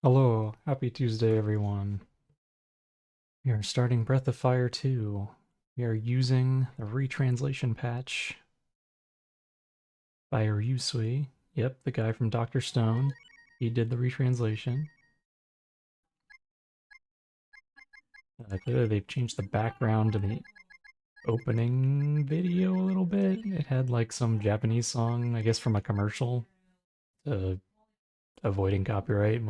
Hello, happy Tuesday, everyone. We are starting Breath of Fire 2. We are using the retranslation patch by Ryusui. Yep, the guy from Dr. Stone. He did the retranslation. Clearly, they've changed the background to the opening video a little bit. It had like some Japanese song, I guess from a commercial, avoiding copyright.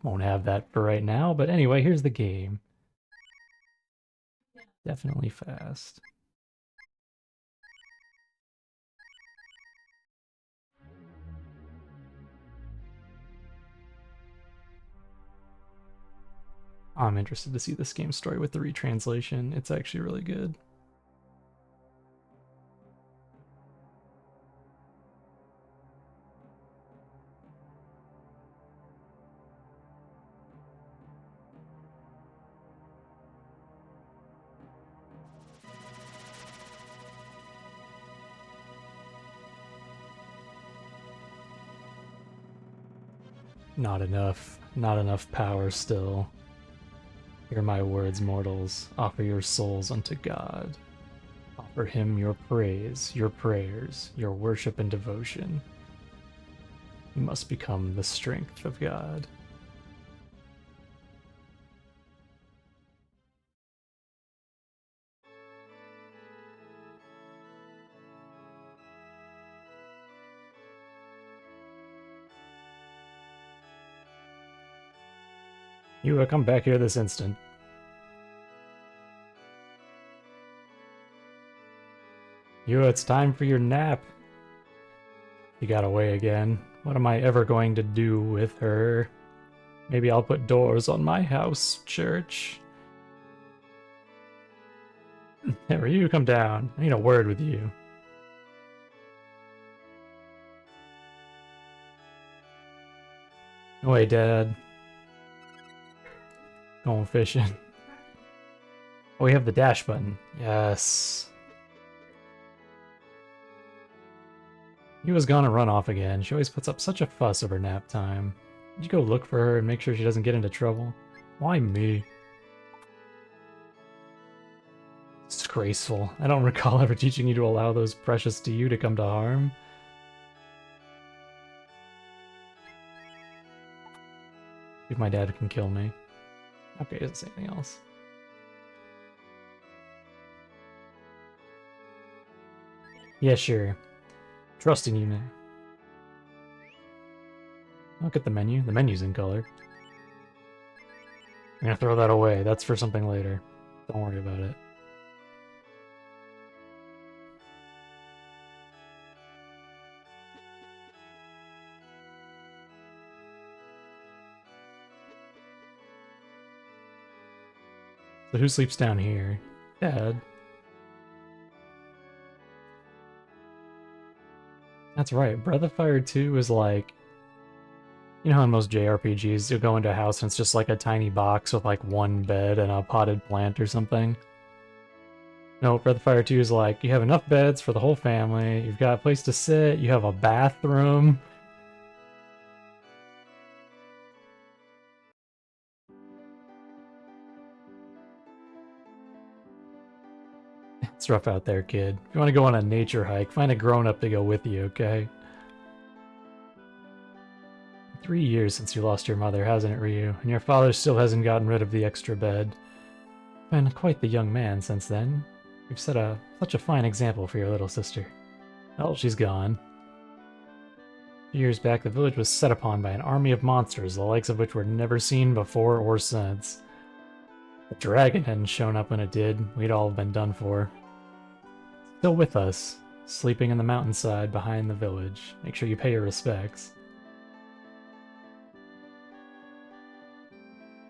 Won't have that for right now, but anyway, here's the game. Definitely fast. I'm interested to see this game story with the retranslation. It's actually really good. Not enough. Not enough power still. Hear my words, mortals. Offer your souls unto God. Offer him your praise, your prayers, your worship and devotion. You must become the strength of God. You come back here this instant. It's time for your nap. You got away again. What am I ever going to do with her? Maybe I'll put doors on my house, church. Never you come down. I need a word with you. No way, Dad. Going fishing. Oh, we have the dash button. Yes. He was gonna run off again. She always puts up such a fuss over nap time. Did you go look for her and make sure she doesn't get into trouble? Why me? Disgraceful. I don't recall ever teaching you to allow those precious to you to come to harm. If my dad can kill me. Okay, doesn't say anything else. Yeah, sure. Trusting you now. Look at the menu. The menu's in color. I'm gonna throw that away. That's for something later. Don't worry about it. So who sleeps down here? Dad. That's right. Breath of Fire 2 is like, you know how in most JRPGs you'll go into a house and it's just like a tiny box with like one bed and a potted plant or something? No, Breath of Fire 2 is like, you have enough beds for the whole family, you've got a place to sit, you have a bathroom. It's rough out there, kid. If you want to go on a nature hike, find a grown-up to go with you, okay? 3 years since you lost your mother, hasn't it, Ryu? And your father still hasn't gotten rid of the extra bed. Been quite the young man since then. You've set such a fine example for your little sister. Well, she's gone. A few years back, the village was set upon by an army of monsters, the likes of which were never seen before or since. The dragon hadn't shown up when it did, we'd all been done for. Still with us, sleeping in the mountainside behind the village. Make sure you pay your respects.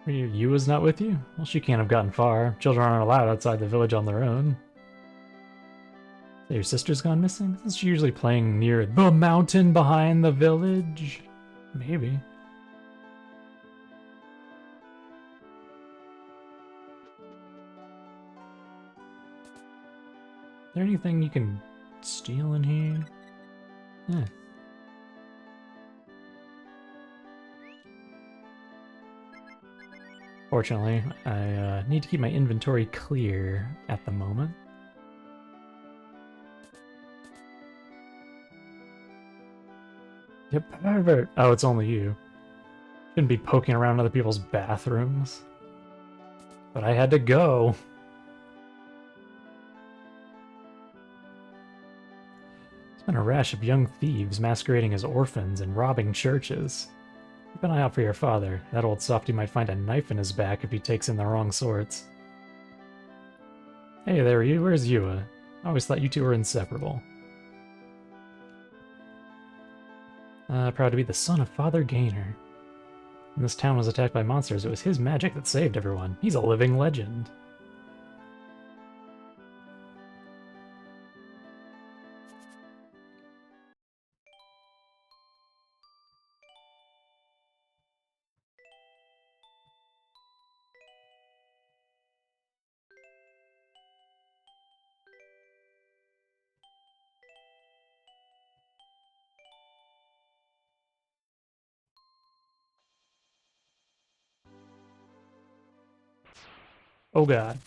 Yua's not with you? Well, she can't have gotten far. Children aren't allowed outside the village on their own. So your sister's gone missing? Isn't she usually playing near the mountain behind the village? Maybe. Is there anything you can steal in here? Yeah. Fortunately, I need to keep my inventory clear at the moment. Yep, pervert. Oh, it's only you. Shouldn't be poking around other people's bathrooms. But I had to go. There's been a rash of young thieves masquerading as orphans and robbing churches. Keep an eye out for your father. That old softy might find a knife in his back if he takes in the wrong sorts. Hey there, you. Where's Yua? I always thought you two were inseparable. Proud to be the son of Father Gaynor. When this town was attacked by monsters, it was his magic that saved everyone. He's a living legend. Oh god.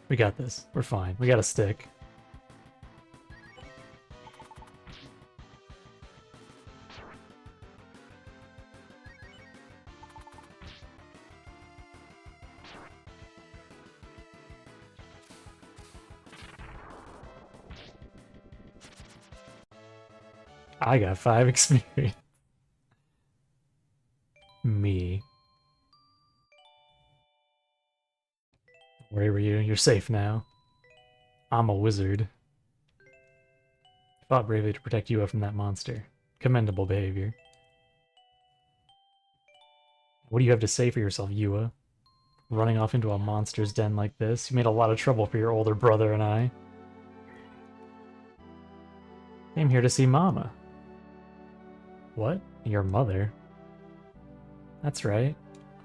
We got this. We're fine. We got a stick. I got 5 experience. Me. Where were you? You're safe now. I'm a wizard. Fought bravely to protect Yua from that monster. Commendable behavior. What do you have to say for yourself, Yua? Running off into a monster's den like this? You made a lot of trouble for your older brother and I. Came here to see Mama. What? Your mother? That's right.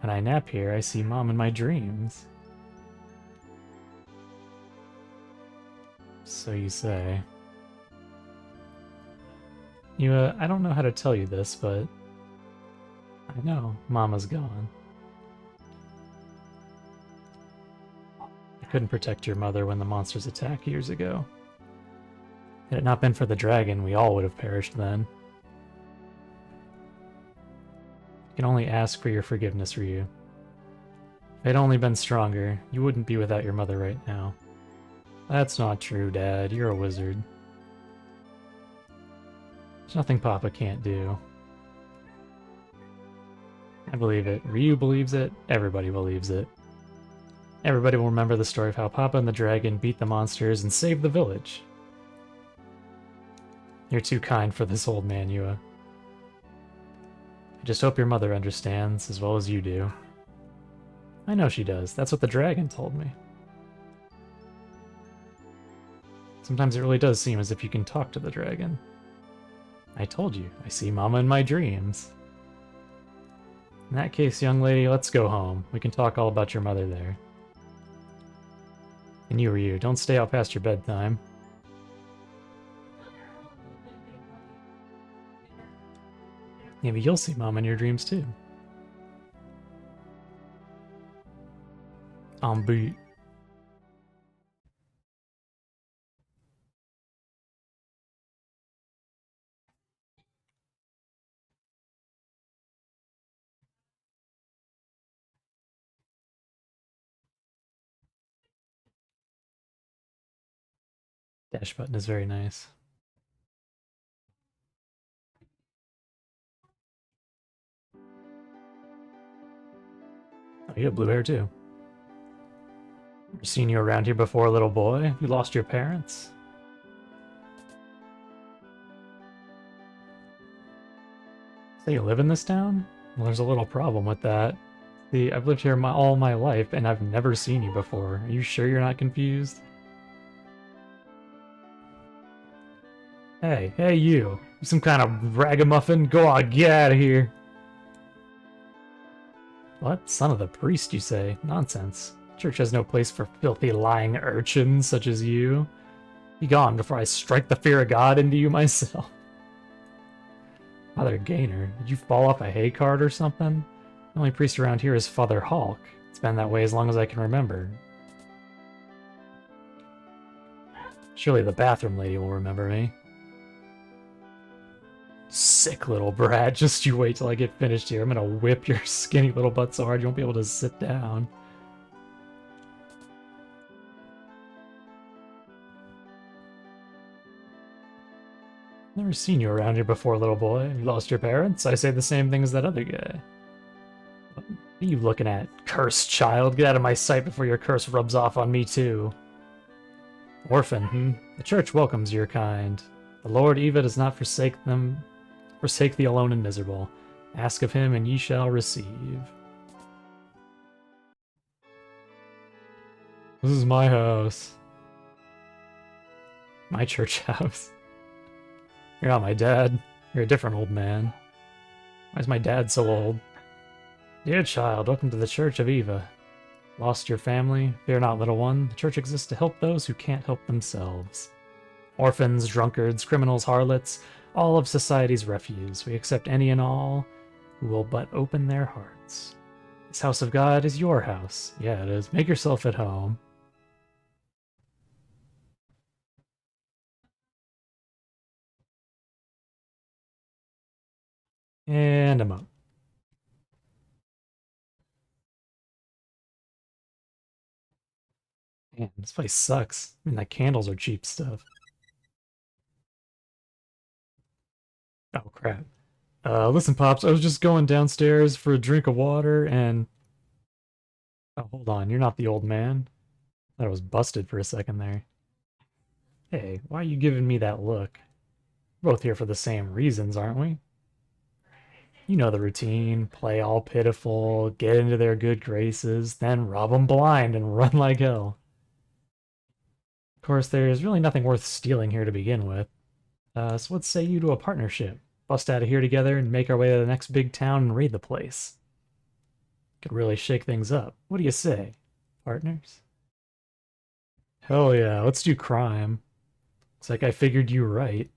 When I nap here, I see Mom in my dreams. So you say. Yua, I don't know how to tell you this, but I know Mama's gone. I couldn't protect your mother when the monsters attacked years ago. Had it not been for the dragon, we all would have perished then. I can only ask for your forgiveness, Ryu. If I'd only been stronger, you wouldn't be without your mother right now. That's not true, Dad. You're a wizard. There's nothing Papa can't do. I believe it. Ryu believes it. Everybody believes it. Everybody will remember the story of how Papa and the dragon beat the monsters and saved the village. You're too kind for this old man, Yua. I just hope your mother understands as well as you do. I know she does. That's what the dragon told me. Sometimes it really does seem as if you can talk to the dragon. I told you, I see Mama in my dreams. In that case, young lady, let's go home. We can talk all about your mother there. And you, don't stay out past your bedtime. Maybe you'll see Mom in your dreams too. On boot. Dash button is very nice. Oh, you have blue hair too. Ever seen you around here before, little boy? Have you lost your parents? So you live in this town? Well, there's a little problem with that. See, I've lived here all my life, and I've never seen you before. Are you sure you're not confused? Hey, you. You some kind of ragamuffin? Go on, get out of here. What? Son of the priest, you say? Nonsense. Church has no place for filthy, lying urchins such as you. Be gone before I strike the fear of God into you myself. Father Gaynor, did you fall off a hay cart or something? The only priest around here is Father Hulk. It's been that way as long as I can remember. Surely the bathroom lady will remember me. Sick little brat, just you wait till I get finished here. I'm gonna whip your skinny little butt so hard you won't be able to sit down. Never seen you around here before, little boy. You lost your parents? I say the same thing as that other guy. What are you looking at? Cursed child, get out of my sight before your curse rubs off on me too. Orphan, The church welcomes your kind. The Lord Eva does not forsake the alone and miserable. Ask of him, and ye shall receive. This is my house. My church house. You're not my dad. You're a different old man. Why is my dad so old? Dear child, welcome to the Church of Eva. Lost your family? Fear not, little one. The church exists to help those who can't help themselves. Orphans, drunkards, criminals, harlots, all of society's refuse. We accept any and all who will but open their hearts. This house of God is your house. Yeah, it is. Make yourself at home. And I'm up. Man, this place sucks. I mean, the candles are cheap stuff. Oh, crap. Listen, Pops, I was just going downstairs for a drink of water and... Oh, hold on, you're not the old man. I thought I was busted for a second there. Hey, why are you giving me that look? We're both here for the same reasons, aren't we? You know the routine. Play all pitiful, get into their good graces, then rob 'em blind and run like hell. Of course, there's really nothing worth stealing here to begin with. So what say you to a partnership? Bust out of here together and make our way to the next big town and raid the place. Could really shake things up. What do you say? Partners? Hell yeah, let's do crime. Looks like I figured you right.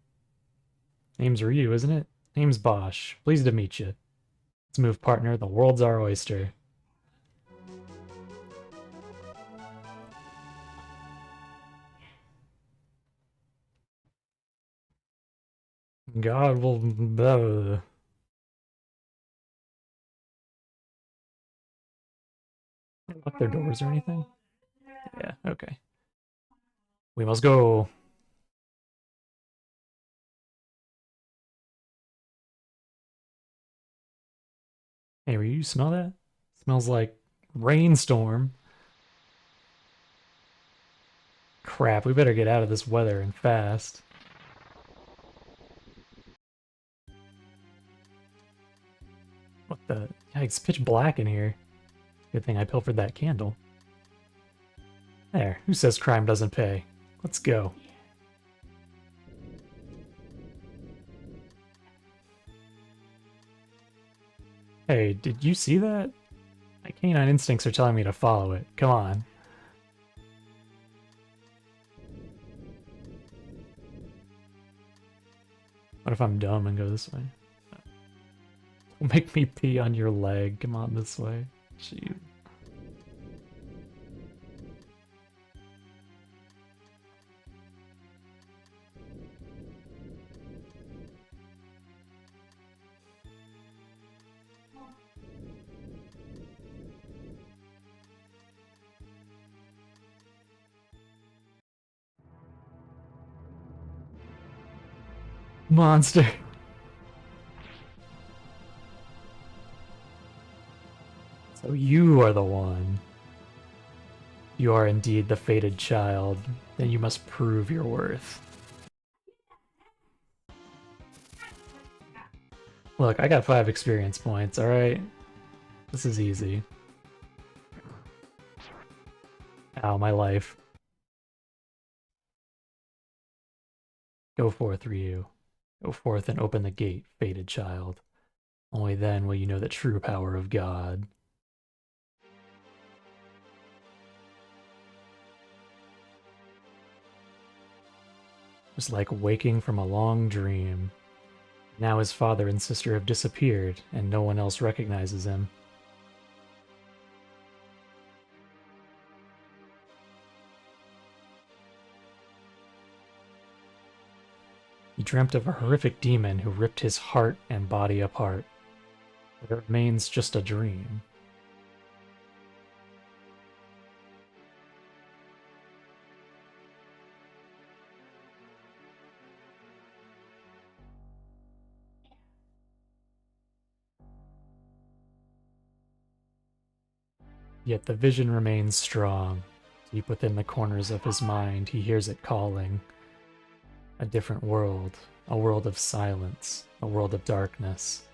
Name's Ryu, isn't it? Name's Bosch. Pleased to meet you. Let's move, partner. The world's our oyster. God will... Lock their doors or anything? Yeah, okay. We must go. Hey, you smell that? Smells like rainstorm. Crap, we better get out of this weather and fast. What the? Yeah, it's pitch black in here. Good thing I pilfered that candle. There, who says crime doesn't pay? Let's go. Hey, did you see that? My canine instincts are telling me to follow it. Come on. What if I'm dumb and go this way? Don't make me pee on your leg. Come on this way. Jeez. Monster. So you are the one. You are indeed the fated child. Then you must prove your worth. Look, I got 5 experience points, alright? This is easy. Ow, my life. Go forth, Ryu. Go forth and open the gate, fated child. Only then will you know the true power of God. Just like waking from a long dream. Now his father and sister have disappeared, and no one else recognizes him. He dreamt of a horrific demon who ripped his heart and body apart. But it remains just a dream. Yet the vision remains strong. Deep within the corners of his mind, he hears it calling. A different world, a world of silence, a world of darkness.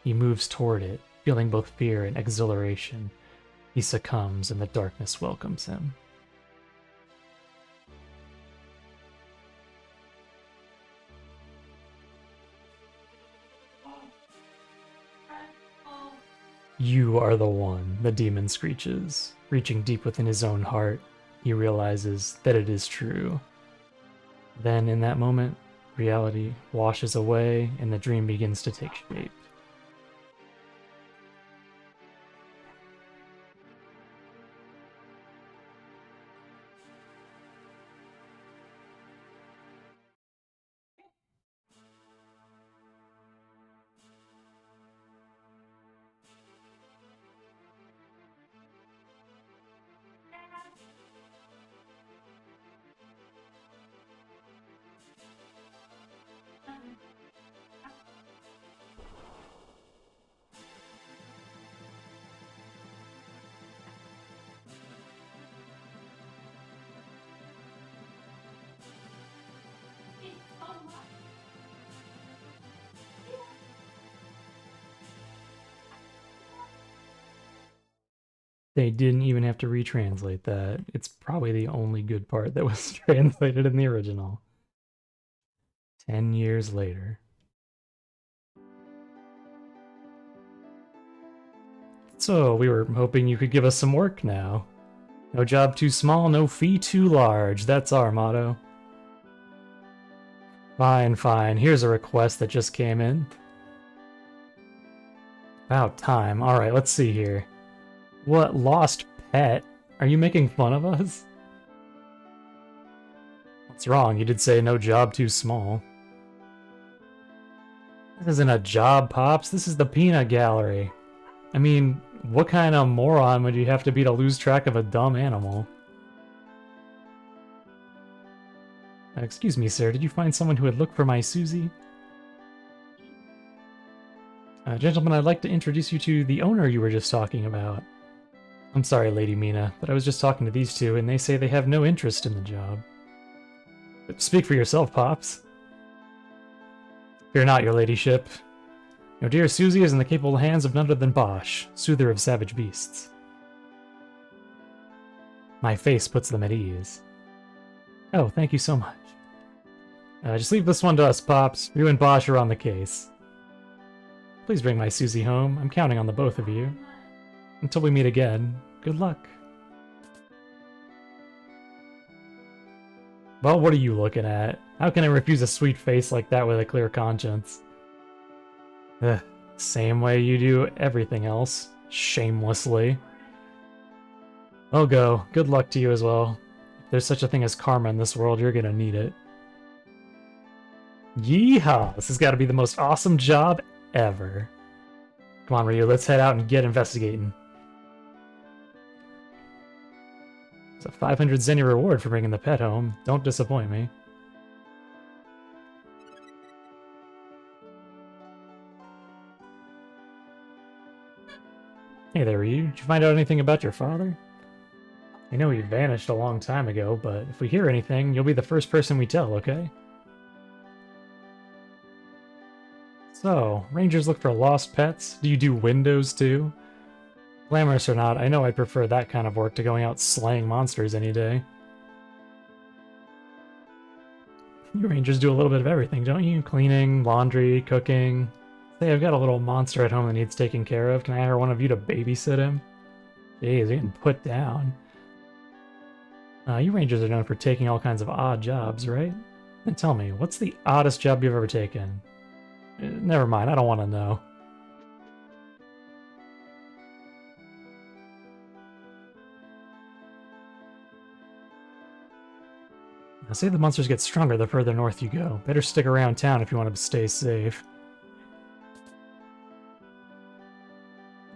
He moves toward it, feeling both fear and exhilaration. He succumbs, and the darkness welcomes him. You are the one, the demon screeches. Reaching deep within his own heart, he realizes that it is true. Then, in that moment, reality washes away and the dream begins to take shape. They didn't even have to retranslate that. It's probably the only good part that was translated in the original. 10 years later. So, we were hoping you could give us some work now. No job too small, no fee too large. That's our motto. Fine, fine. Here's a request that just came in. About time. Alright, let's see here. What, lost pet? Are you making fun of us? What's wrong? You did say no job too small. This isn't a job, Pops. This is the peanut gallery. I mean, what kind of moron would you have to be to lose track of a dumb animal? Excuse me, sir. Did you find someone who would look for my Susie? Gentlemen, I'd like to introduce you to the owner you were just talking about. I'm sorry, Lady Mina, but I was just talking to these two, and they say they have no interest in the job. Speak for yourself, Pops. Fear not, your ladyship. Your dear Susie is in the capable hands of none other than Bosch, soother of savage beasts. My face puts them at ease. Oh, thank you so much. Just leave this one to us, Pops. You and Bosch are on the case. Please bring my Susie home. I'm counting on the both of you. Until we meet again, good luck. Well, what are you looking at? How can I refuse a sweet face like that with a clear conscience? Same way you do everything else. Shamelessly. I'll go. Good luck to you as well. If there's such a thing as karma in this world, you're gonna need it. Yeehaw! This has got to be the most awesome job ever. Come on, Ryu, let's head out and get investigating. It's a 500 Zenny reward for bringing the pet home. Don't disappoint me. Hey there, Ryu. Did you find out anything about your father? I know he vanished a long time ago, but if we hear anything, you'll be the first person we tell, okay? So, rangers look for lost pets? Do you do windows too? Glamorous or not, I know I'd prefer that kind of work to going out slaying monsters any day. You rangers do a little bit of everything, don't you? Cleaning, laundry, cooking. Say, I've got a little monster at home that needs taken care of. Can I hire one of you to babysit him? Jeez, you're getting put down. You rangers are known for taking all kinds of odd jobs, right? And tell me, what's the oddest job you've ever taken? Never mind, I don't want to know. I say the monsters get stronger the further north you go. Better stick around town if you want to stay safe.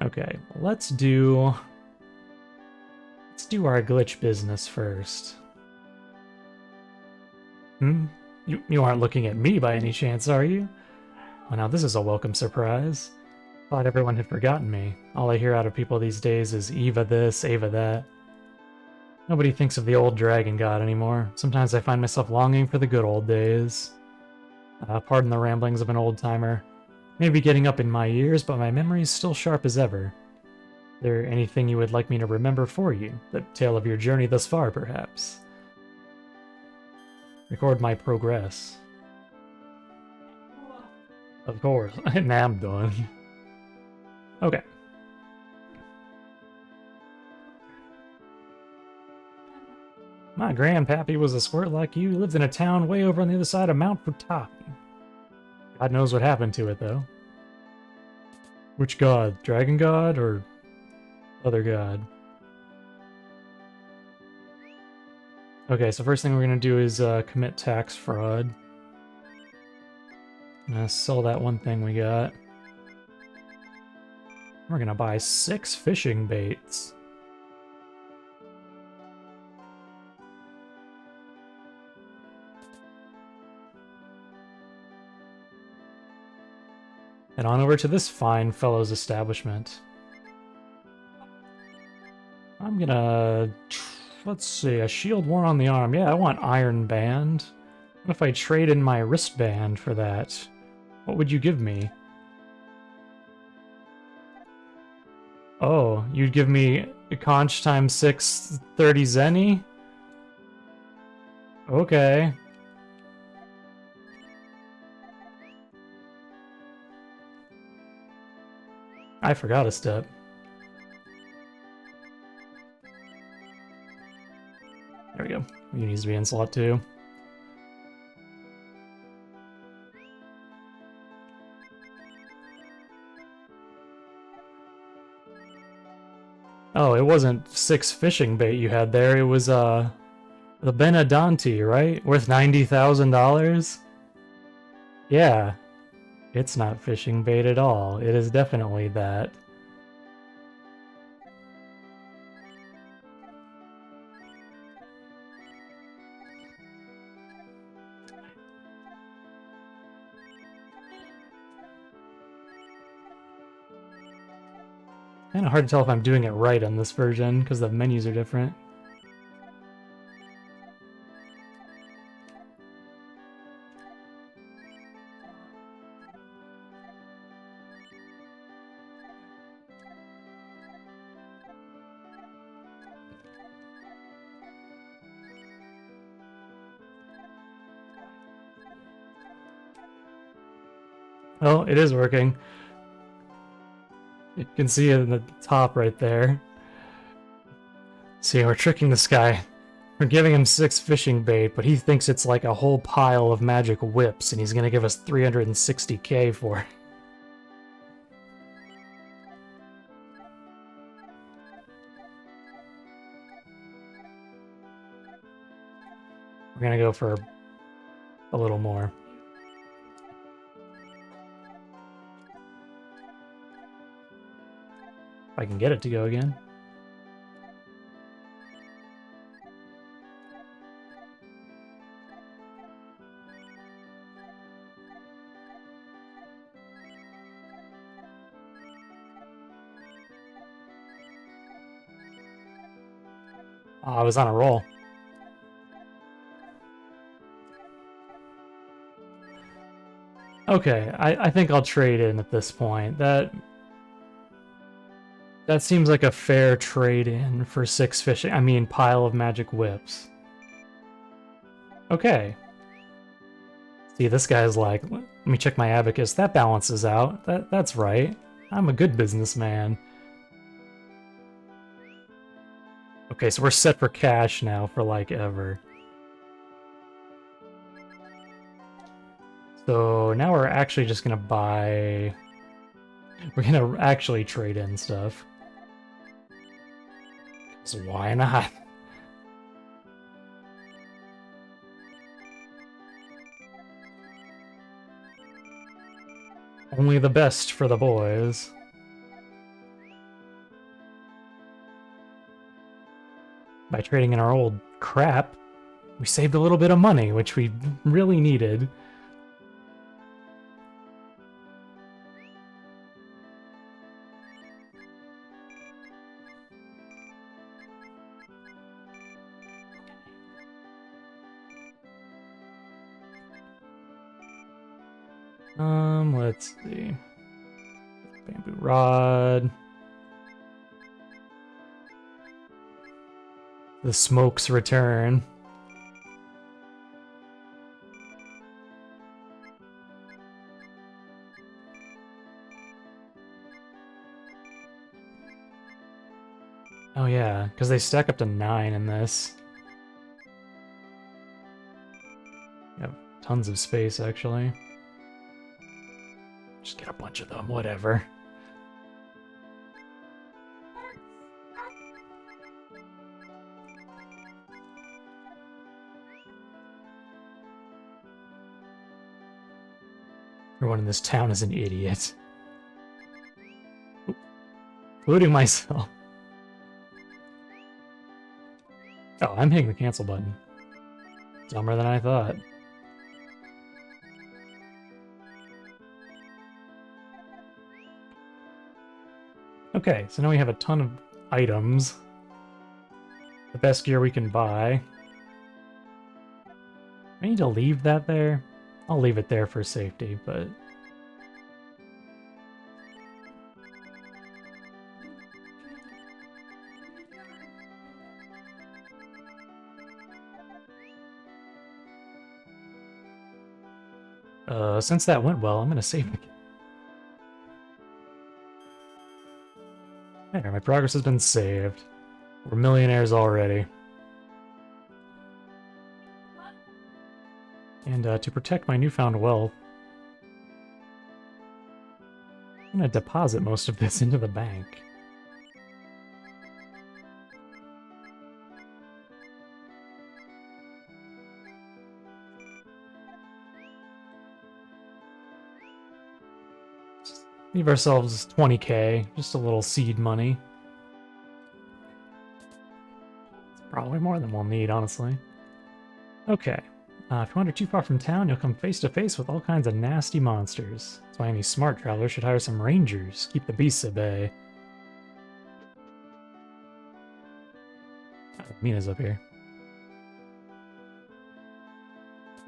Okay, let's do our glitch business first. You aren't looking at me by any chance, are you? Well, now this is a welcome surprise. Thought everyone had forgotten me. All I hear out of people these days is Eva this, Eva that. Nobody thinks of the old dragon god anymore. Sometimes I find myself longing for the good old days. Pardon the ramblings of an old-timer. Maybe getting up in my years, but my memory's still sharp as ever. Is there anything you would like me to remember for you? The tale of your journey thus far, perhaps? Record my progress. Of course. Now I'm done. Okay. My grandpappy was a squirt like you, lived in a town way over on the other side of Mount Futaki. God knows what happened to it, though. Which god? Dragon god or other god? Okay, so first thing we're gonna do is commit tax fraud. I'm gonna sell that one thing we got. We're gonna buy 6 fishing baits. Head on over to this fine fellow's establishment. I'm gonna... let's see, a shield worn on the arm. Yeah, I want iron band. What if I trade in my wristband for that? What would you give me? Oh, you'd give me a conch times 6, 30 zenny? Okay. I forgot a step. There we go. He needs to be in slot 2. Oh, it wasn't 6 fishing bait you had there. It was, the Benedante, right? Worth $90,000? Yeah. It's not fishing bait at all. It is definitely that. Kinda hard to tell if I'm doing it right on this version, because the menus are different. Oh, it is working. You can see it in the top right there. See, we're tricking this guy. We're giving him 6 fishing bait, but he thinks it's like a whole pile of magic whips, and he's gonna give us 360k for it. We're gonna go for a little more. If I can get it to go again. Oh, I was on a roll. Okay, I think I'll trade in at this point. That seems like a fair trade-in for 6 fishing. I mean, pile of magic whips. Okay. See, this guy's like, let me check my abacus. That balances out. That's right. I'm a good businessman. Okay, so we're set for cash now for like ever. So now we're actually just gonna buy... We're gonna actually trade in stuff. So why not? Only the best for the boys. By trading in our old crap, we saved a little bit of money, which we really needed. Let's see. Bamboo rod. The smokes return. Oh yeah, because they stack up to 9 in this. You have tons of space, actually. Just get a bunch of them, whatever. Everyone in this town is an idiot. Including myself. Oh, I'm hitting the cancel button. Dumber than I thought. Okay, so now we have a ton of items. The best gear we can buy. I need to leave that there. I'll leave it there for safety, but... since that went well, I'm gonna save the game. There, my progress has been saved. We're millionaires already. And to protect my newfound wealth, I'm gonna deposit most of this into the bank. Just leave ourselves 20k, just a little seed money. It's probably more than we'll need, honestly. Okay. If you wander too far from town, you'll come face to face with all kinds of nasty monsters. That's why any smart traveler should hire some rangers. Keep the beasts at bay. Oh, Mina's up here.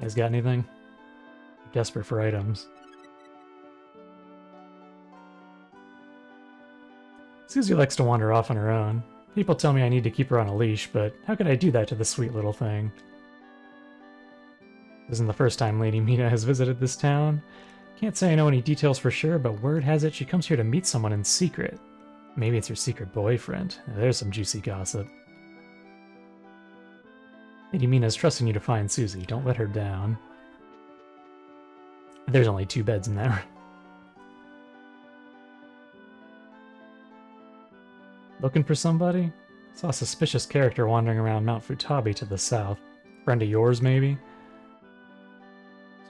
You guys got anything? I'm desperate for items. Susie likes to wander off on her own. People tell me I need to keep her on a leash, but how could I do that to the sweet little thing? This isn't the first time Lady Mina has visited this town. Can't say I know any details for sure, but word has it she comes here to meet someone in secret. Maybe it's her secret boyfriend. There's some juicy gossip. Lady Mina's trusting you to find Susie. Don't let her down. There's only 2 beds in that room. Looking for somebody? Saw a suspicious character wandering around Mount Futabi to the south. Friend of yours, maybe?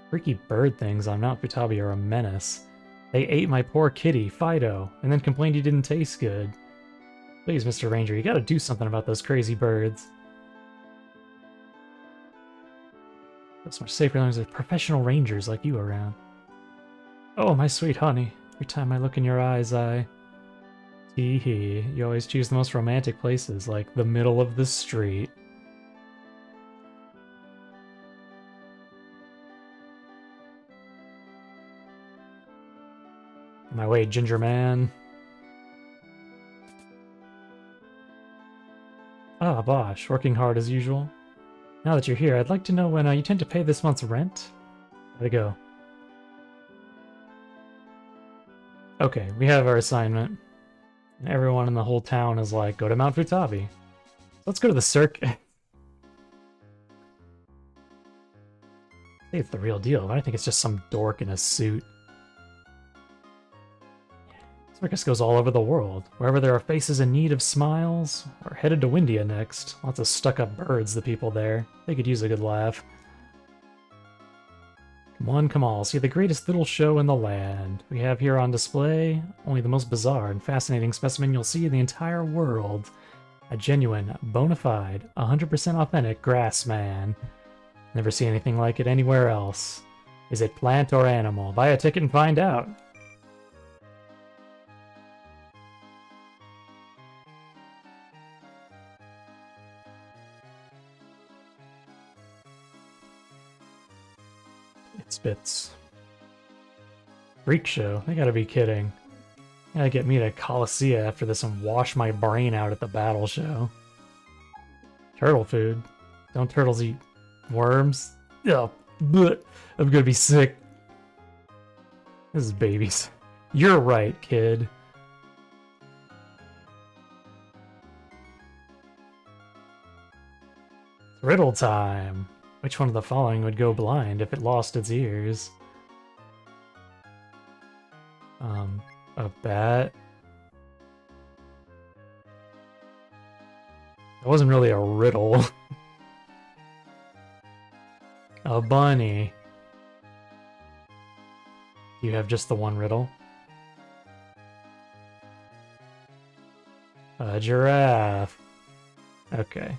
Freaky bird things on Mount Futabi are a menace. They ate my poor kitty, Fido, and then complained he didn't taste good. Please, Mr. Ranger, you gotta do something about those crazy birds. That's much safer than there's professional rangers like you around. Oh, my sweet honey. Every time I look in your eyes, I... Hee hee. You always choose the most romantic places, like the middle of the street. On my way, Ginger Man. Ah, Bosch, working hard as usual. Now that you're here, I'd like to know when you tend to pay this month's rent? How'd it go? Okay, we have our assignment. And everyone in the whole town is like, go to Mount Futabi. Let's go to the circus. think it's the real deal, but I think it's just some dork in a suit. Circus goes all over the world. Wherever there are faces in need of smiles, we're headed to Windia next. Lots of stuck-up birds, the people there. They could use a good laugh. Come on, see the greatest little show in the land. We have here on display only the most bizarre and fascinating specimen you'll see in the entire world. A genuine, bona fide, 100% authentic grass man. Never see anything like it anywhere else. Is it plant or animal? Buy a ticket and find out. It spits. Freak show? They gotta be kidding. They gotta get me to Colossia after this and wash my brain out at the battle show. Turtle food? Don't turtles eat worms? Ugh, bleh. I'm gonna be sick. This is babies. You're right, kid. Riddle time. Which one of the following would go blind if it lost its ears? A bat. It wasn't really a riddle. A bunny. You have just the one riddle? A giraffe. Okay.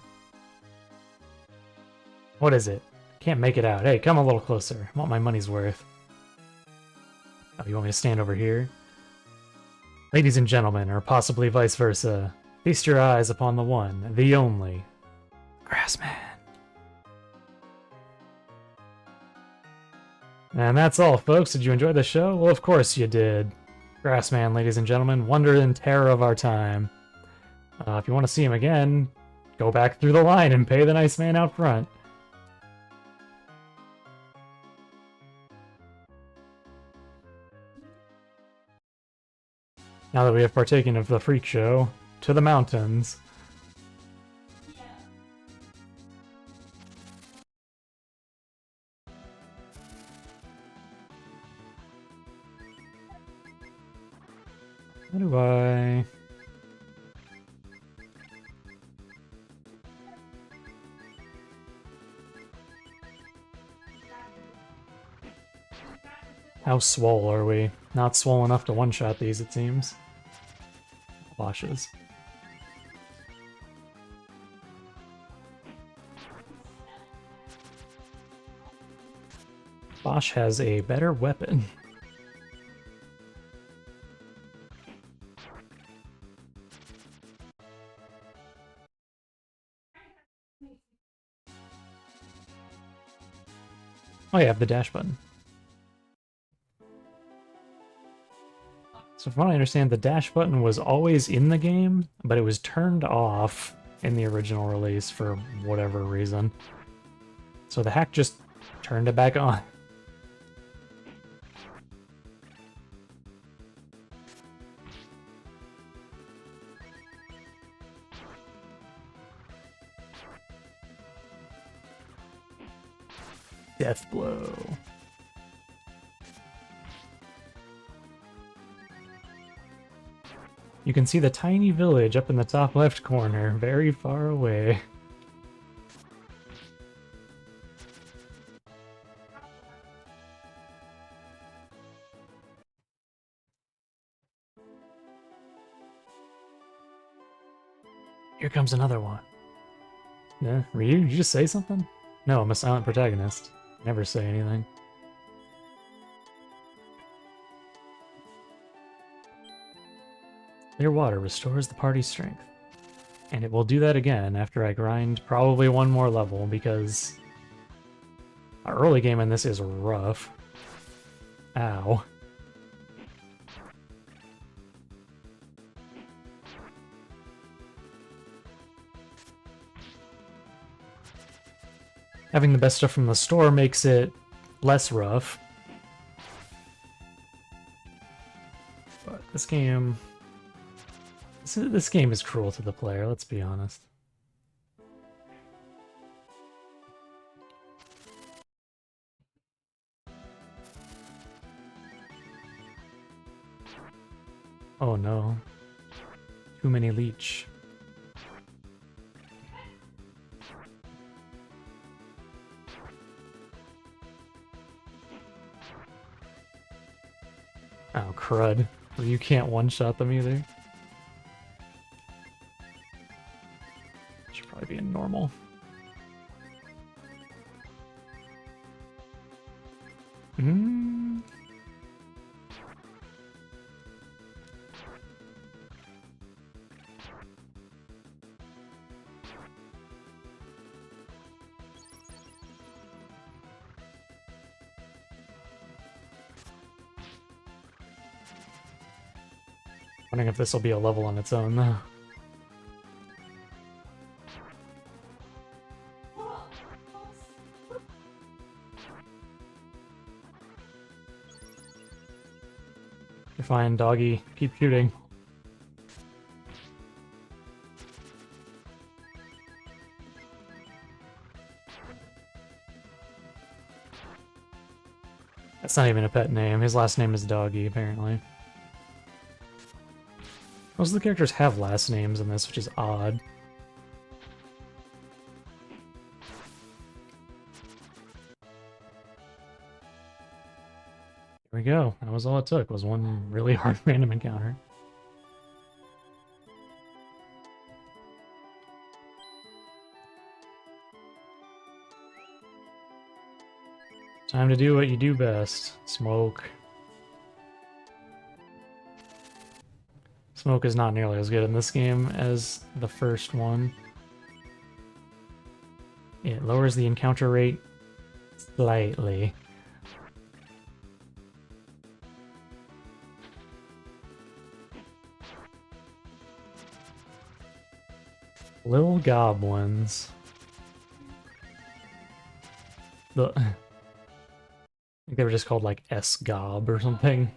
What is it? Can't make it out. Hey, come a little closer. I want my money's worth. Oh, you want me to stand over here? Ladies and gentlemen, or possibly vice versa, feast your eyes upon the one, the only, Grassman. And that's all, folks. Did you enjoy the show? Well, of course you did. Grassman, ladies and gentlemen, wonder and terror of our time. If you want to see him again, go back through the line and pay the nice man out front. Now that we have partaken of the freak show, to the mountains. How do I... How swole are we? Not swole enough to one-shot these, it seems. Washes. Bosch has a better weapon. Oh, yeah, I have the dash button. So from what I understand, the dash button was always in the game, but it was turned off in the original release for whatever reason. So the hack just turned it back on. Death blow. You can see the tiny village up in the top left corner, very far away. Here comes another one. Yeah, Ryu, did you just say something? No, I'm a silent protagonist. Never say anything. Clear water restores the party's strength. And it will do that again after I grind probably one more level, because our early game in this is rough. Ow. Having the best stuff from the store makes it less rough. But this game... This game is cruel to the player, let's be honest. Oh no. Too many leech. Oh, crud. You can't one-shot them either. Should probably be in normal. Hmm. Wondering if this will be a level on its own, though. You're fine, doggy. Keep shooting. That's not even a pet name. His last name is Doggy, apparently. Most of the characters have last names in this, which is odd. Here we go. That was all it took, was one really hard random encounter. Time to do what you do best. Smoke. Smoke is not nearly as good in this game as the first one. It lowers the encounter rate slightly. Little goblins. I think they were just called like S-Gob or something.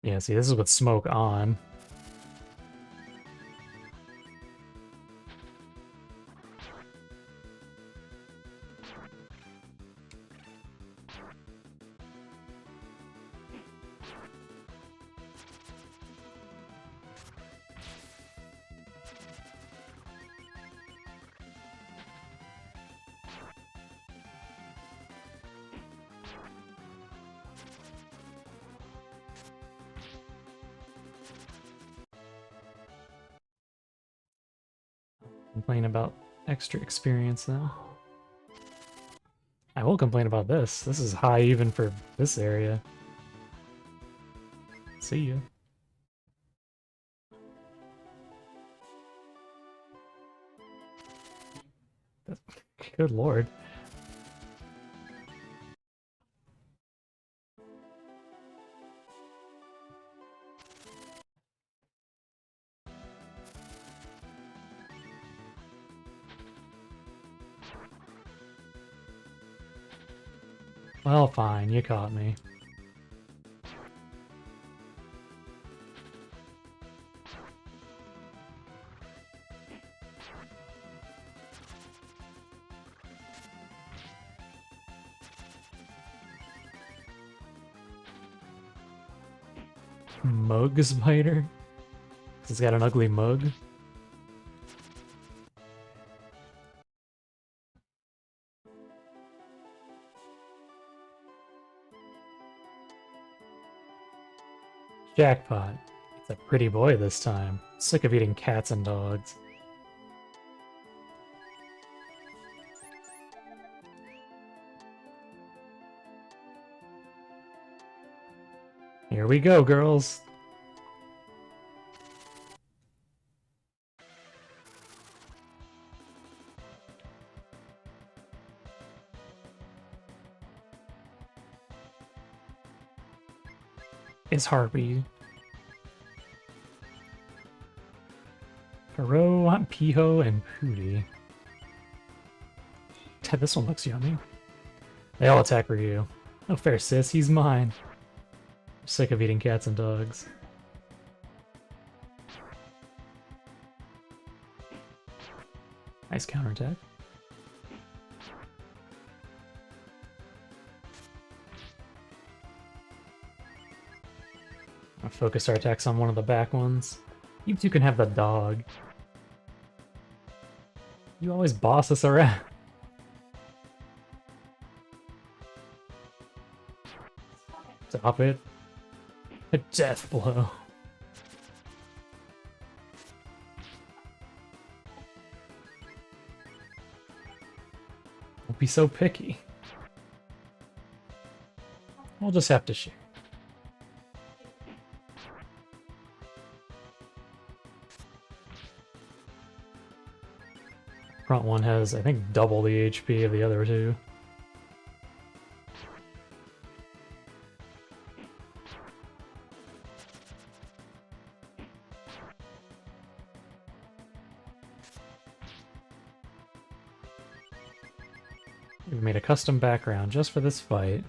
Yeah, see, this is with smoke on. Complain about extra experience though. I will complain about this. This is high even for this area. See ya. Good lord. Well, fine, you caught me. Mug spider? It's got an ugly mug. Jackpot. It's a pretty boy this time. Sick of eating cats and dogs. Here we go, girls. It's Harpy. Paro, Piho, and Pooty. This one looks yummy. They all attack Ryu. No fair, sis. He's mine. I'm sick of eating cats and dogs. Nice counterattack. I'll focus our attacks on one of the back ones. You two can have the dog. You always boss us around. Stop it. A death blow. Don't be so picky. We'll just have to share. Front one has, I think, double the HP of the other two. We made a custom background just for this fight.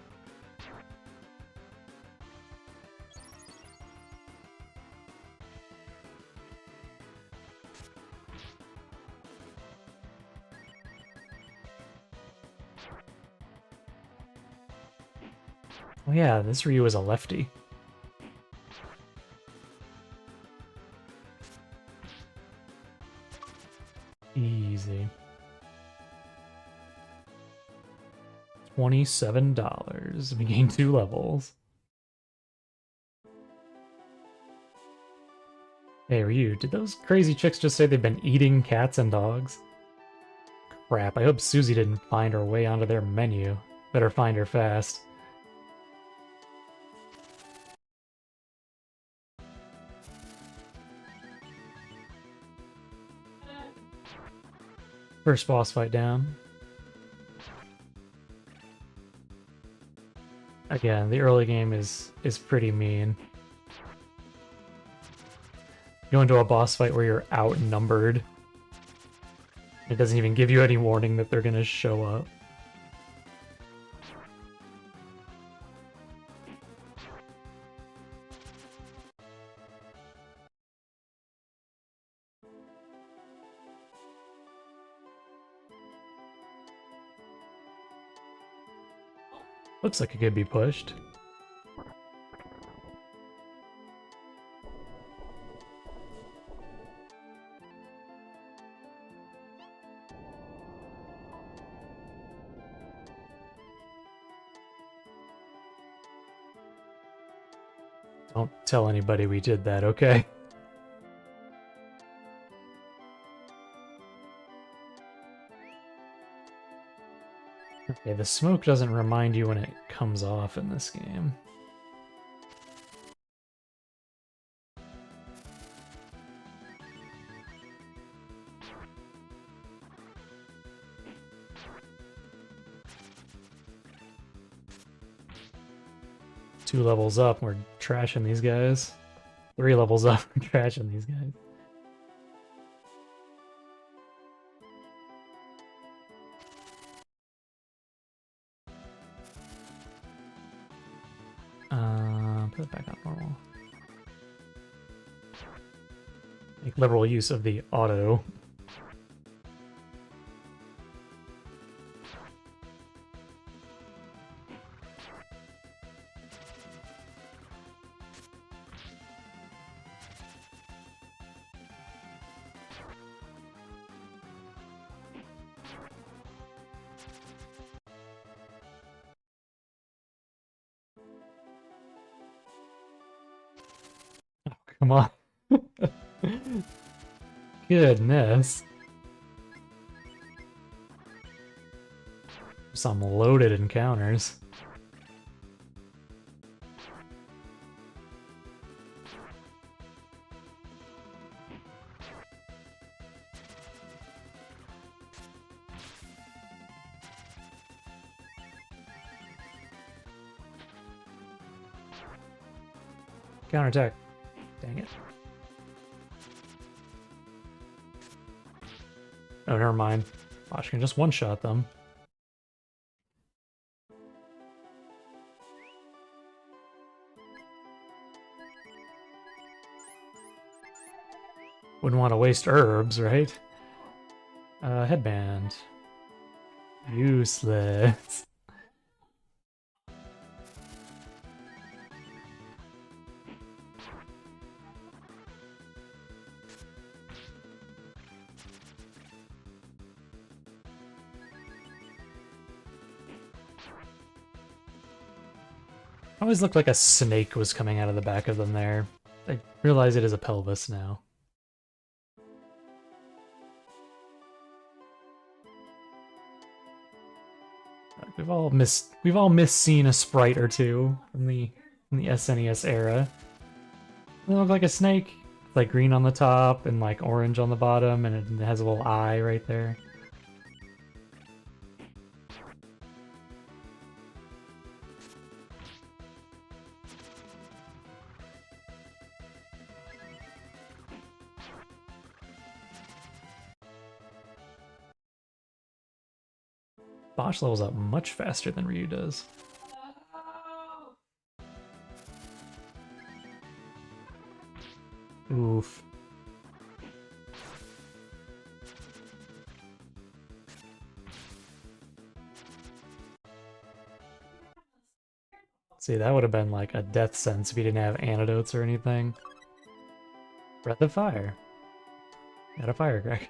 Oh yeah, this Ryu is a lefty. Easy. $27. We gain 2 levels. Hey Ryu, did those crazy chicks just say they've been eating cats and dogs? Crap, I hope Susie didn't find her way onto their menu. Better find her fast. First boss fight down. Again, the early game is pretty mean. You go into a boss fight where you're outnumbered. It doesn't even give you any warning that they're gonna show up. Looks like it could be pushed. Don't tell anybody we did that, okay? Okay, the smoke doesn't remind you when it comes off in this game. Two levels up, we're trashing these guys. 3 levels up, we're trashing these guys. Put it back on normal. Make liberal use of the auto. Oh, come on. Goodness. Some loaded encounters. Counterattack. Dang it. Oh, never mind. Bosch can just one-shot them. Wouldn't want to waste herbs, right? Headband. Useless. Always looked like a snake was coming out of the back of them there. I realize it is a pelvis now. We've all misseen a sprite or two from the SNES era. They look like a snake. It's like green on the top and like orange on the bottom, and it has a little eye right there. Bosch levels up much faster than Ryu does. Oof. See, that would have been like a death sentence if you didn't have antidotes or anything. Breath of Fire. Got a firecrack.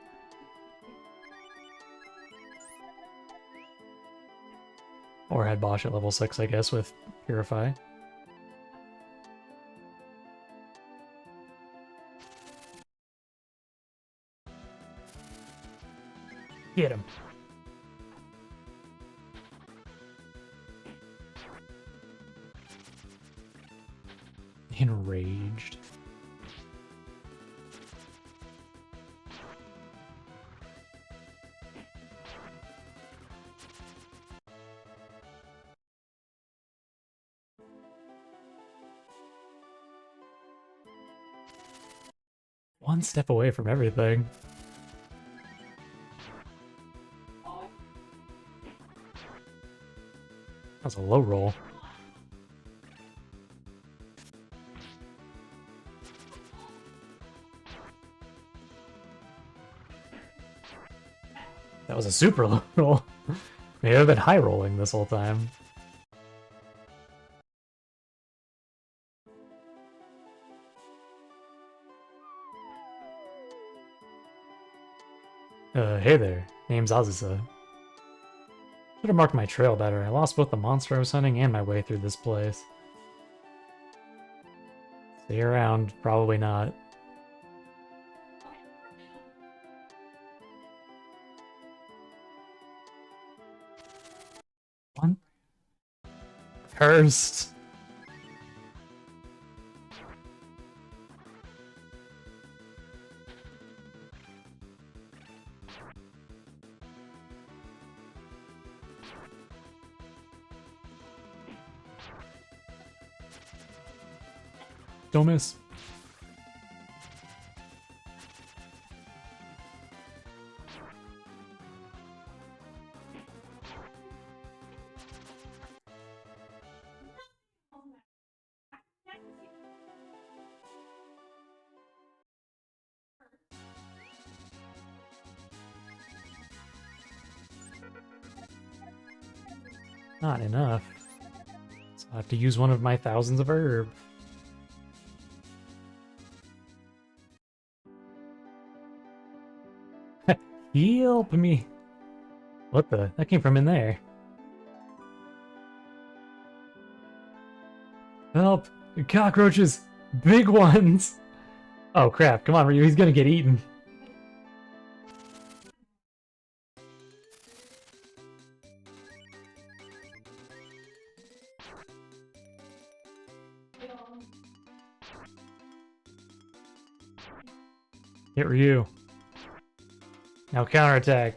Or had Bosch at level 6, I guess, with Purify. Get him. Enraged. One step away from everything. That was a low roll. That was a super low roll. Maybe I've been high rolling this whole time. Hey there. Name's Azusa. Should have marked my trail better. I lost both the monster I was hunting and my way through this place. Stay around. Probably not. One. Cursed. Don't miss. Not enough. So I have to use one of my thousands of herb. Help me! What the? That came from in there. Help! Cockroaches! Big ones! Oh crap, come on Ryu, he's gonna get eaten. Hit Ryu. Now counterattack.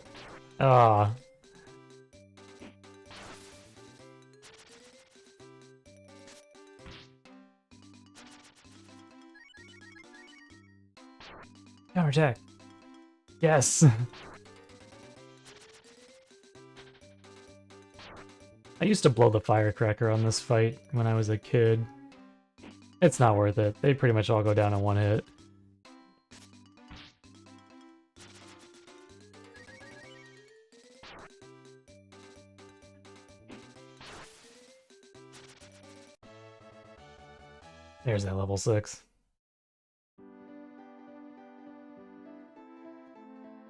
Ah. Counterattack. Yes. I used to blow the firecracker on this fight when I was a kid. It's not worth it. They pretty much all go down in one hit. There's that level 6.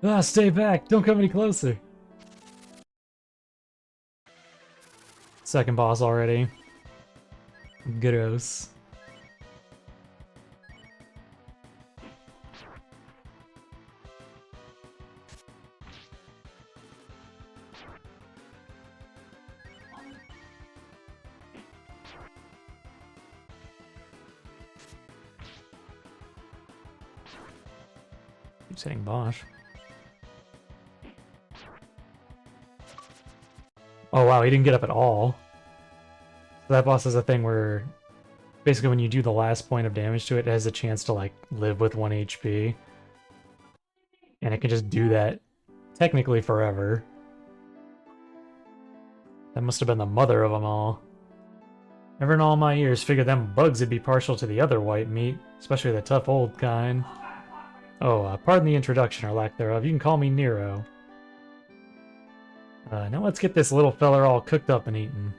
Ah, stay back! Don't come any closer! Second boss already. Gross. Keep saying Bosch. Oh wow, he didn't get up at all. That boss has a thing where basically when you do the last point of damage to it, it has a chance to like live with 1 HP. And it can just do that technically forever. That must have been the mother of them all. Never in all my years figured them bugs would be partial to the other white meat, especially the tough old kind. Oh, pardon the introduction or lack thereof. You can call me Nero. Now let's get this little feller all cooked up and eaten.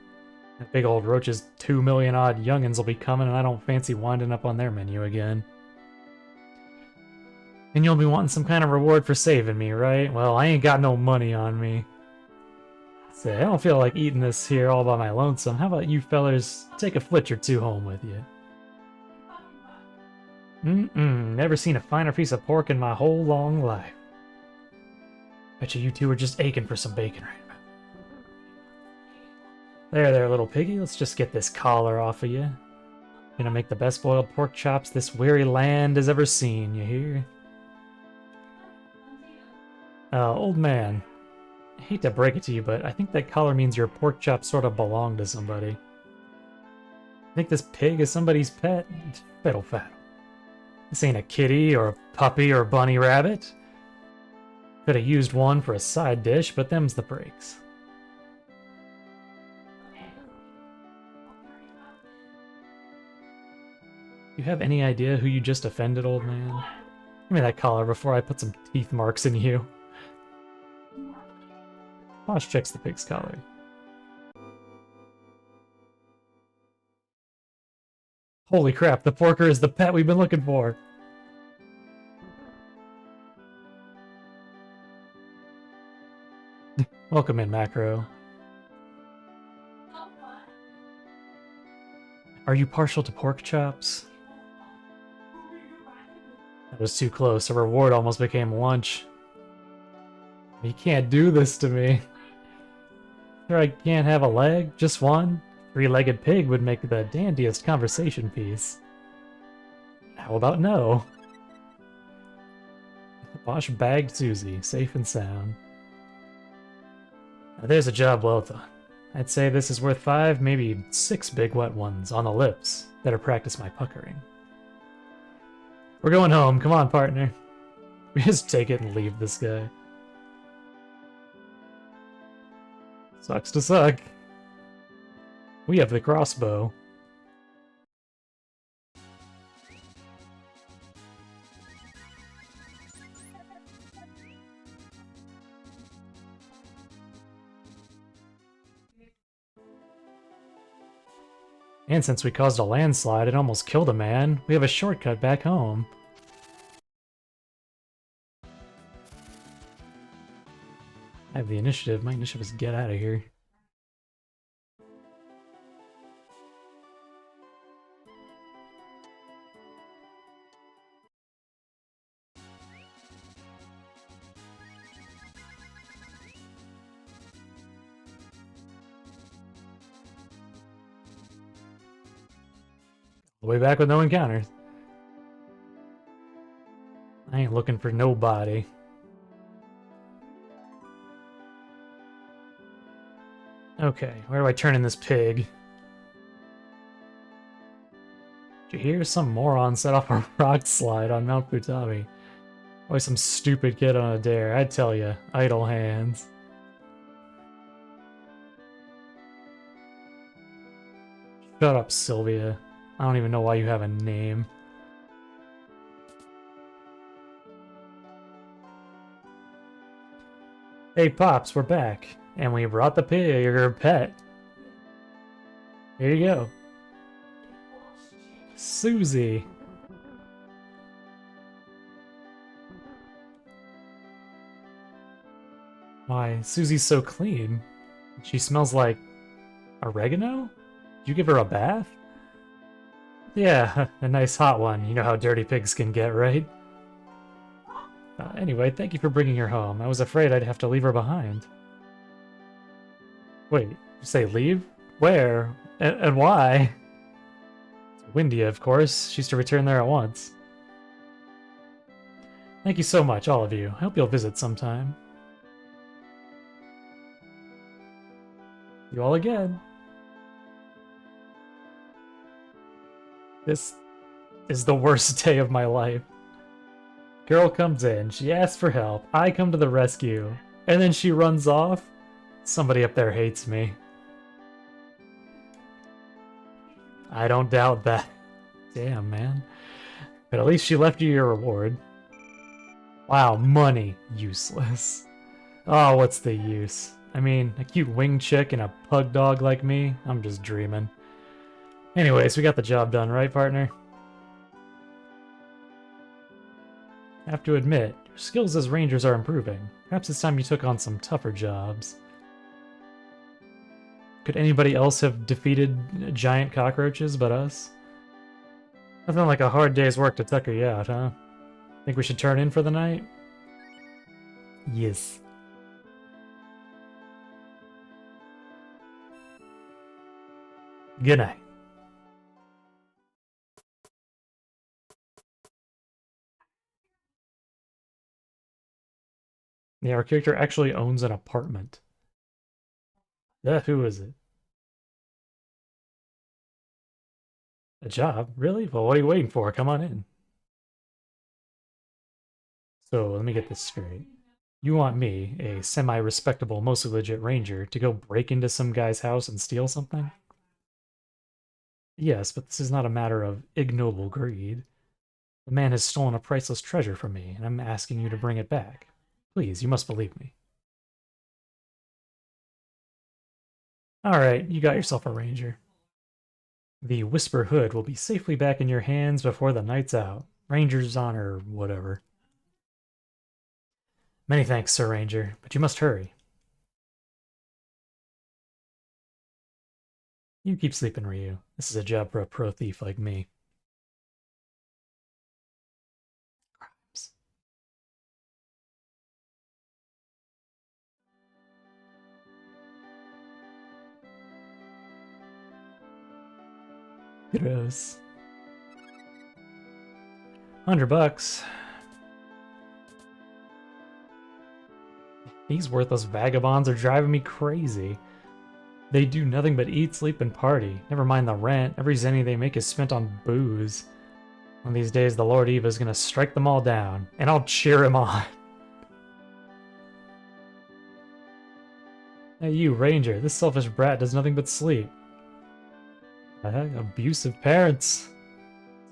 That big old roach's 2 million odd youngins will be coming, and I don't fancy winding up on their menu again. And you'll be wanting some kind of reward for saving me, right? Well, I ain't got no money on me. Say, I don't feel like eating this here all by my lonesome. How about you fellers take a flitch or two home with you? Never seen a finer piece of pork in my whole long life. Bet you two are just aching for some bacon right now. There, little piggy. Let's just get this collar off of you. Gonna make the best boiled pork chops this weary land has ever seen, you hear? Old man. I hate to break it to you, but I think that collar means your pork chops sort of belong to somebody. I think this pig is somebody's pet? Fiddle faddle. This ain't a kitty or a puppy or a bunny rabbit. Could have used one for a side dish, but them's the breaks. You have any idea who you just offended, old man? Give me that collar before I put some teeth marks in you. Bosch checks the pig's collar. Holy crap, the porker is the pet we've been looking for! Welcome in, Macro. Are you partial to pork chops? That was too close. A reward almost became lunch. You can't do this to me. Sure, I can't have a leg? Just one? 3-legged pig would make the dandiest conversation piece. How about no? Bosch bagged Susie, safe and sound. Now there's a job well done. I'd say this is worth 5, maybe 6 big wet ones on the lips. Better practice my puckering. We're going home. Come on, partner. We just take it and leave this guy. Sucks to suck. We have the crossbow. And since we caused a landslide and almost killed a man, we have a shortcut back home. I have the initiative. My initiative is get out of here. Way back with no encounters. I ain't looking for nobody. Okay, where do I turn in this pig? Did you hear? Some moron set off a rock slide on Mount Futami. Always some stupid kid on a dare, I tell ya. Idle hands. Shut up, Sylvia. I don't even know why you have a name. Hey, Pops, we're back. And we brought the pig, your pet. Here you go. Susie. Why, Susie's so clean. She smells like oregano? Did you give her a bath? Yeah, a nice hot one. You know how dirty pigs can get, right? Anyway, thank you for bringing her home. I was afraid I'd have to leave her behind. Wait, you say leave? Where? And why? Windia, of course. She's to return there at once. Thank you so much, all of you. I hope you'll visit sometime. You all again. This is the worst day of my life. Girl comes in, she asks for help, I come to the rescue, and then she runs off? Somebody up there hates me. I don't doubt that. Damn, man. But at least she left you your reward. Wow, money. Useless. Oh, what's the use? I mean, a cute winged chick and a pug dog like me? I'm just dreaming. Anyways, we got the job done, right, partner? I have to admit, your skills as rangers are improving. Perhaps it's time you took on some tougher jobs. Could anybody else have defeated giant cockroaches but us? Nothing like a hard day's work to tucker you out, huh? Think we should turn in for the night? Yes. Good night. Yeah, our character actually owns an apartment. Who is it? A job? Really? Well, what are you waiting for? Come on in. So, let me get this straight. You want me, a semi-respectable, mostly legit ranger, to go break into some guy's house and steal something? Yes, but this is not a matter of ignoble greed. The man has stolen a priceless treasure from me, and I'm asking you to bring it back. Please, you must believe me. Alright, you got yourself a ranger. The Whisper Hood will be safely back in your hands before the night's out. Ranger's honor, whatever. Many thanks, Sir Ranger, but you must hurry. You keep sleeping, Ryu. This is a job for a pro thief like me. Crimes. Gross. $100. These worthless vagabonds are driving me crazy. They do nothing but eat, sleep, and party. Never mind the rent. Every zenny they make is spent on booze. One of these days, the Lord Eva is gonna strike them all down, and I'll cheer him on. Hey, you, Ranger. This selfish brat does nothing but sleep. Abusive parents.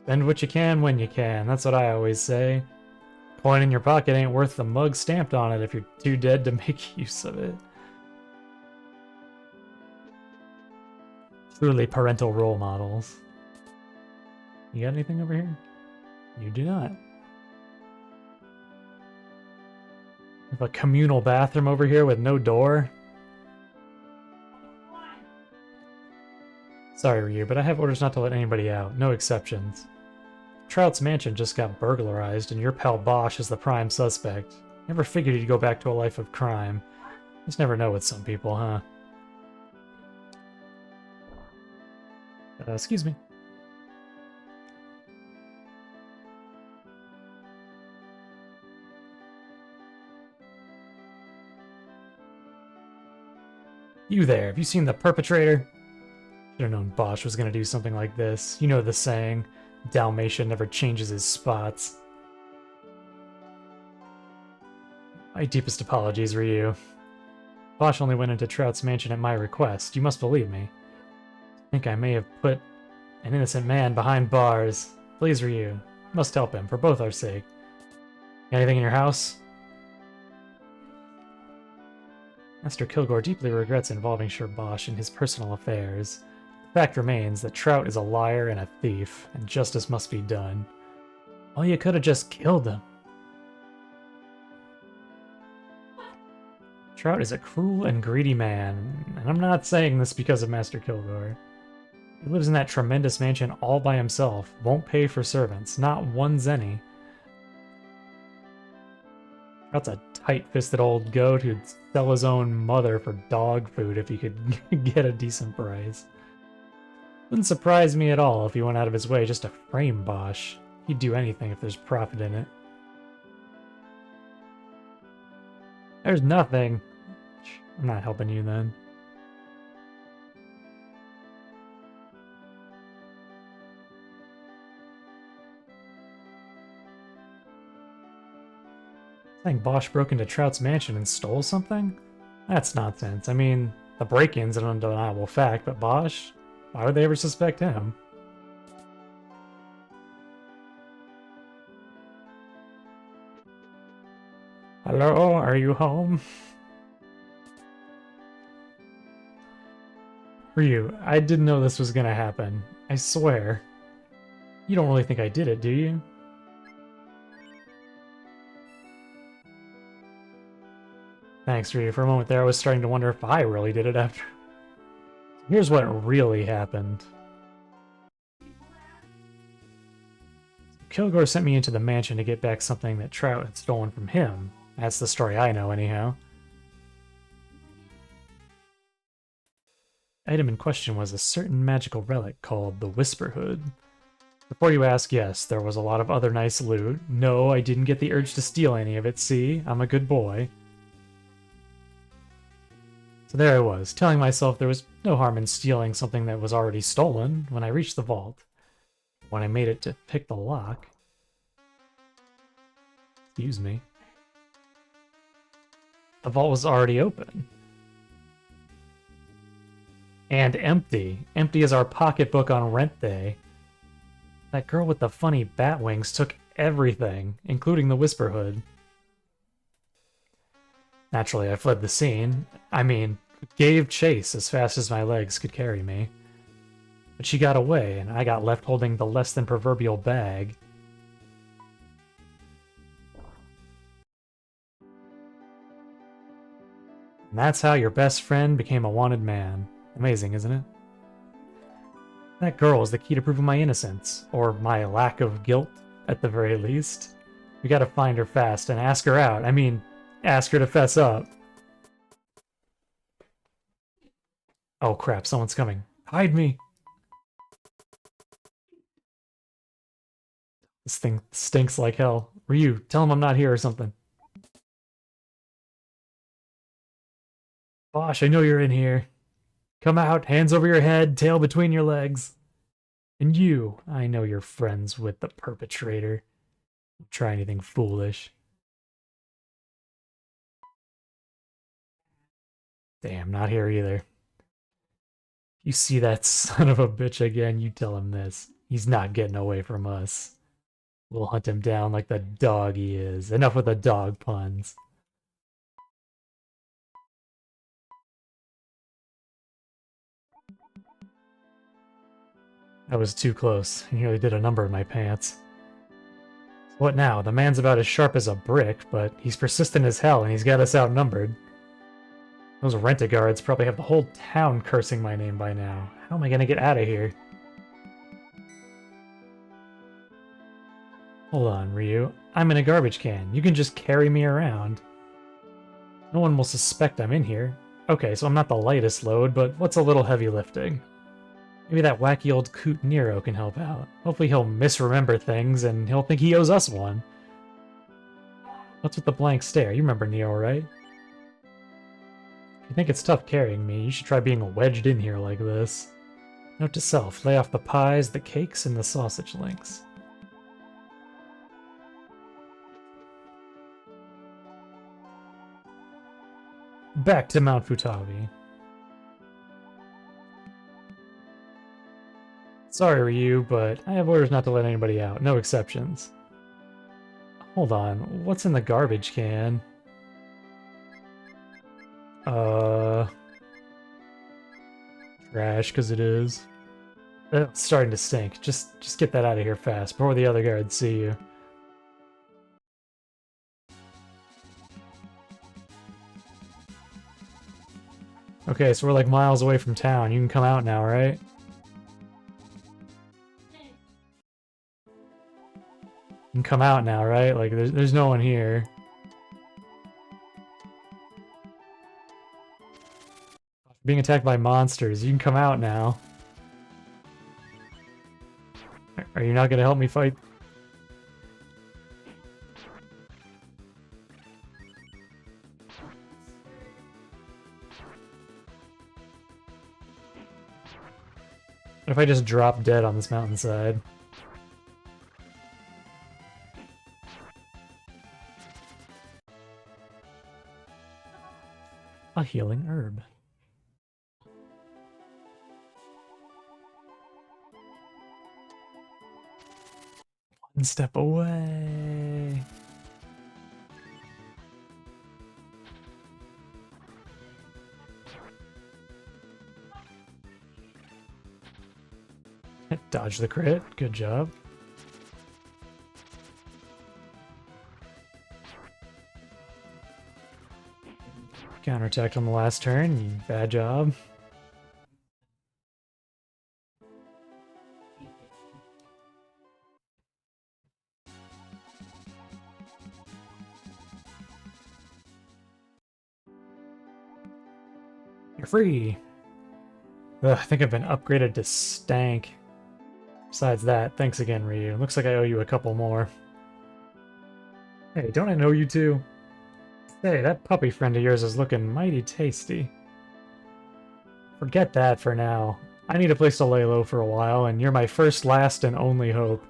Spend what you can when you can. That's what I always say. Coin in your pocket ain't worth the mug stamped on it if you're too dead to make use of it. Truly parental role models. You got anything over here? You do not. We have a communal bathroom over here with no door. Sorry, Ryu, but I have orders not to let anybody out. No exceptions. Trout's mansion just got burglarized, and your pal Bosch is the prime suspect. Never figured he'd go back to a life of crime. Just never know with some people, huh? Excuse me. You there, have you seen the perpetrator? Should have known Bosch was gonna do something like this. You know the saying, Dalmatian never changes his spots. My deepest apologies, Ryu. Bosch only went into Trout's mansion at my request. You must believe me. I think I may have put an innocent man behind bars. Please, Ryu. You must help him, for both our sake. Anything in your house? Master Kilgore deeply regrets involving Sir Bosch in his personal affairs. The fact remains that Trout is a liar and a thief, and justice must be done. Well, you could have just killed him. Trout is a cruel and greedy man, and I'm not saying this because of Master Kilgore. He lives in that tremendous mansion all by himself, won't pay for servants, not one zenny. That's a tight-fisted old goat who'd sell his own mother for dog food if he could get a decent price. Wouldn't surprise me at all if he went out of his way just to frame Bosch. He'd do anything if there's profit in it. There's nothing. I'm not helping you then. Saying Bosch broke into Trout's mansion and stole something? That's nonsense. I mean, the break-in's an undeniable fact, but Bosch? Why would they ever suspect him? Hello, are you home? Ryu, I didn't know this was gonna happen. I swear. You don't really think I did it, do you? Thanks, Ryu. For a moment there, I was starting to wonder if I really did it after. Here's what really happened. Kilgore sent me into the mansion to get back something that Trout had stolen from him. That's the story I know, anyhow. The item in question was a certain magical relic called the Whisper Hood. Before you ask, yes, there was a lot of other nice loot. No, I didn't get the urge to steal any of it, see? I'm a good boy. So there I was, telling myself there was no harm in stealing something that was already stolen when I reached the vault. When I made it to pick the lock... Excuse me. The vault was already open. And empty. Empty as our pocketbook on rent day. That girl with the funny bat wings took everything, including the Whisper Hood. Naturally, I fled the scene. I mean, gave chase as fast as my legs could carry me. But she got away, and I got left holding the less than proverbial bag. And that's how your best friend became a wanted man. Amazing, isn't it? That girl was the key to proving my innocence, or my lack of guilt, at the very least. We gotta find her fast and ask her out. I mean, ask her to fess up. Oh crap, someone's coming. Hide me! This thing stinks like hell. Ryu, tell him I'm not here or something. Bosch, I know you're in here. Come out, hands over your head, tail between your legs. And you, I know you're friends with the perpetrator. Don't try anything foolish. Damn, not here either. You see that son of a bitch again, you tell him this. He's not getting away from us. We'll hunt him down like the dog he is. Enough with the dog puns. That was too close. I nearly did a number in my pants. What now? The man's about as sharp as a brick, but he's persistent as hell and he's got us outnumbered. Those rent-a-guards probably have the whole town cursing my name by now. How am I gonna get out of here? Hold on, Ryu. I'm in a garbage can. You can just carry me around. No one will suspect I'm in here. Okay, so I'm not the lightest load, but what's a little heavy lifting? Maybe that wacky old coot Nero can help out. Hopefully he'll misremember things and he'll think he owes us one. What's with the blank stare? You remember Nero, right? If you think it's tough carrying me, you should try being wedged in here like this. Note to self, lay off the pies, the cakes, and the sausage links. Back to Mount Futabi. Sorry, Ryu, but I have orders not to let anybody out. No exceptions. Hold on, what's in the garbage can? Trash, because it is. It's starting to stink. Just get that out of here fast, before the other guards see you. Okay, so we're like miles away from town. You can come out now, right? You can come out now, right? Like, there's no one here. Being attacked by monsters. You can come out now. Are you not gonna help me fight? What if I just drop dead on this mountainside? A healing herb. One step away. Dodge the crit. Good job. Counterattacked on the last turn. Bad job. You're free. Ugh, I think I've been upgraded to Stank. Besides that, thanks again, Ryu. Looks like I owe you a couple more. Hey, don't I know you too? Hey, that puppy friend of yours is looking mighty tasty. Forget that for now. I need a place to lay low for a while, and you're my first, last, and only hope.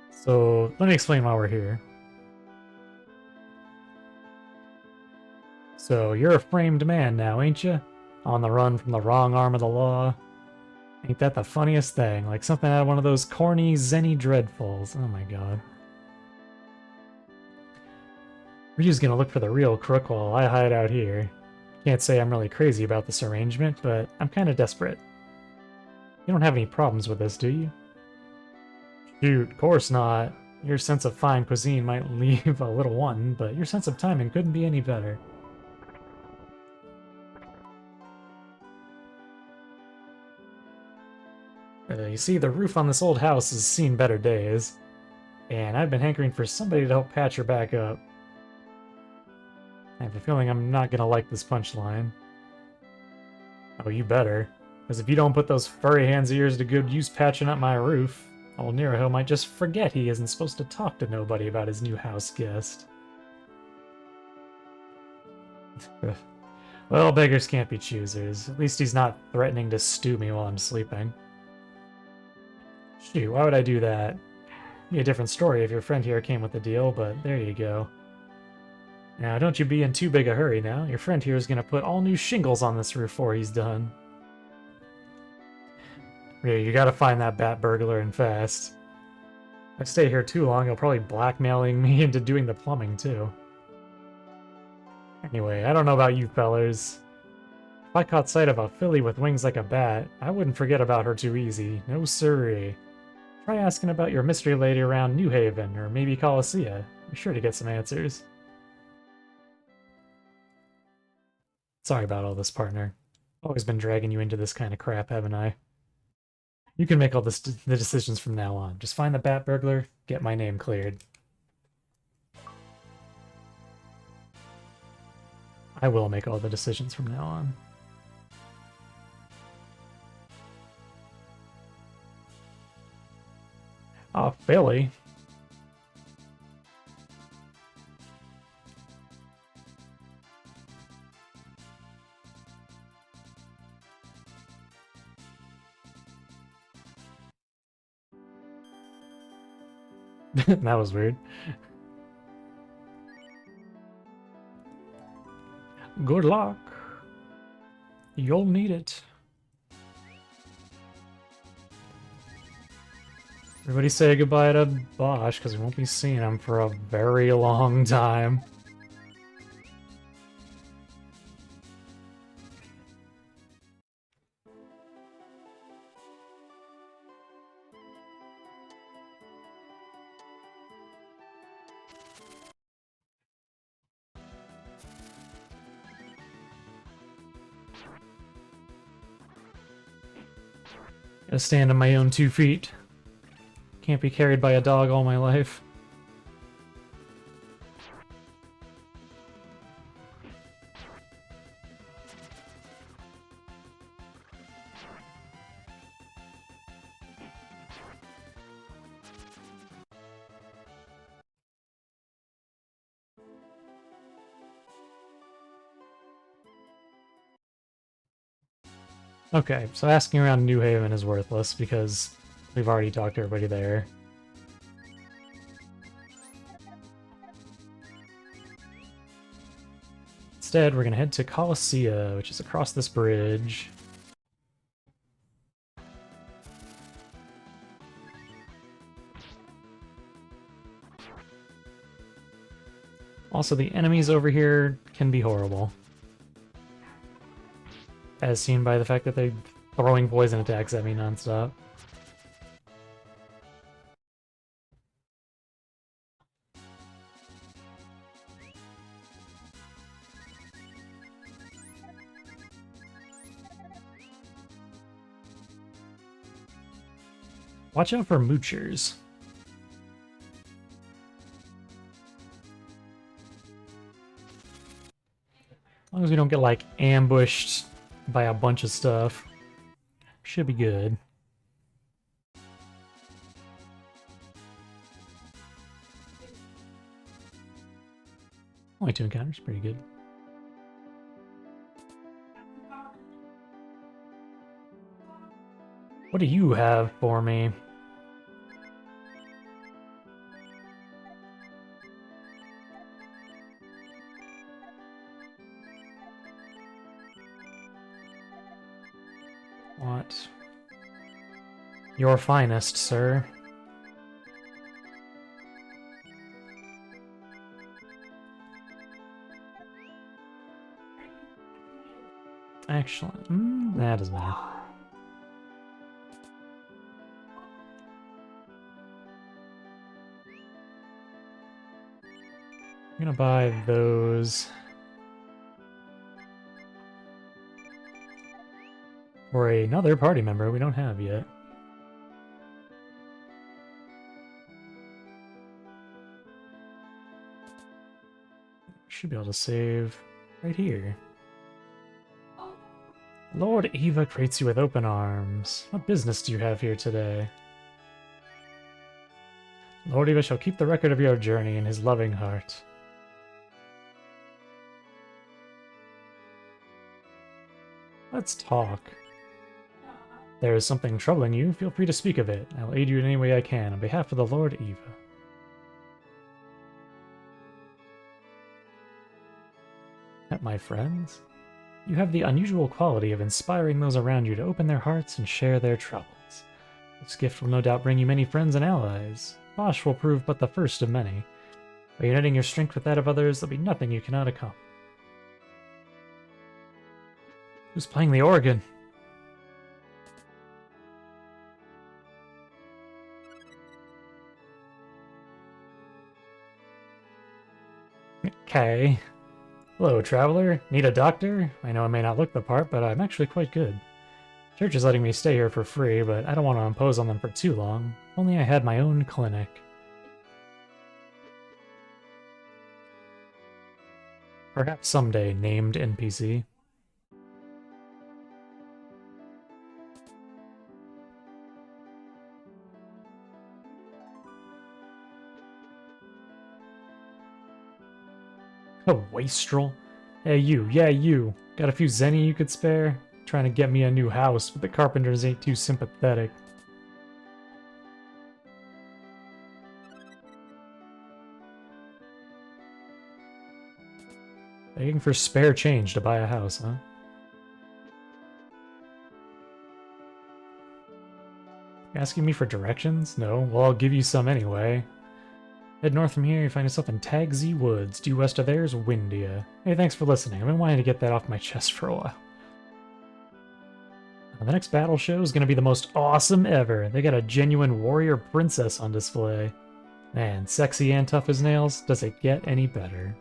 So, let me explain why we're here. So, you're a framed man now, ain't you? On the run from the wrong arm of the law. Ain't that the funniest thing? Like something out of one of those corny Zenny Dreadfuls. Oh my god. Ryu's gonna look for the real crook while I hide out here. Can't say I'm really crazy about this arrangement, but I'm kinda desperate. You don't have any problems with this, do you? Shoot, course not. Your sense of fine cuisine might leave a little one, but your sense of timing couldn't be any better. You see, the roof on this old house has seen better days, and I've been hankering for somebody to help patch her back up. I have a feeling I'm not gonna like this punchline. Oh, you better. Because if you don't put those furry hands of yours to good use patching up my roof, old Niraho might just forget he isn't supposed to talk to nobody about his new house guest. Well, beggars can't be choosers. At least he's not threatening to stew me while I'm sleeping. Shoot, why would I do that? Be a different story if your friend here came with the deal, but there you go. Now, don't you be in too big a hurry now. Your friend here is going to put all new shingles on this roof before he's done. Yeah, you gotta find that bat burglar and fast. If I stay here too long, he'll probably blackmailing me into doing the plumbing too. Anyway, I don't know about you fellers. If I caught sight of a filly with wings like a bat, I wouldn't forget about her too easy. No siree. Try asking about your mystery lady around New Haven, or maybe Colossia. You're sure to get some answers. Sorry about all this, partner. Always been dragging you into this kind of crap, haven't I? You can make all the decisions from now on. Just find the bat burglar, get my name cleared. I will make all the decisions from now on. Oh, Billy. That was weird. Good luck. You'll need it. Everybody say goodbye to Bosch, because we won't be seeing him for a very long time. Gotta stand on my own 2 feet. Can't be carried by a dog all my life. Okay, so asking around New Haven is worthless because we've already talked to everybody there. Instead, we're gonna head to Colossia, which is across this bridge. Also, the enemies over here can be horrible. As seen by the fact that they're throwing poison attacks at me nonstop. Watch out for moochers. As long as we don't get, like, ambushed by a bunch of stuff, should be good. Only 2 encounters, pretty good. What do you have for me? What? Your finest, sir. Excellent. That doesn't matter. I'm gonna buy those. For another party member we don't have yet. Should be able to save right here. Lord Eva greets you with open arms. What business do you have here today? Lord Eva shall keep the record of your journey in his loving heart. Let's talk. If there is something troubling you, feel free to speak of it. I'll aid you in any way I can on behalf of the Lord Eva. My friends, you have the unusual quality of inspiring those around you to open their hearts and share their troubles. This gift will no doubt bring you many friends and allies. Bosch will prove but the first of many. By uniting your strength with that of others, there'll be nothing you cannot accomplish. Who's playing the organ? Okay. Hello, traveler. Need a doctor? I know I may not look the part, but I'm actually quite good. Church is letting me stay here for free, but I don't want to impose on them for too long. If only I had my own clinic. Perhaps someday, named NPC. A wastrel? Hey you, yeah you. Got a few zenny you could spare? Trying to get me a new house, but the carpenters ain't too sympathetic. Begging for spare change to buy a house, huh? Asking me for directions? No? Well, I'll give you some anyway. Head north from here, you find yourself in Tagsy Woods. Due west of there is Windia. Hey, thanks for listening. I've been wanting to get that off my chest for a while. The next battle show is going to be the most awesome ever. They got a genuine warrior princess on display. Man, sexy and tough as nails. Does it get any better?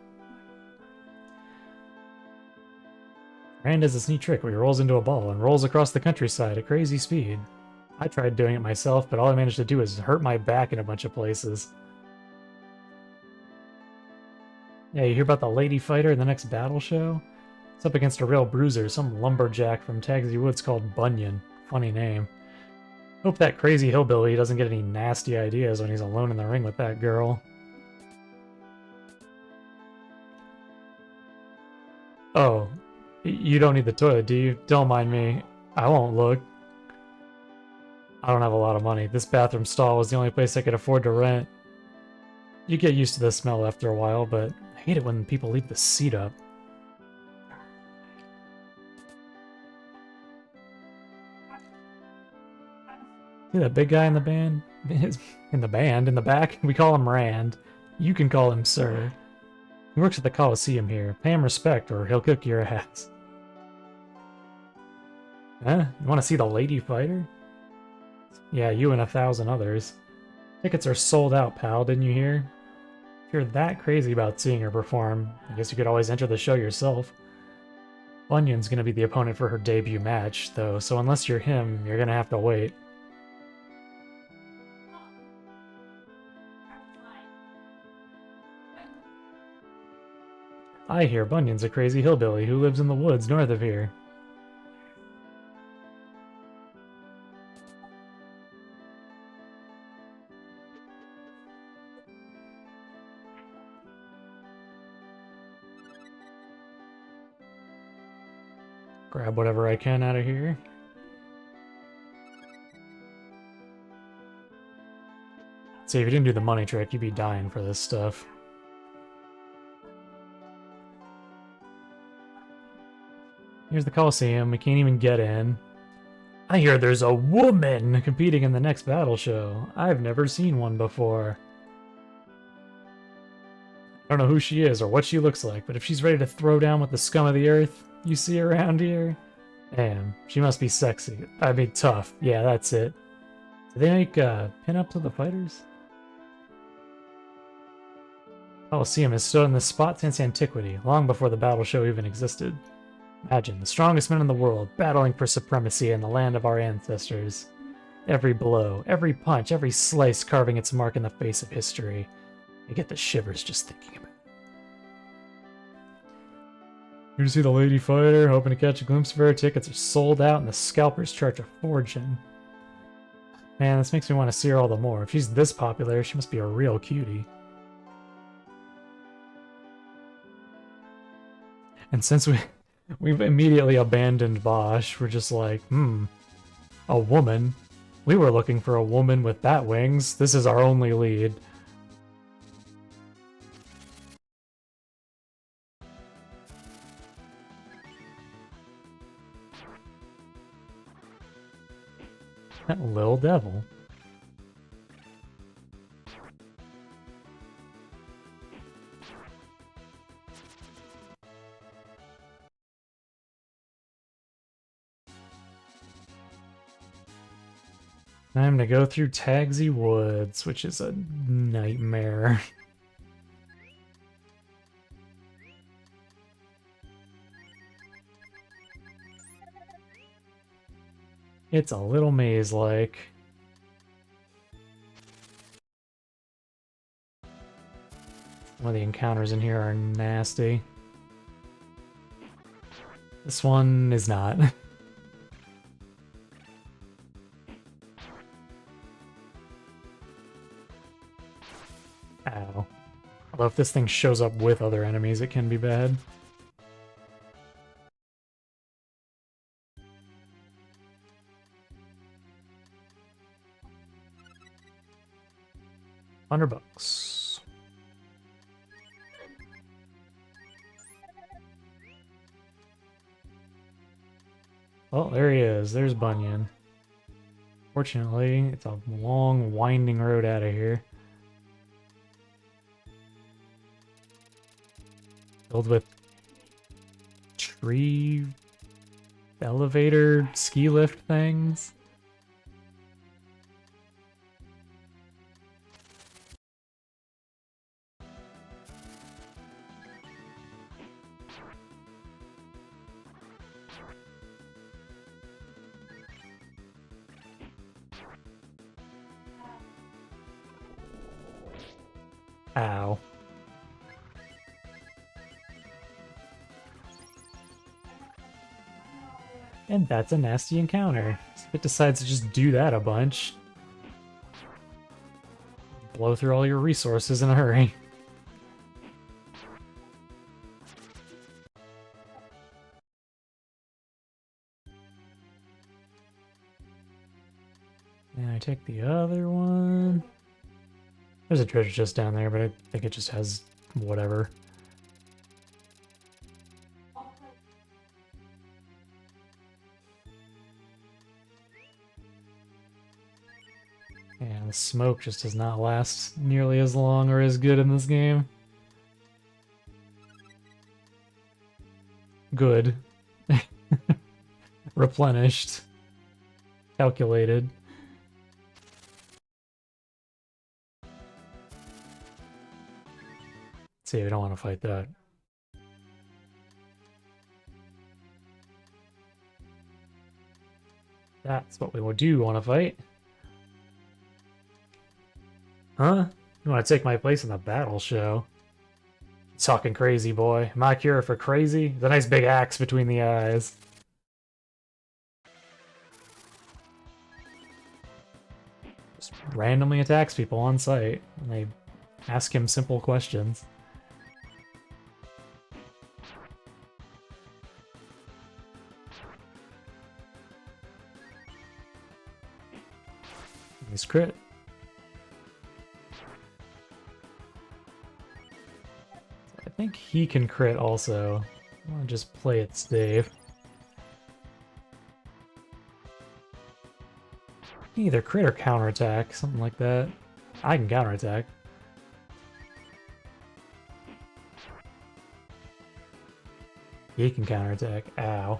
Rand does this neat trick where he rolls into a ball and rolls across the countryside at crazy speed. I tried doing it myself, but all I managed to do is hurt my back in a bunch of places. Yeah, you hear about the lady fighter in the next battle show? It's up against a real bruiser, some lumberjack from Tagsy Woods called Bunyan. Funny name. Hope that crazy hillbilly doesn't get any nasty ideas when he's alone in the ring with that girl. Oh, you don't need the toilet, do you? Don't mind me. I won't look. I don't have a lot of money. This bathroom stall was the only place I could afford to rent. You get used to the smell after a while, but I hate it when people leave the seat up. See that big guy in the band? In the back? We call him Rand. You can call him Sir. He works at the Coliseum here. Pay him respect or he'll kick your ass. Huh? You want to see the lady fighter? Yeah, you and 1,000 others. Tickets are sold out, pal, didn't you hear? If you're that crazy about seeing her perform, I guess you could always enter the show yourself. Bunyan's gonna be the opponent for her debut match, though, so unless you're him, you're gonna have to wait. I hear Bunyan's a crazy hillbilly who lives in the woods north of here. Grab whatever I can out of here. See, if you didn't do the money trick, you'd be dying for this stuff. Here's the Coliseum. We can't even get in. I hear there's a woman competing in the next battle show. I've never seen one before. I don't know who she is or what she looks like, but if she's ready to throw down with the scum of the earth you see around here, damn, she must be sexy. I mean, tough. Yeah, that's it. Do they make pin-ups of the fighters? Coliseum has stood in this spot since antiquity, long before the battle show even existed. Imagine, the strongest men in the world, battling for supremacy in the land of our ancestors. Every blow, every punch, every slice carving its mark in the face of history. I get the shivers just thinking about it. Here to see the lady fighter, hoping to catch a glimpse of her. Tickets are sold out and the scalpers charge a fortune. Man, this makes me want to see her all the more. If she's this popular, she must be a real cutie. And since we've immediately abandoned Bosch, we're just like, a woman? We were looking for a woman with bat wings. This is our only lead. That little devil. Time to go through Tagsy Woods, which is a nightmare. It's a little maze-like. Some of the encounters in here are nasty. This one is not. Ow. Although if this thing shows up with other enemies, it can be bad. $100. Oh, there he is. There's Bunyan. Fortunately, it's a long, winding road out of here. Filled with tree elevator ski lift things. Ow. And that's a nasty encounter. If it decides to just do that a bunch, blow through all your resources in a hurry. And I take the other one. There's a treasure chest down there, but I think it just has whatever. And the smoke just does not last nearly as long or as good in this game. Good. Replenished. Calculated. See, we don't want to fight that. That's what we do want to fight. Huh? You want to take my place in the battle show? Talking crazy, boy. My cure for crazy? The nice big axe between the eyes. Just randomly attacks people on sight, and they ask him simple questions. He's crit. I think he can crit also. I want to just play it safe. Either crit or counterattack, something like that. I can counterattack. He can counterattack. Ow.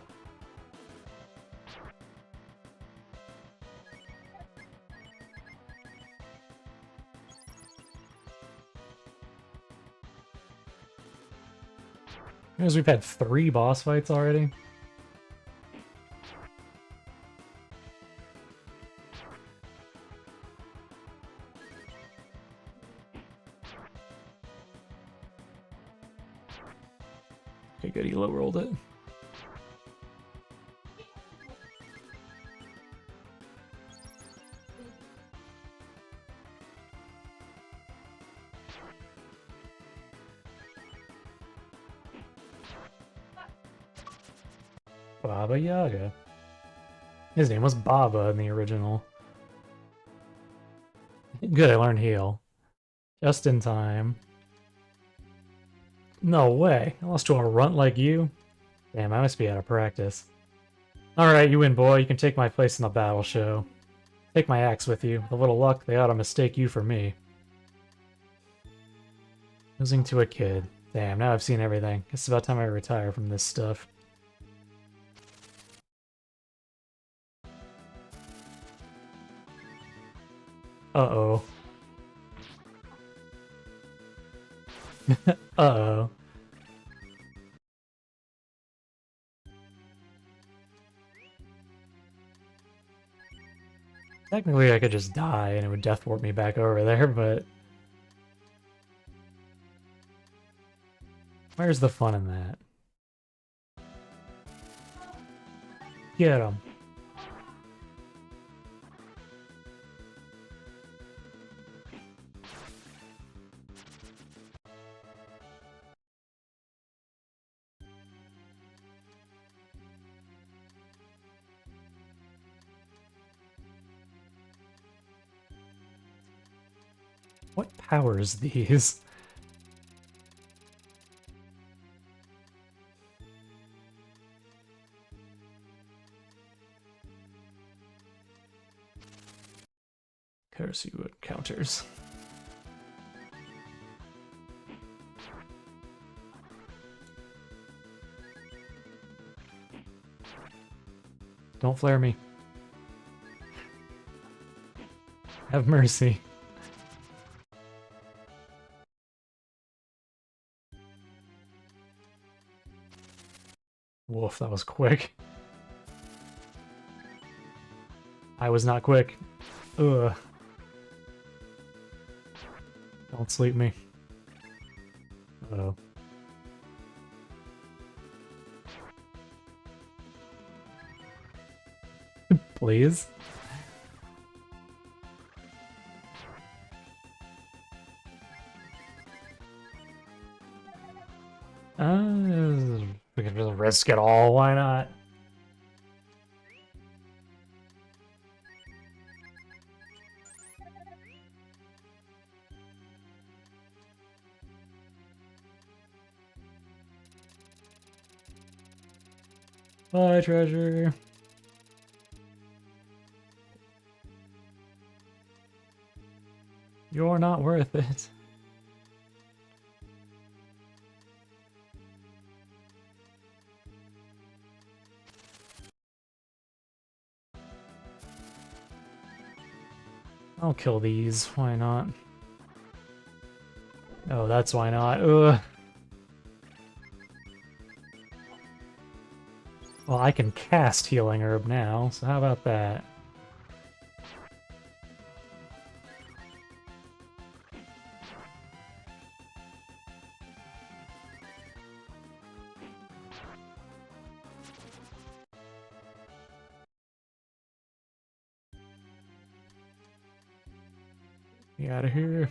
Because we've had 3 boss fights already. Okay, good, he low rolled it. Baba Yaga. His name was Baba in the original. Good, I learned heal. Just in time. No way. I lost to a runt like you? Damn, I must be out of practice. Alright, you win, boy. You can take my place in the battle show. Take my axe with you. With a little luck, they ought to mistake you for me. Losing to a kid. Damn, now I've seen everything. It's about time I retire from this stuff. Uh-oh. Uh-oh. Technically, I could just die and it would death warp me back over there, but... Where's the fun in that? Get him. What powers these? Curse you at counters. Don't flare me. Have mercy. Woof, that was quick. I was not quick. Ugh. Don't sleep me. Oh. Please? We can just risk it all, why not? Bye, treasure. You're not worth it. I'll kill these, why not? Oh, that's why not. Ugh. Well, I can cast Healing Herb now, so how about that? Get out of here.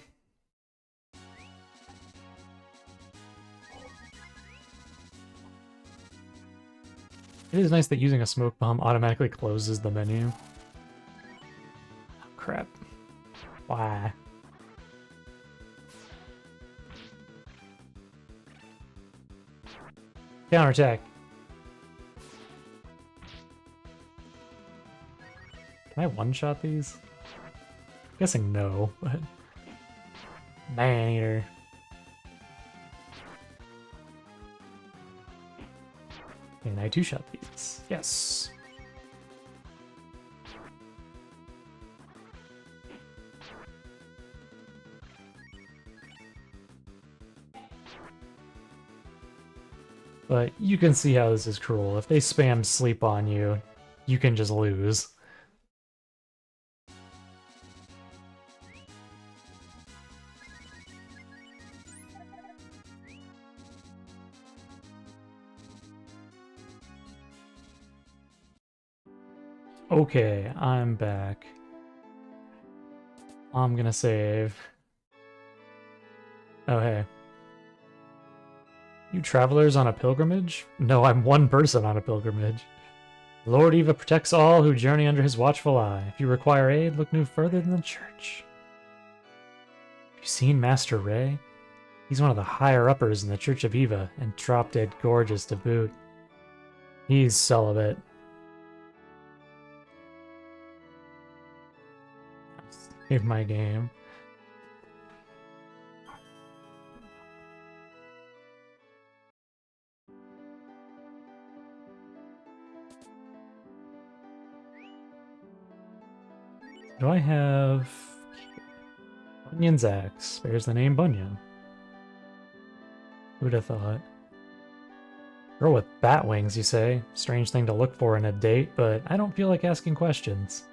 It is nice that using a smoke bomb automatically closes the menu. Oh, crap. Why? Counterattack. Can I one-shot these? Guessing no, but... Man-eater. Can I two-shot these? Yes. But you can see how this is cruel. If they spam sleep on you, you can just lose. Okay, I'm back. I'm gonna save. Oh, hey. You travelers on a pilgrimage? No, I'm one person on a pilgrimage. Lord Eva protects all who journey under his watchful eye. If you require aid, look no further than the church. Have you seen Master Ray? He's one of the higher-uppers in the Church of Eva, and drop-dead gorgeous to boot. He's celibate. Save my game. Do I have... Bunyan's axe. Bears the name Bunyan. Who'd have thought? Girl with bat wings, you say? Strange thing to look for in a date, but I don't feel like asking questions.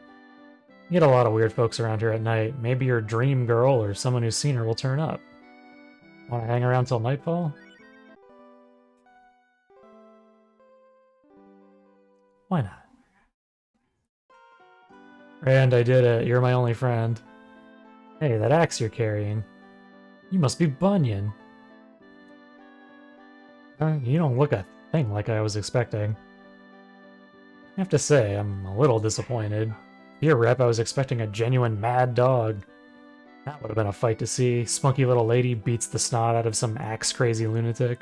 You get a lot of weird folks around here at night. Maybe your dream girl or someone who's seen her will turn up. Want to hang around till nightfall? Why not? And I did it. You're my only friend. Hey, that axe you're carrying. You must be Bunyan. You don't look a thing like I was expecting. I have to say, I'm a little disappointed. Here, Rep, I was expecting a genuine mad dog. That would have been a fight to see. Spunky little lady beats the snot out of some axe-crazy lunatic.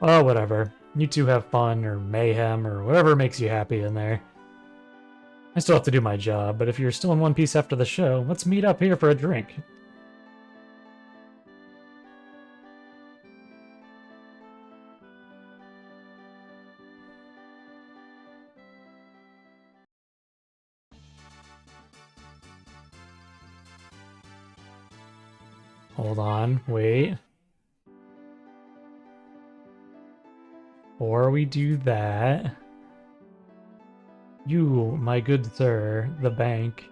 Oh, whatever. You two have fun, or mayhem, or whatever makes you happy in there. I still have to do my job, but if you're still in one piece after the show, let's meet up here for a drink. Hold on, wait. Before we do that... You, my good sir, the bank.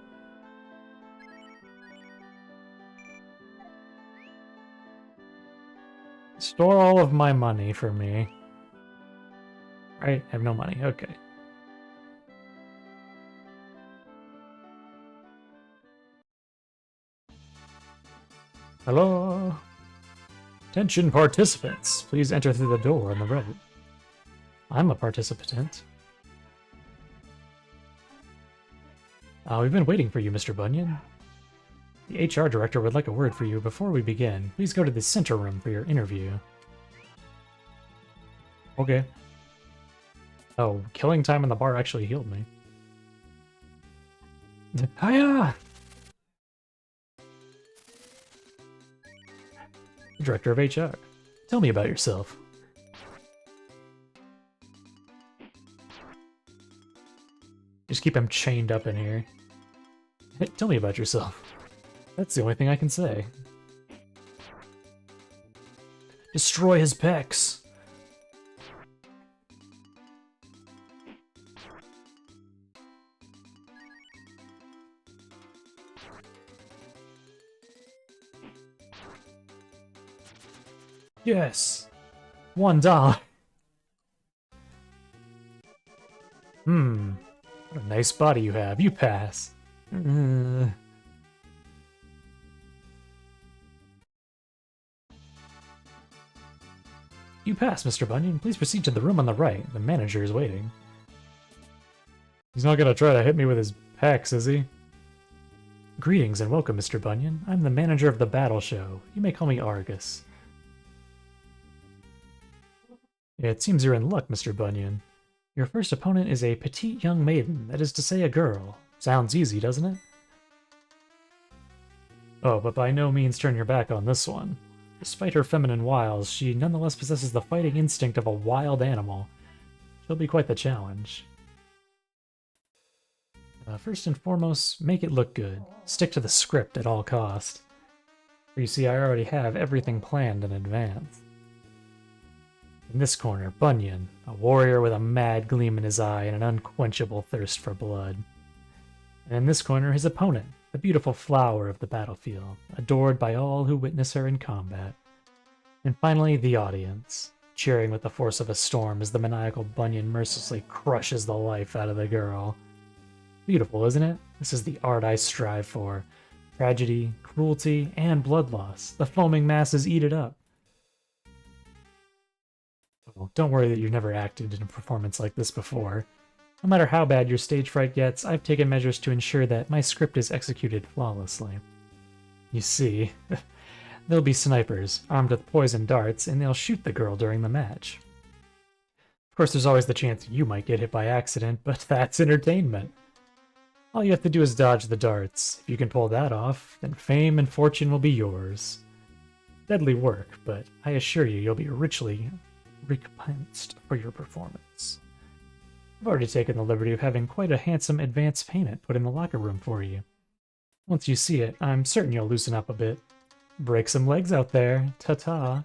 Store all of my money for me. Right? I have no money. Okay. Hello? Attention participants. Please enter through the door on the right. I'm a participant. We've been waiting for you, Mr. Bunyan. The HR director would like a word for you before we begin. Please go to the center room for your interview. Okay. Oh, killing time in the bar actually healed me. Hiya! Director of HR. Tell me about yourself. Just keep him chained up in here. Hey, tell me about yourself. That's the only thing I can say. Destroy his pecs. Yes. $1. What a nice body you have. You pass. You pass, Mr. Bunyan. Please proceed to the room on the right. The manager is waiting. He's not gonna try to hit me with his pecs, is he? Greetings and welcome, Mr. Bunyan. I'm the manager of the battle show. You may call me Argus. It seems you're in luck, Mr. Bunyan. Your first opponent is a petite young maiden, that is to say a girl. Sounds easy, doesn't it? Oh, but by no means turn your back on this one. Despite her feminine wiles, she nonetheless possesses the fighting instinct of a wild animal. She'll be quite the challenge. First and foremost, make it look good. Stick to the script at all cost. For you see, I already have everything planned in advance. In this corner, Bunyan, a warrior with a mad gleam in his eye and an unquenchable thirst for blood. And in this corner, his opponent, the beautiful flower of the battlefield, adored by all who witness her in combat. And finally, the audience, cheering with the force of a storm as the maniacal Bunyan mercilessly crushes the life out of the girl. Beautiful, isn't it? This is the art I strive for. Tragedy, cruelty, and blood loss. The foaming masses eat it up. Oh, don't worry that you've never acted in a performance like this before. No matter how bad your stage fright gets, I've taken measures to ensure that my script is executed flawlessly. You see, there'll be snipers, armed with poison darts, and they'll shoot the girl during the match. Of course, there's always the chance you might get hit by accident, but that's entertainment. All you have to do is dodge the darts. If you can pull that off, then fame and fortune will be yours. Deadly work, but I assure you, you'll be richly recompensed for your performance. I've already taken the liberty of having quite a handsome advance payment put in the locker room for you. Once you see it, I'm certain you'll loosen up a bit. Break some legs out there. Ta-ta.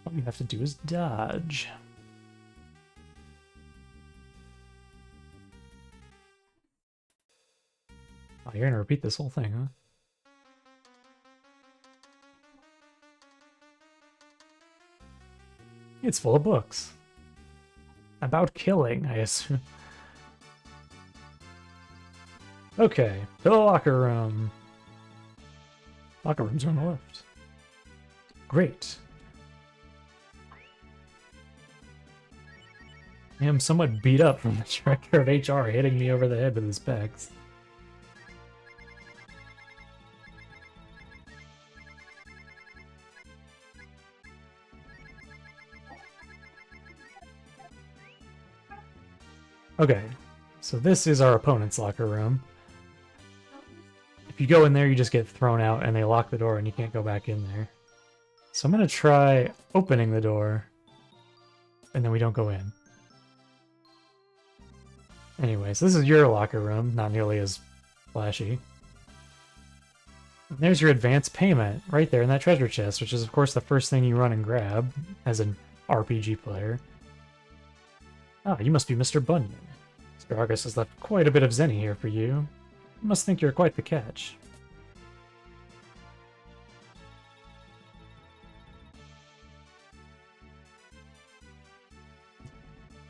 All you have to do is dodge. Oh, you're gonna repeat this whole thing, huh? It's full of books. About killing, I assume. Okay, to the locker room. Locker rooms are on the left. Great. I am somewhat beat up from the director of HR hitting me over the head with his pecs. Okay, so this is our opponent's locker room. If you go in there, you just get thrown out and they lock the door and you can't go back in there. So I'm going to try opening the door and then we don't go in. Anyways, this is your locker room, not nearly as flashy. And there's your advance payment right there in that treasure chest, which is of course the first thing you run and grab as an RPG player. Ah, you must be Mr. Bunyan. Mr. Argus has left quite a bit of Zenny here for you. You must think you're quite the catch.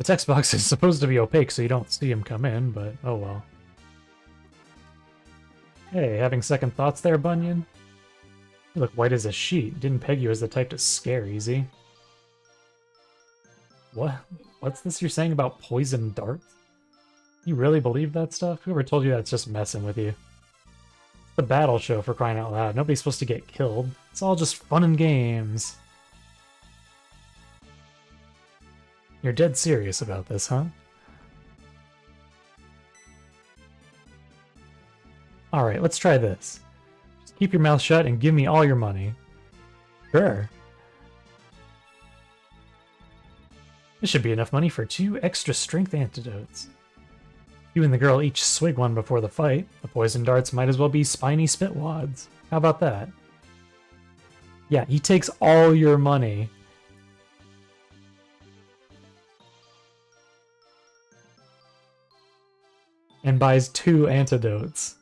The text box is supposed to be opaque so you don't see him come in, but oh well. Hey, having second thoughts there, Bunyan? You look white as a sheet. Didn't peg you as the type to scare easy. What? What's this you're saying about poison darts? You really believe that stuff? Whoever told you that's just messing with you? It's the battle show, for crying out loud. Nobody's supposed to get killed. It's all just fun and games. You're dead serious about this, huh? Alright, let's try this. Just keep your mouth shut and give me all your money. Sure. This should be enough money for 2 extra strength antidotes. You and the girl each swig one before the fight. The poison darts might as well be spiny spit wads. How about that? Yeah, he takes all your money. And buys 2 antidotes.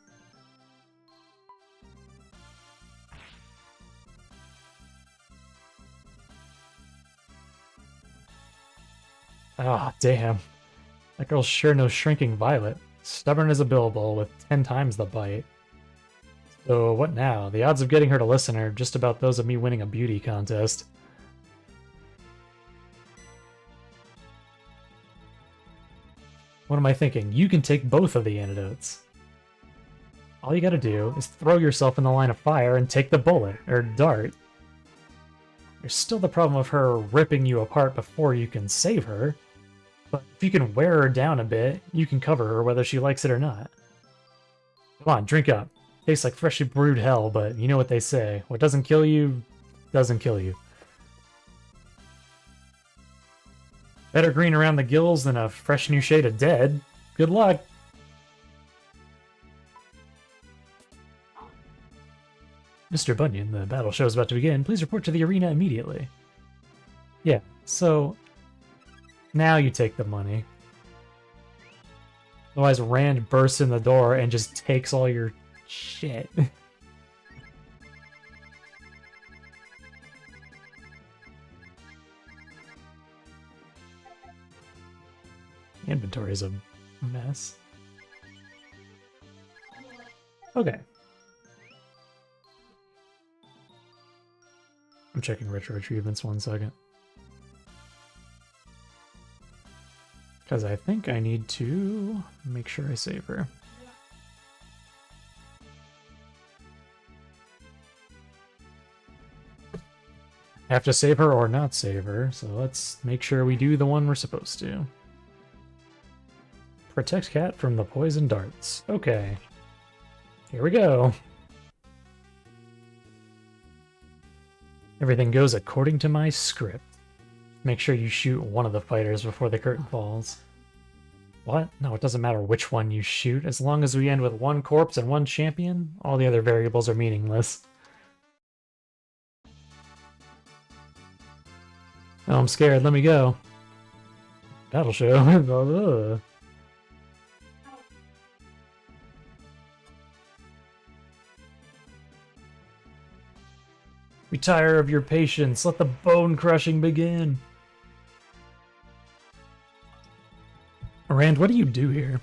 Ah, damn. That girl's sure no shrinking violet. Stubborn as a bilbo with 10 times the bite. So what now? The odds of getting her to listen are just about those of me winning a beauty contest. What am I thinking? You can take both of the antidotes. All you gotta do is throw yourself in the line of fire and take the bullet, or dart. There's still the problem of her ripping you apart before you can save her. But if you can wear her down a bit, you can cover her whether she likes it or not. Come on, drink up. Tastes like freshly brewed hell, but you know what they say. What doesn't kill you, doesn't kill you. Better green around the gills than a fresh new shade of dead. Good luck! Mr. Bunyan, the battle show is about to begin. Please report to the arena immediately. Yeah, so now you take the money. Otherwise, Rand bursts in the door and just takes all your shit. Inventory is a mess. Okay. I'm checking retro achievements 1 second. Because I think I need to make sure I save her. I have to save her or not save her, so let's make sure we do the one we're supposed to. Protect cat from the poison darts. Okay. Here we go. Everything goes according to my script. Make sure you shoot one of the fighters before the curtain falls. What? No, it doesn't matter which one you shoot. As long as we end with 1 corpse and 1 champion, all the other variables are meaningless. Oh, I'm scared. Let me go. Battle show. We tire of your patience. Let the bone crushing begin. Rand, what do you do here?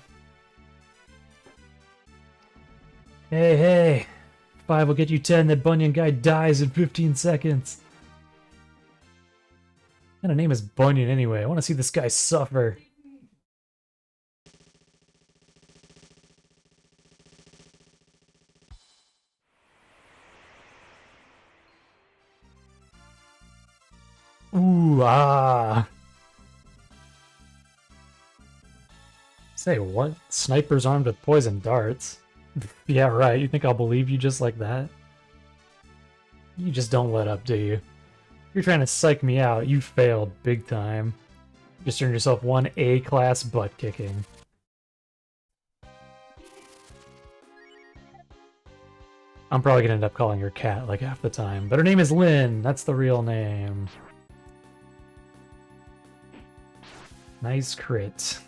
Hey. 5 will get you 10. That Bunyan guy dies in 15 seconds. What kind of name is Bunyan anyway? I want to see this guy suffer. Ooh, ah. Say what? Snipers armed with poison darts? Yeah, right. You think I'll believe you just like that? You just don't let up, do you? If you're trying to psych me out, you failed big time. You just earned yourself 1 A-class butt kicking. I'm probably gonna end up calling her Cat like half the time, but her name is Lynn. That's the real name. Nice crit.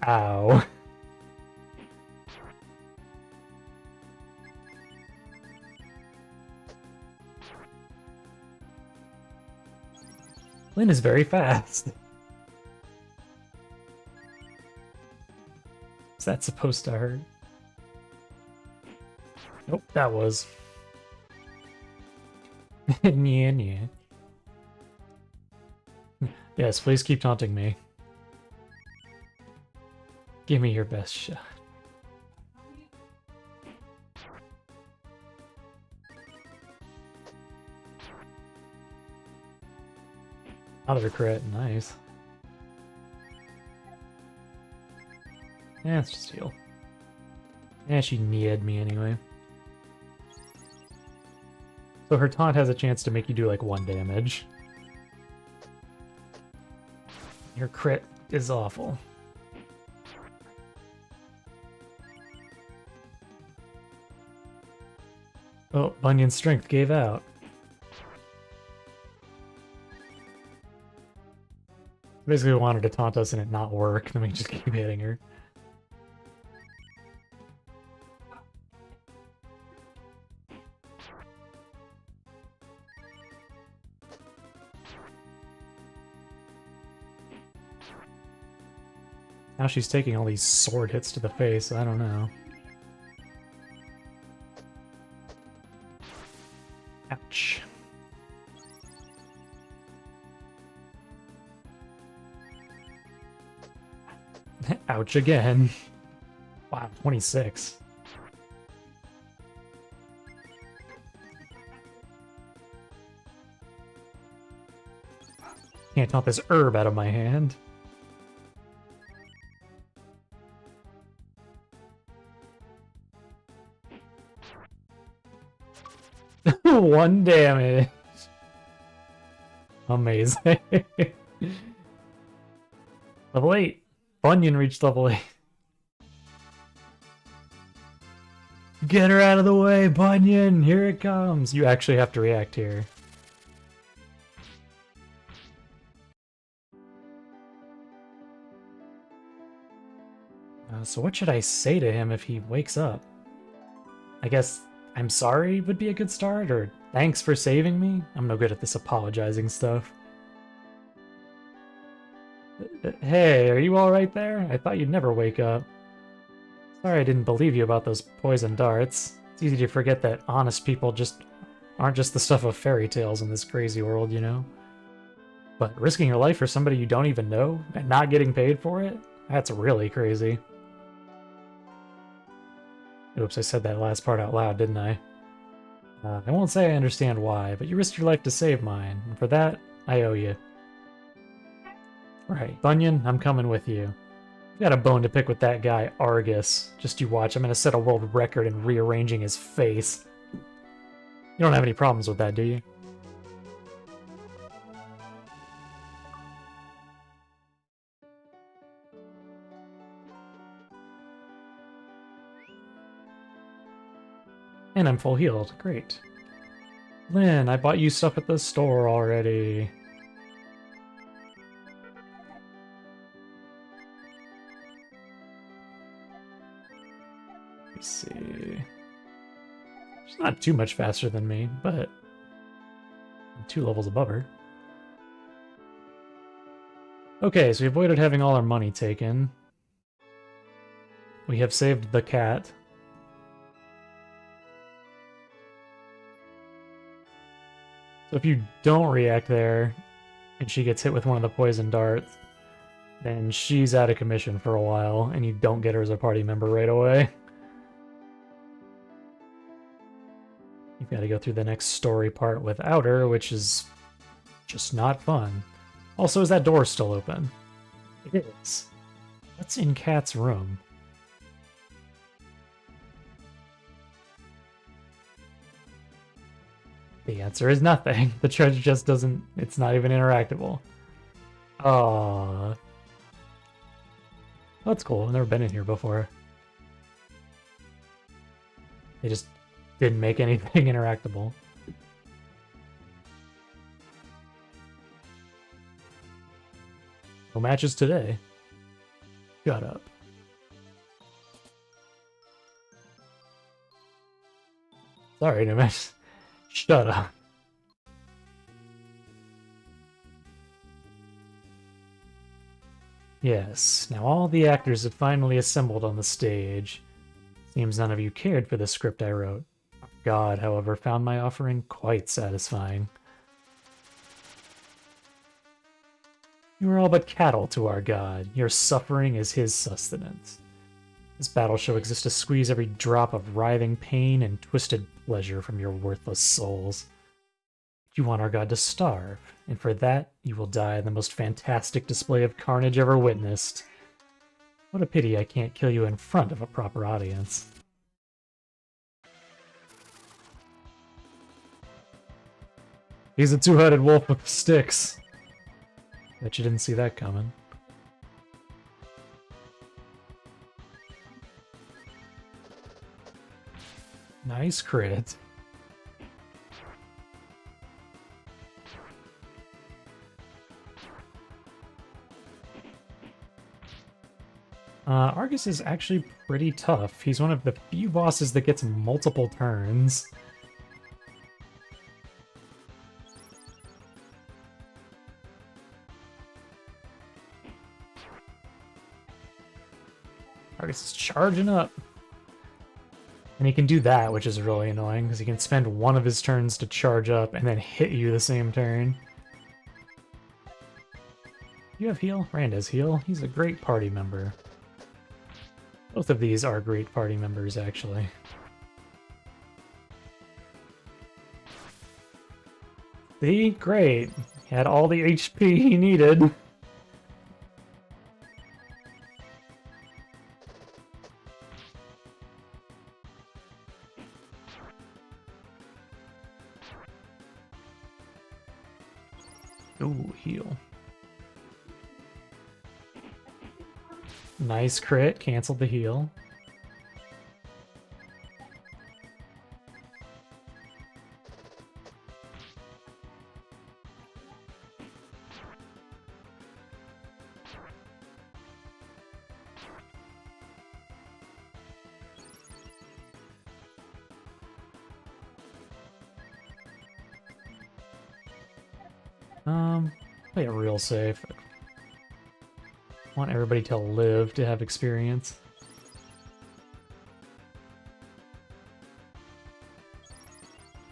Ow. Lynn is very fast. Is that supposed to hurt? Nope, that was. Yeah. Yes, please keep taunting me. Give me your best shot. Another crit, nice. Yeah, it's just heal. Yeah, she kneed me anyway. So her taunt has a chance to make you do like 1 damage. Your crit is awful. Oh, Bunyan's strength gave out. Basically wanted to taunt us and it not work, then we just keep hitting her. Now she's taking all these sword hits to the face, I don't know. Ouch. Ouch again. Wow, 26. Can't taunt this herb out of my hand. One damage. Amazing. Level 8. Bunyan reached level 8. Get her out of the way, Bunyan! Here it comes! You actually have to react here. So what should I say to him if he wakes up? I guess I'm sorry would be a good start, or thanks for saving me? I'm no good at this apologizing stuff. Hey, are you alright there? I thought you'd never wake up. Sorry I didn't believe you about those poison darts. It's easy to forget that honest people just aren't just the stuff of fairy tales in this crazy world, you know? But risking your life for somebody you don't even know and not getting paid for it? That's really crazy. Oops, I said that last part out loud, didn't I? I won't say I understand why, but you risked your life to save mine, and for that, I owe you. Right, Bunyan, I'm coming with you. I've got a bone to pick with that guy, Argus. Just you watch, I'm gonna set a world record in rearranging his face. You don't have any problems with that, do you? And I'm full healed. Great. Lynn, I bought you stuff at the store already. Let's see. She's not too much faster than me, but I'm 2 levels above her. Okay, so we avoided having all our money taken. We have saved the cat. So if you don't react there, and she gets hit with one of the poison darts, then she's out of commission for a while, and you don't get her as a party member right away. You've got to go through the next story part without her, which is just not fun. Also, is that door still open? It is. What's in Kat's room? The answer is nothing. The treasure just doesn't... It's not even interactable. Aww. That's cool. I've never been in here before. They just didn't make anything interactable. No matches today. Shut up. Sorry, no matches. Shut up. Yes, now all the actors have finally assembled on the stage. Seems none of you cared for the script I wrote. God, however, found my offering quite satisfying. You are all but cattle to our god. Your suffering is his sustenance. This battle show exists to squeeze every drop of writhing pain and twisted pleasure from your worthless souls. You want our god to starve, and for that you will die in the most fantastic display of carnage ever witnessed. What a pity I can't kill you in front of a proper audience. He's a two-headed wolf with sticks. Bet you didn't see that coming. Nice crit. Argus is actually pretty tough. He's one of the few bosses that gets multiple turns. Argus is charging up. And he can do that, which is really annoying, because he can spend one of his turns to charge up and then hit you the same turn. You have heal? Rand has heal. He's a great party member. Both of these are great party members, actually. See? Great. He had all the HP he needed. Ooh, heal. Nice crit, canceled the heal. Play it real safe. I want everybody to live to have experience.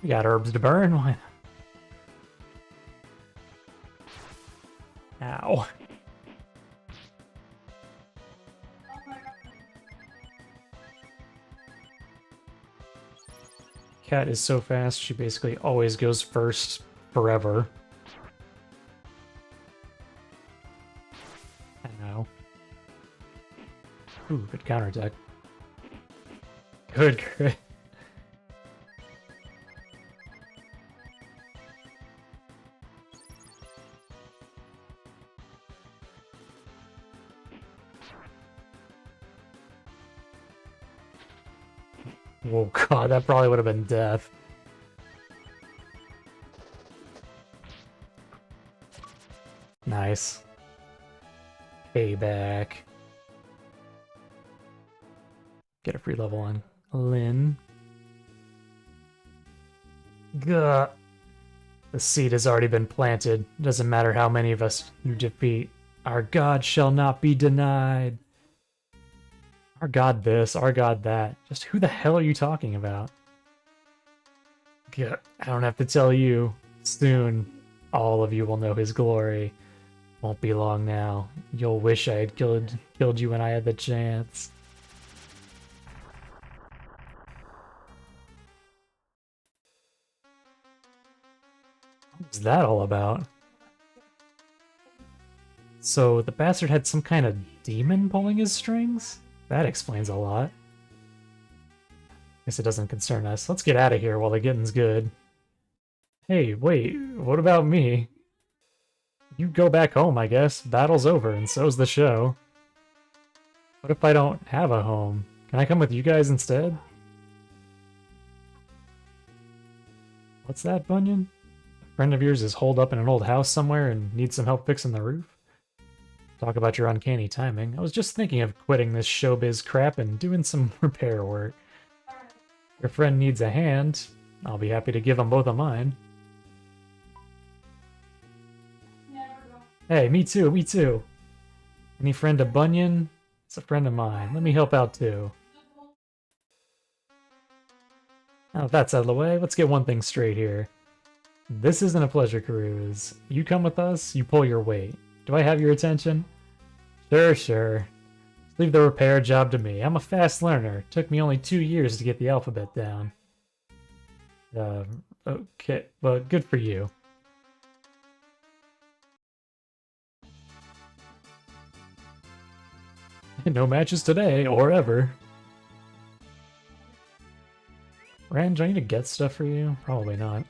We got herbs to burn. Why? Ow. Cat is so fast, she basically always goes first forever. Ooh, good counterattack. Good crit. Oh god, that probably would have been death. Nice. Payback. Get a free level on Lyn. Gah. The seed has already been planted. Doesn't matter how many of us you defeat. Our god shall not be denied. Our god this, our god that. Just who the hell are you talking about? Gah. I don't have to tell you. Soon, all of you will know his glory. Won't be long now. You'll wish I had killed you when I had the chance. What's that all about? So the bastard had some kind of demon pulling his strings? That explains a lot. Guess it doesn't concern us. Let's get out of here while the getting's good. Hey, wait, what about me? You go back home, I guess. Battle's over, and so's the show. What if I don't have a home? Can I come with you guys instead? What's that, Bunyan? Friend of yours is holed up in an old house somewhere and needs some help fixing the roof? Talk about your uncanny timing. I was just thinking of quitting this showbiz crap and doing some repair work. Your friend needs a hand. I'll be happy to give him both of mine. Hey, me too, me too. Any friend of Bunyan? It's a friend of mine. Let me help out too. Now that's out of the way, let's get one thing straight here. This isn't a pleasure cruise. You come with us, you pull your weight. Do I have your attention? Sure, sure. Leave the repair job to me. I'm a fast learner. Took me only 2 years to get the alphabet down. Okay, well, good for you. No matches today, or ever. Rand, do I need to get stuff for you? Probably not.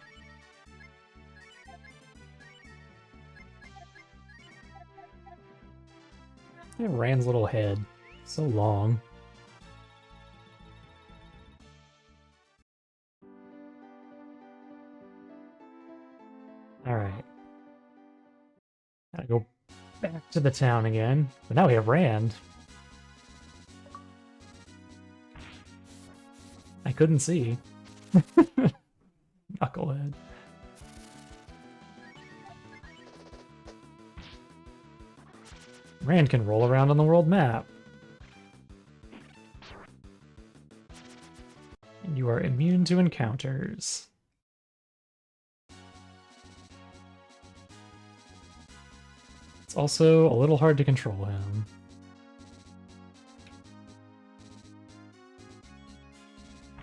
Yeah, Rand's little head. So long. Alright. Gotta go back to the town again. But now we have Rand. I couldn't see. Knucklehead. Rand can roll around on the world map. And you are immune to encounters. It's also a little hard to control him.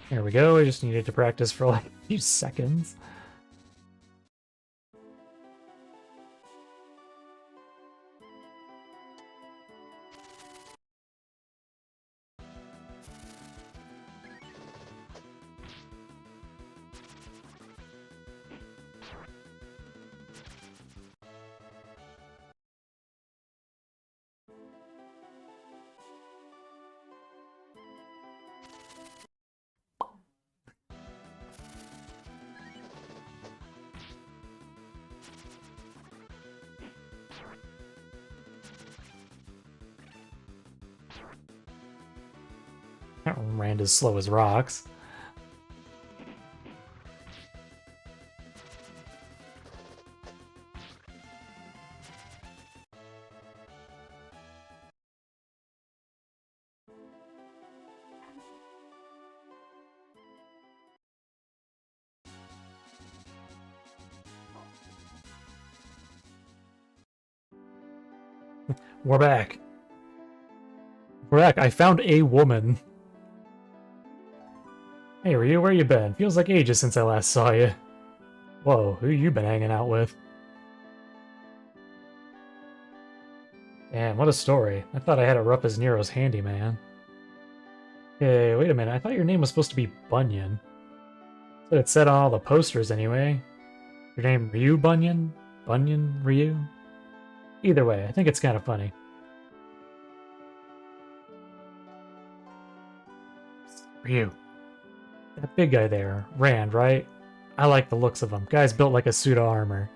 There we go, I just needed to practice for like a few seconds. Rand is slow as rocks. We're back. We're back. I found a woman. Hey, Ryu, where you been? Feels like ages since I last saw you. Whoa, who you been hanging out with? Damn, what a story. I thought I had a rough as Nero's handyman. Hey, wait a minute. I thought your name was supposed to be Bunyan. That's what it said on all the posters anyway. Your name Ryu Bunyan? Bunyan Ryu? Either way, I think it's kind of funny. Ryu. That big guy there, Rand, right? I like the looks of him. Guy's built like a suit of armor.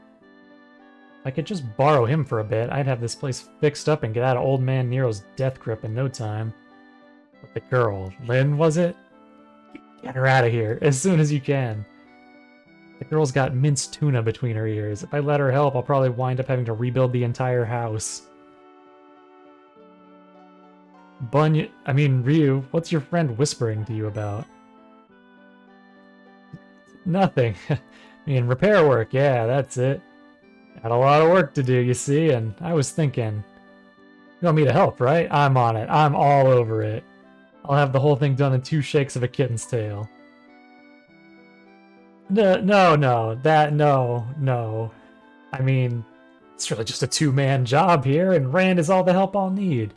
If I could just borrow him for a bit, I'd have this place fixed up and get out of old man Nero's death grip in no time. But the girl, Lynn, was it? Get her out of here, as soon as you can. The girl's got minced tuna between her ears. If I let her help, I'll probably wind up having to rebuild the entire house. Ryu, what's your friend whispering to you about? Nothing. Repair work, yeah, that's it. Got a lot of work to do, you see, and I was thinking, you want me to help, right? I'm on it. I'm all over it. I'll have the whole thing done in 2 shakes of a kitten's tail. No. It's really just a 2-man job here, and Rand is all the help I'll need.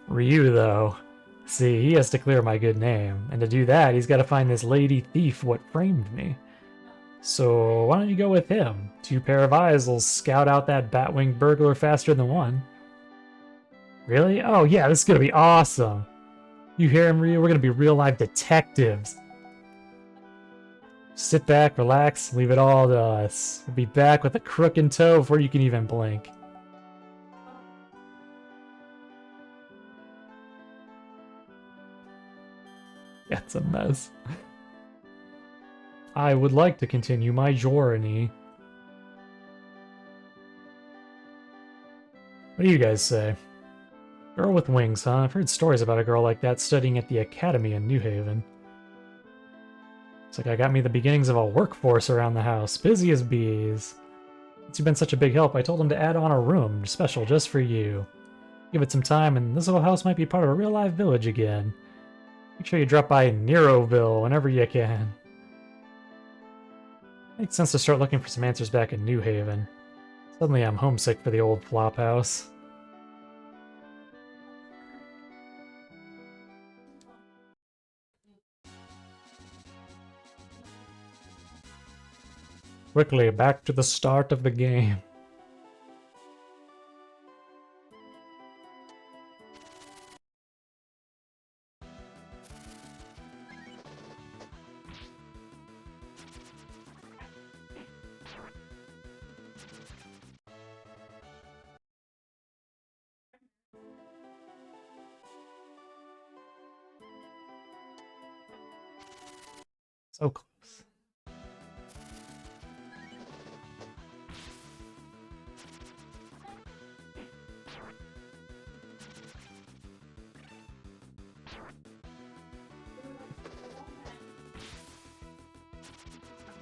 Ryu, though. See, he has to clear my good name, and to do that, he's got to find this lady thief what framed me. So why don't you go with him? 2 pair of eyes will scout out that Batwing burglar faster than 1. Really? Oh yeah, this is gonna be awesome. You hear him, Ryu? We're gonna be real-life detectives. Sit back, relax, leave it all to us. We'll be back with a crook in tow before you can even blink. That's a mess. I would like to continue my journey. What do you guys say? Girl with wings, huh? I've heard stories about a girl like that studying at the academy in New Haven. It's like I got me the beginnings of a workforce around the house, busy as bees. Since you've been such a big help, I told him to add on a room, special just for you. Give it some time, and this little house might be part of a real-life village again. Make sure you drop by Neroville whenever you can. Makes sense to start looking for some answers back in New Haven. Suddenly I'm homesick for the old flop house. Quickly, back to the start of the game. So close.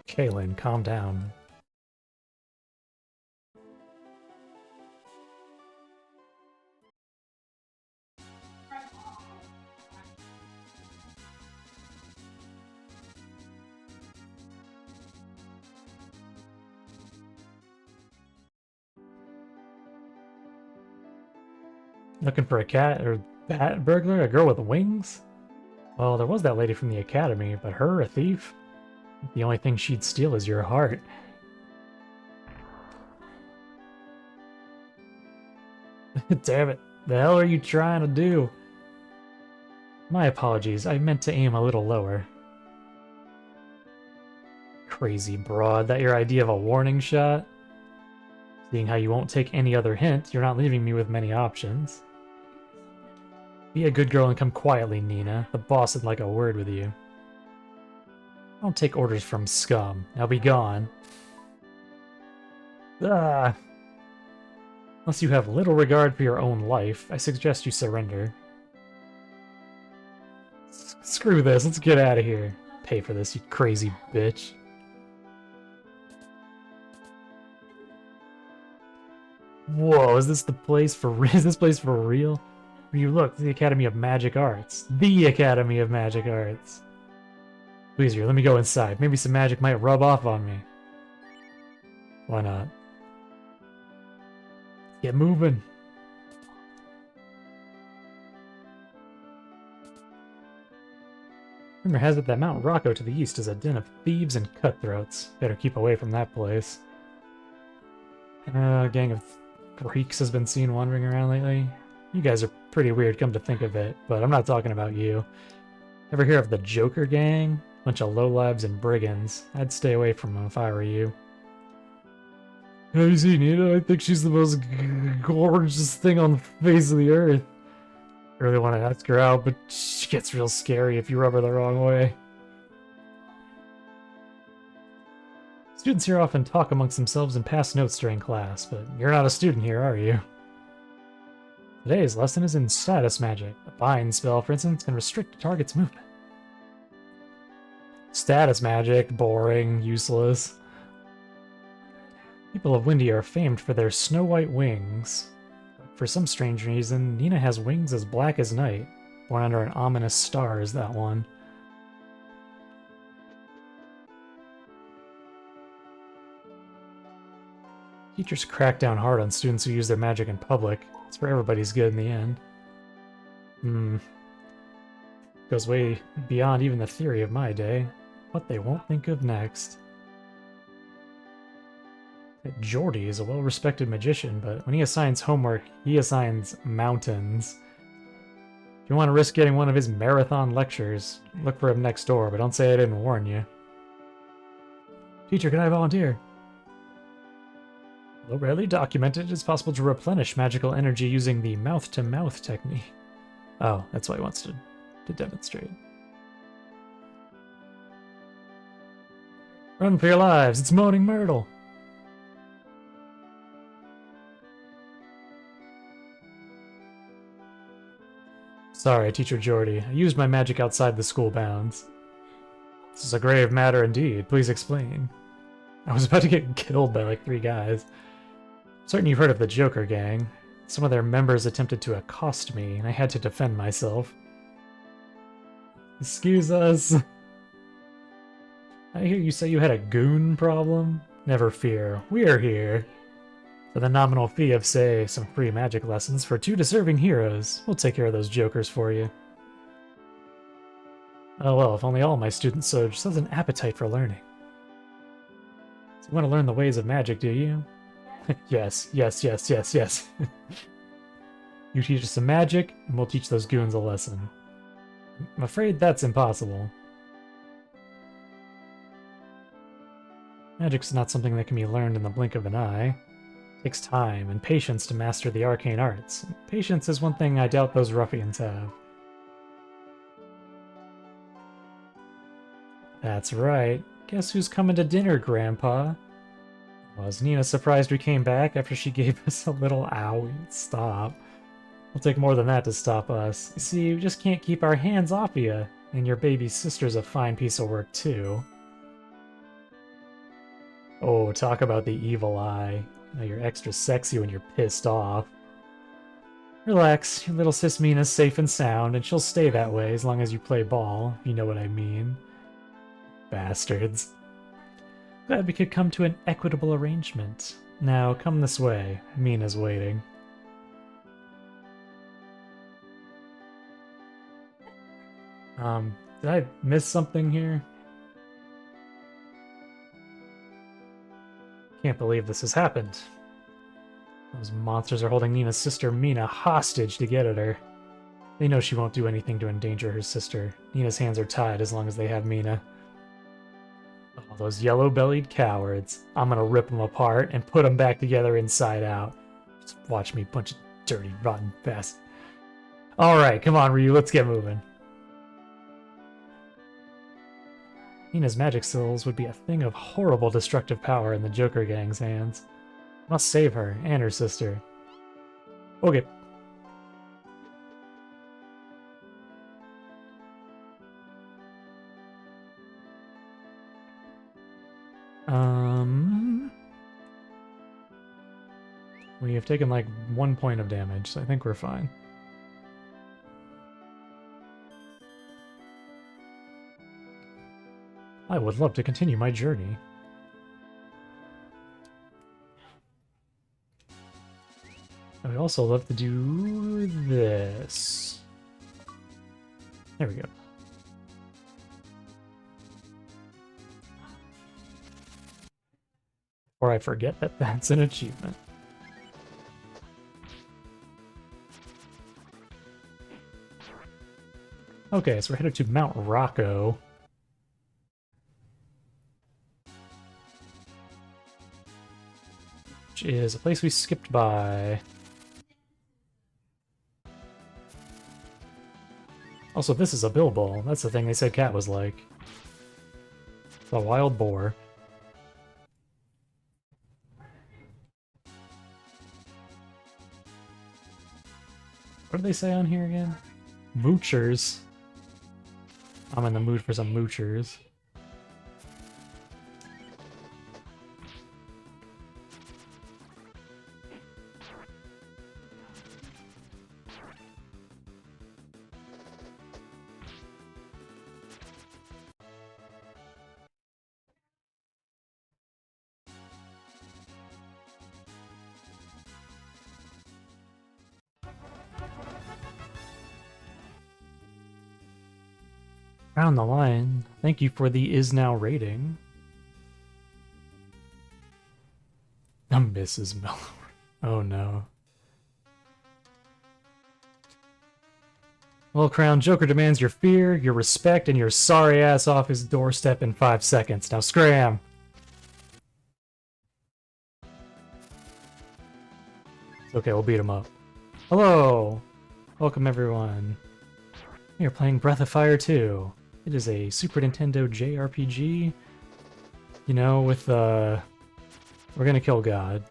Kaylin, calm down. Looking for a cat or bat burglar? A girl with wings? Well, there was that lady from the academy, but her, a thief? The only thing she'd steal is your heart. Damn it. The hell are you trying to do? My apologies, I meant to aim a little lower. Crazy broad, that your idea of a warning shot? Seeing how you won't take any other hint, you're not leaving me with many options. Be a good girl and come quietly, Nina. The boss would like a word with you. I don't take orders from scum. Now be gone. Ah! Unless you have little regard for your own life, I suggest you surrender. Screw this, let's get out of here. Pay for this, you crazy bitch. Whoa, is this the place for real? Is this place for real? When you look, the Academy of Magic Arts. The Academy of Magic Arts. Please, let me go inside. Maybe some magic might rub off on me. Why not? Get moving. Rumor has it that Mount Rocco to the east is a den of thieves and cutthroats. Better keep away from that place. A gang of freaks has been seen wandering around lately. You guys are pretty weird, come to think of it, but I'm not talking about you. Ever hear of the Joker Gang? Bunch of lowlives and brigands. I'd stay away from them if I were you. Have you seen Nina? I think she's the most gorgeous thing on the face of the earth. I really want to ask her out, but she gets real scary if you rub her the wrong way. Students here often talk amongst themselves and pass notes during class, but you're not a student here, are you? Today's lesson is in status magic. A bind spell, for instance, can restrict a target's movement. Status magic, boring, useless. People of Windy are famed for their snow-white wings. For some strange reason, Nina has wings as black as night. Born under an ominous star is that one. Teachers crack down hard on students who use their magic in public. It's for everybody's good in the end. Goes way beyond even the theory of my day. What they won't think of next. Jordy is a well-respected magician, but when he assigns homework, he assigns mountains. If you want to risk getting one of his marathon lectures, look for him next door, but don't say I didn't warn you. Teacher, can I volunteer? Though rarely documented, it's possible to replenish magical energy using the mouth-to-mouth technique. Oh, that's why he wants to demonstrate. Run for your lives, it's Moaning Myrtle! Sorry, Teacher Jordy. I used my magic outside the school bounds. This is a grave matter indeed. Please explain. I was about to get killed by like 3 guys. Certain you've heard of the Joker gang. Some of their members attempted to accost me, and I had to defend myself. Excuse us. I hear you say you had a goon problem? Never fear, we're here. For the nominal fee of, say, some free magic lessons for 2 deserving heroes, we'll take care of those jokers for you. Oh well, if only all my students showed such an appetite for learning. So you want to learn the ways of magic, do you? Yes, yes, yes, yes, yes. You teach us some magic, and we'll teach those goons a lesson. I'm afraid that's impossible. Magic's not something that can be learned in the blink of an eye. It takes time and patience to master the arcane arts. Patience is one thing I doubt those ruffians have. That's right. Guess who's coming to dinner, Grandpa? Was Nina surprised we came back after she gave us a little owie? Stop. It'll take more than that to stop us. You see, we just can't keep our hands off of you. And your baby sister's a fine piece of work, too. Oh, talk about the evil eye. Now you're extra sexy when you're pissed off. Relax, your little sis Mina's safe and sound, and she'll stay that way as long as you play ball, if you know what I mean. Bastards. Glad we could come to an equitable arrangement. Now, come this way. Mina's waiting. Did I miss something here? Can't believe this has happened. Those monsters are holding Nina's sister Mina hostage to get at her. They know she won't do anything to endanger her sister. Nina's hands are tied as long as they have Mina. Oh, those yellow-bellied cowards. I'm gonna rip them apart and put them back together inside out. Just watch me, bunch of dirty, rotten bastards. Alright, come on, Ryu, let's get moving. Nina's magic skills would be a thing of horrible destructive power in the Joker gang's hands. Must save her, and her sister. Okay. We have taken like 1 point of damage, so I think we're fine. I would love to continue my journey. I would also love to do this. There we go. Or I forget that that's an achievement. Okay, so we're headed to Mount Rocco. Which is a place we skipped by. Also, this is a Bilbo. That's the thing they said Cat was like. It's a wild boar. What did they say on here again? Moochers. I'm in the mood for some moochers. Around the line. Thank you for the is now rating. Mrs. Mellor. Oh no. Well, Crown, Joker demands your fear, your respect, and your sorry ass off his doorstep in 5 seconds. Now scram! It's okay, we'll beat him up. Hello! Welcome everyone. We are playing Breath of Fire 2. It is a Super Nintendo JRPG. You know, with we're gonna kill God.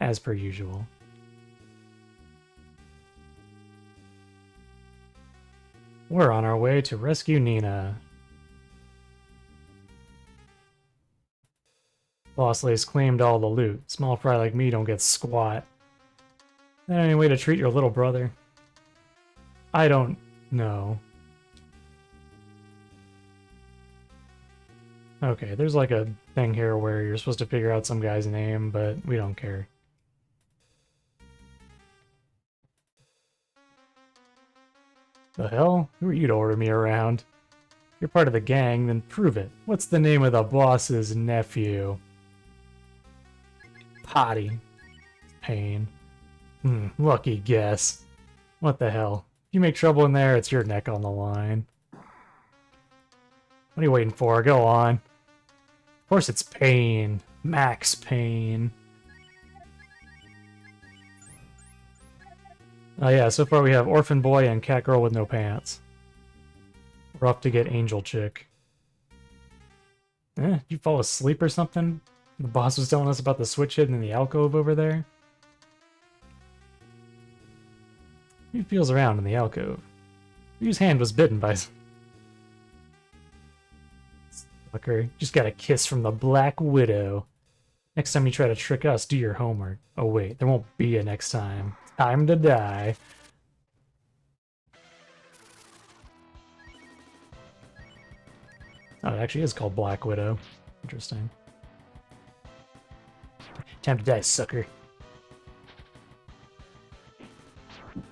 As per usual. We're on our way to rescue Nina. Boss Lace claimed all the loot. Small fry like me don't get squat. Is there any way to treat your little brother? I don't know. Okay, there's like a thing here where you're supposed to figure out some guy's name, but we don't care. The hell? Who are you to order me around? If you're part of the gang, then prove it. What's the name of the boss's nephew? Potty. Pain. Lucky guess. What the hell? If you make trouble in there, it's your neck on the line. What are you waiting for? Go on. Of course it's Pain. Max Payne. Oh yeah, so far we have Orphan Boy and Cat Girl with no pants. We're off to get Angel Chick. You fall asleep or something? The boss was telling us about the switch hidden in the alcove over there. He feels around in the alcove. Whose hand was bitten by... Fucker, just got a kiss from the Black Widow. Next time you try to trick us, do your homework. Oh wait, there won't be a next time. Time to die. Oh, it actually is called Black Widow. Interesting. Time to die, sucker. I'm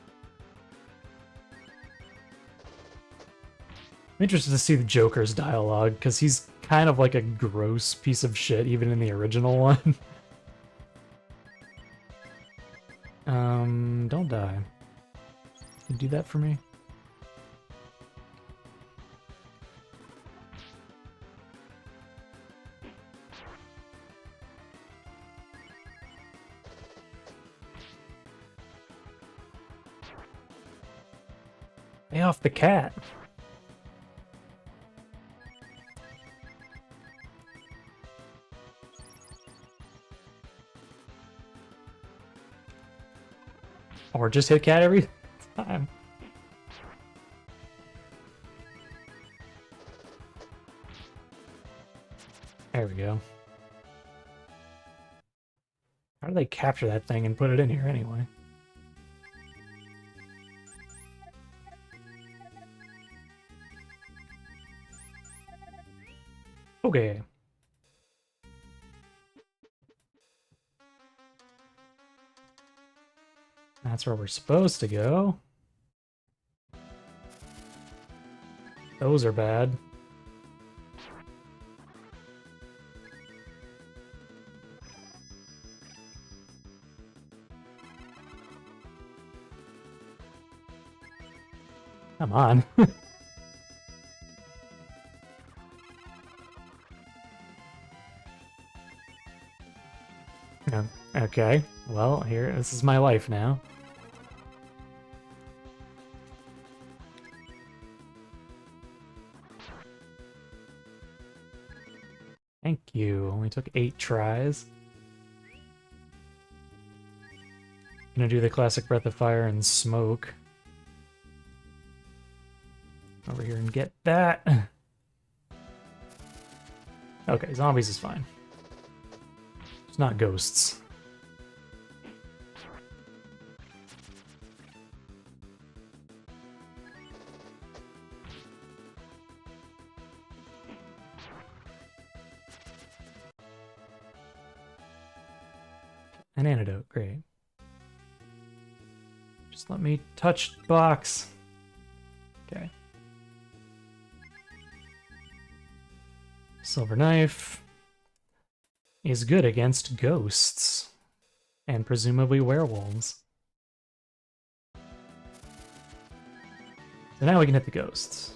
interested to see the Joker's dialogue, because he's kind of like a gross piece of shit, even in the original one. Don't die. Can you do that for me? Lay off the cat. Or just hit cat every time. There we go. How do they capture that thing and put it in here anyway? Okay. That's where we're supposed to go. Those are bad. Come on. Okay. Well, here, this is my life now. Thank you. Only took 8 tries. Gonna do the classic Breath of Fire and Smoke. Over here and get that. Okay, zombies is fine. It's not ghosts. An antidote, great. Just let me touch box. Okay. Silver knife is good against ghosts and presumably werewolves. So now we can hit the ghosts.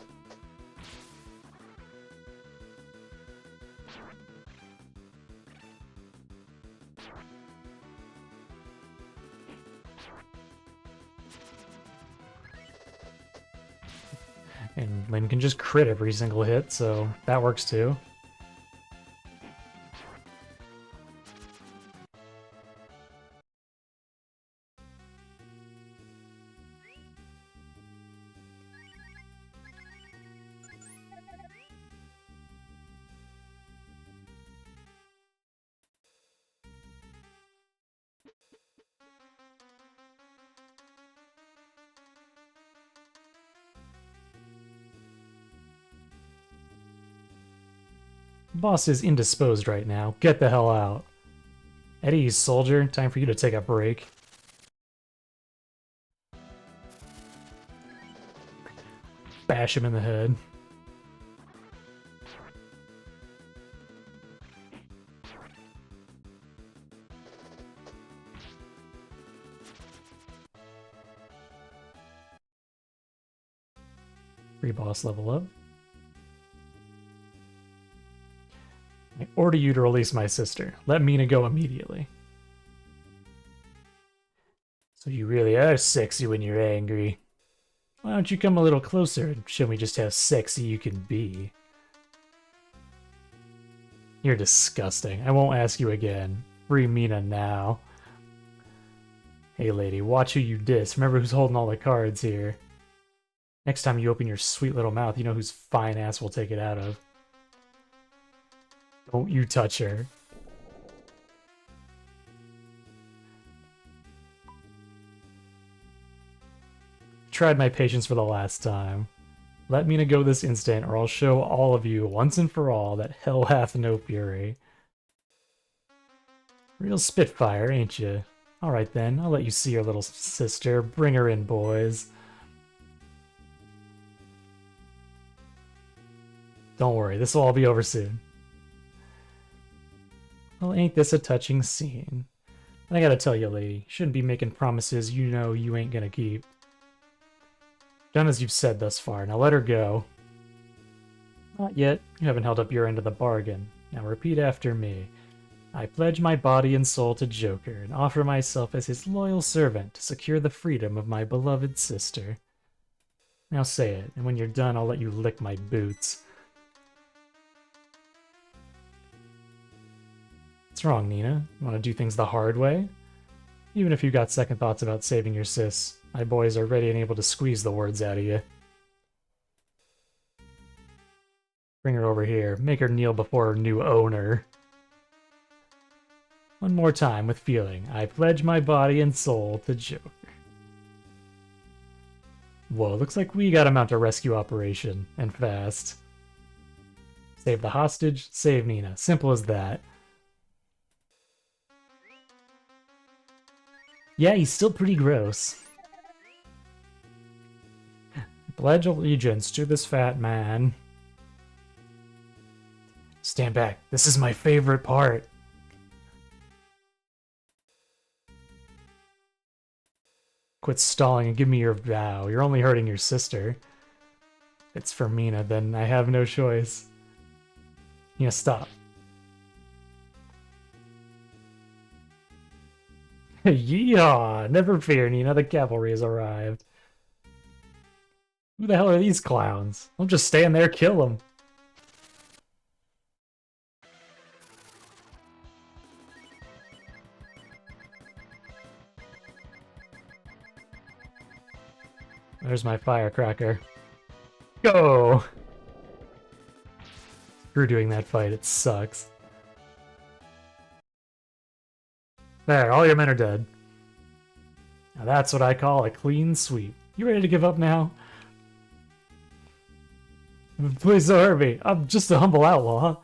And Lynn can just crit every single hit, so that works too. The boss is indisposed right now. Get the hell out. Eddie, soldier, time for you to take a break. Bash him in the head. Free boss level up. I order you to release my sister. Let Mina go immediately. So you really are sexy when you're angry. Why don't you come a little closer and show me just how sexy you can be? You're disgusting. I won't ask you again. Free Mina now. Hey lady, watch who you diss. Remember who's holding all the cards here. Next time you open your sweet little mouth, you know whose fine ass will take it out of. Don't you touch her. Tried my patience for the last time. Let Mina go this instant, or I'll show all of you, once and for all, that hell hath no fury. Real spitfire, ain't you? Alright then, I'll let you see your little sister. Bring her in, boys. Don't worry, this will all be over soon. Well, ain't this a touching scene? I gotta tell you, lady, shouldn't be making promises you know you ain't gonna keep. Done as you've said thus far, now let her go. Not yet, you haven't held up your end of the bargain. Now repeat after me. I pledge my body and soul to Joker, and offer myself as his loyal servant to secure the freedom of my beloved sister. Now say it, and when you're done, I'll let you lick my boots. What's wrong, Nina? You want to do things the hard way? Even if you got second thoughts about saving your sis, my boys are ready and able to squeeze the words out of you. Bring her over here. Make her kneel before her new owner. One more time with feeling. I pledge my body and soul to Joker. Whoa, looks like we gotta mount a rescue operation, and fast. Save the hostage, save Nina. Simple as that. Yeah, he's still pretty gross. Pledge allegiance to this fat man. Stand back. This is my favorite part. Quit stalling and give me your vow. You're only hurting your sister. If it's for Mina, then I have no choice. Yeah, stop. Yeehaw! Never fear, Nina. The cavalry has arrived. Who the hell are these clowns? Don't just stand there, kill them. There's my firecracker. Go! Screw doing that fight, it sucks. There, all your men are dead. Now that's what I call a clean sweep. You ready to give up now? Please don't hurt me. I'm just a humble outlaw.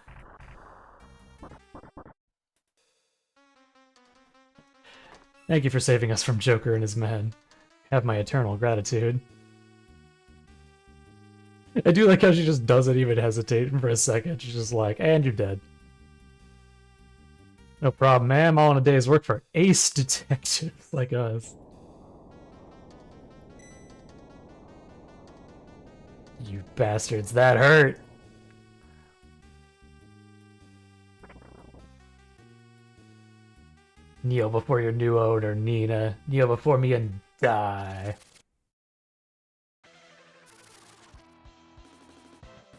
Thank you for saving us from Joker and his men. Have my eternal gratitude. I do like how she just doesn't even hesitate for a second. She's just like, and you're dead. No problem, ma'am. All in a day's work for ace detectives like us. You bastards, that hurt! Kneel before your new owner, Nina. Kneel before me and die.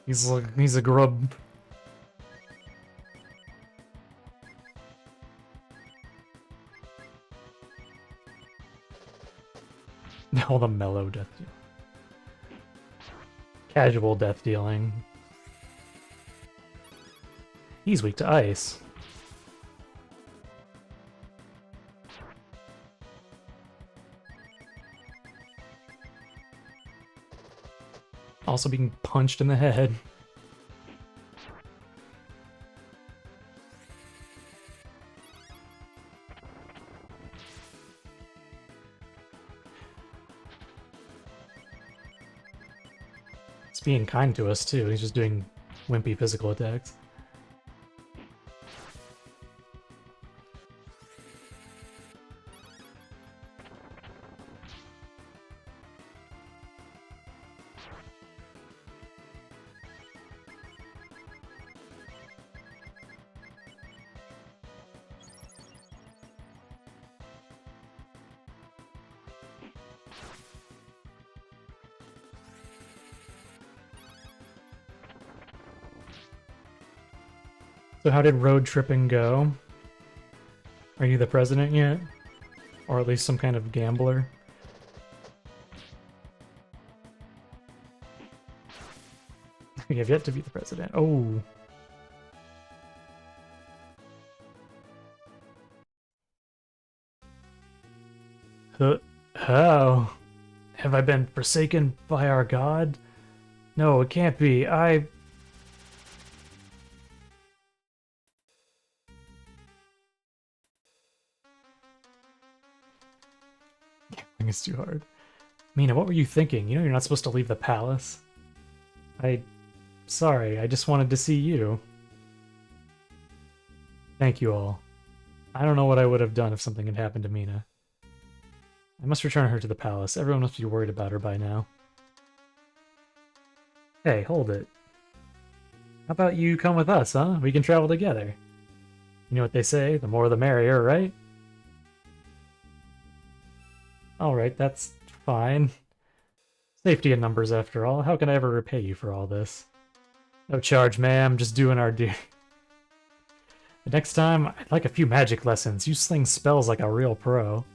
He's a grub. All the mellow death dealing. Casual death dealing. He's weak to ice. Also being punched in the head. He's being kind to us, too. He's just doing wimpy physical attacks. So how did road tripping go? Are you the president yet? Or at least some kind of gambler? You have yet to be the president. Oh. How? Have I been forsaken by our god? No, it can't be. I think it's too hard. Mina, what were you thinking? You know you're not supposed to leave the palace. Sorry, I just wanted to see you. Thank you all. I don't know what I would have done if something had happened to Mina. I must return her to the palace. Everyone must be worried about her by now. Hey, hold it. How about you come with us, huh? We can travel together. You know what they say, the more the merrier, right? Alright, that's fine. Safety in numbers, after all. How can I ever repay you for all this? No charge, ma'am. Just doing our duty. The next time, I'd like a few magic lessons. You sling spells like a real pro.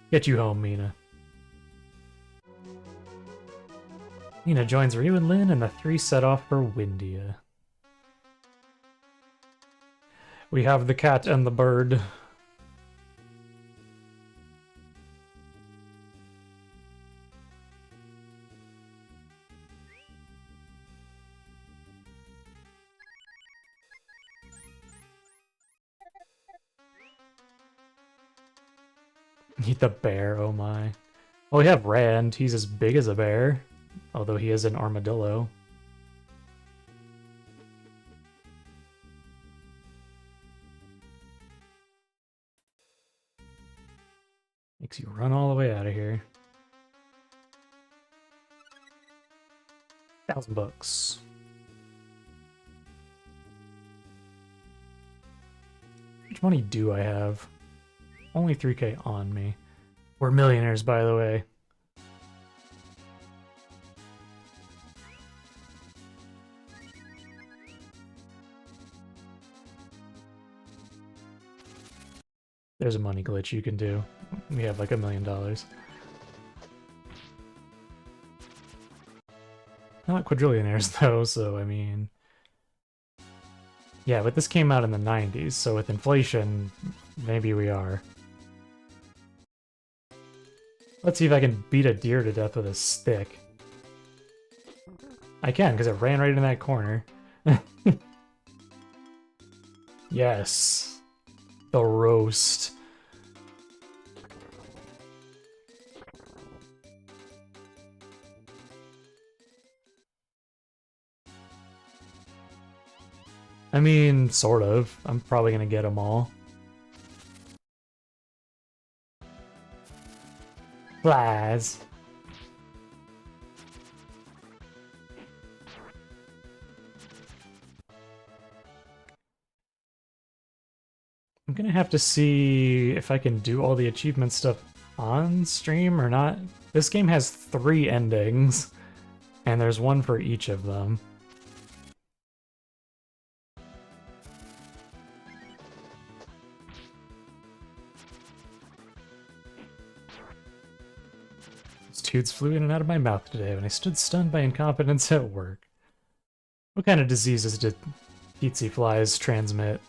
Get you home, Mina. Mina joins Ryu and Lin, and the three set off for Windia. We have the cat and the bird. Meet the bear, oh my. Well, we have Rand. He's as big as a bear, although he is an armadillo. Makes you run all the way out of here. $1,000. How much money do I have? Only 3K on me. We're millionaires, by the way. There's a money glitch you can do. We have like $1 million. Not quadrillionaires though, so I mean... Yeah, but this came out in the 90s, so with inflation, maybe we are. Let's see if I can beat a deer to death with a stick. I can, because it ran right in that corner. Yes. The roast. I mean, sort of. I'm probably gonna get them all. Flies. I'm gonna have to see if I can do all the achievement stuff on stream or not. This game has 3 endings, and there's one for each of them. Toots flew in and out of my mouth today when I stood stunned by incompetence at work. What kind of diseases did tsetse flies transmit?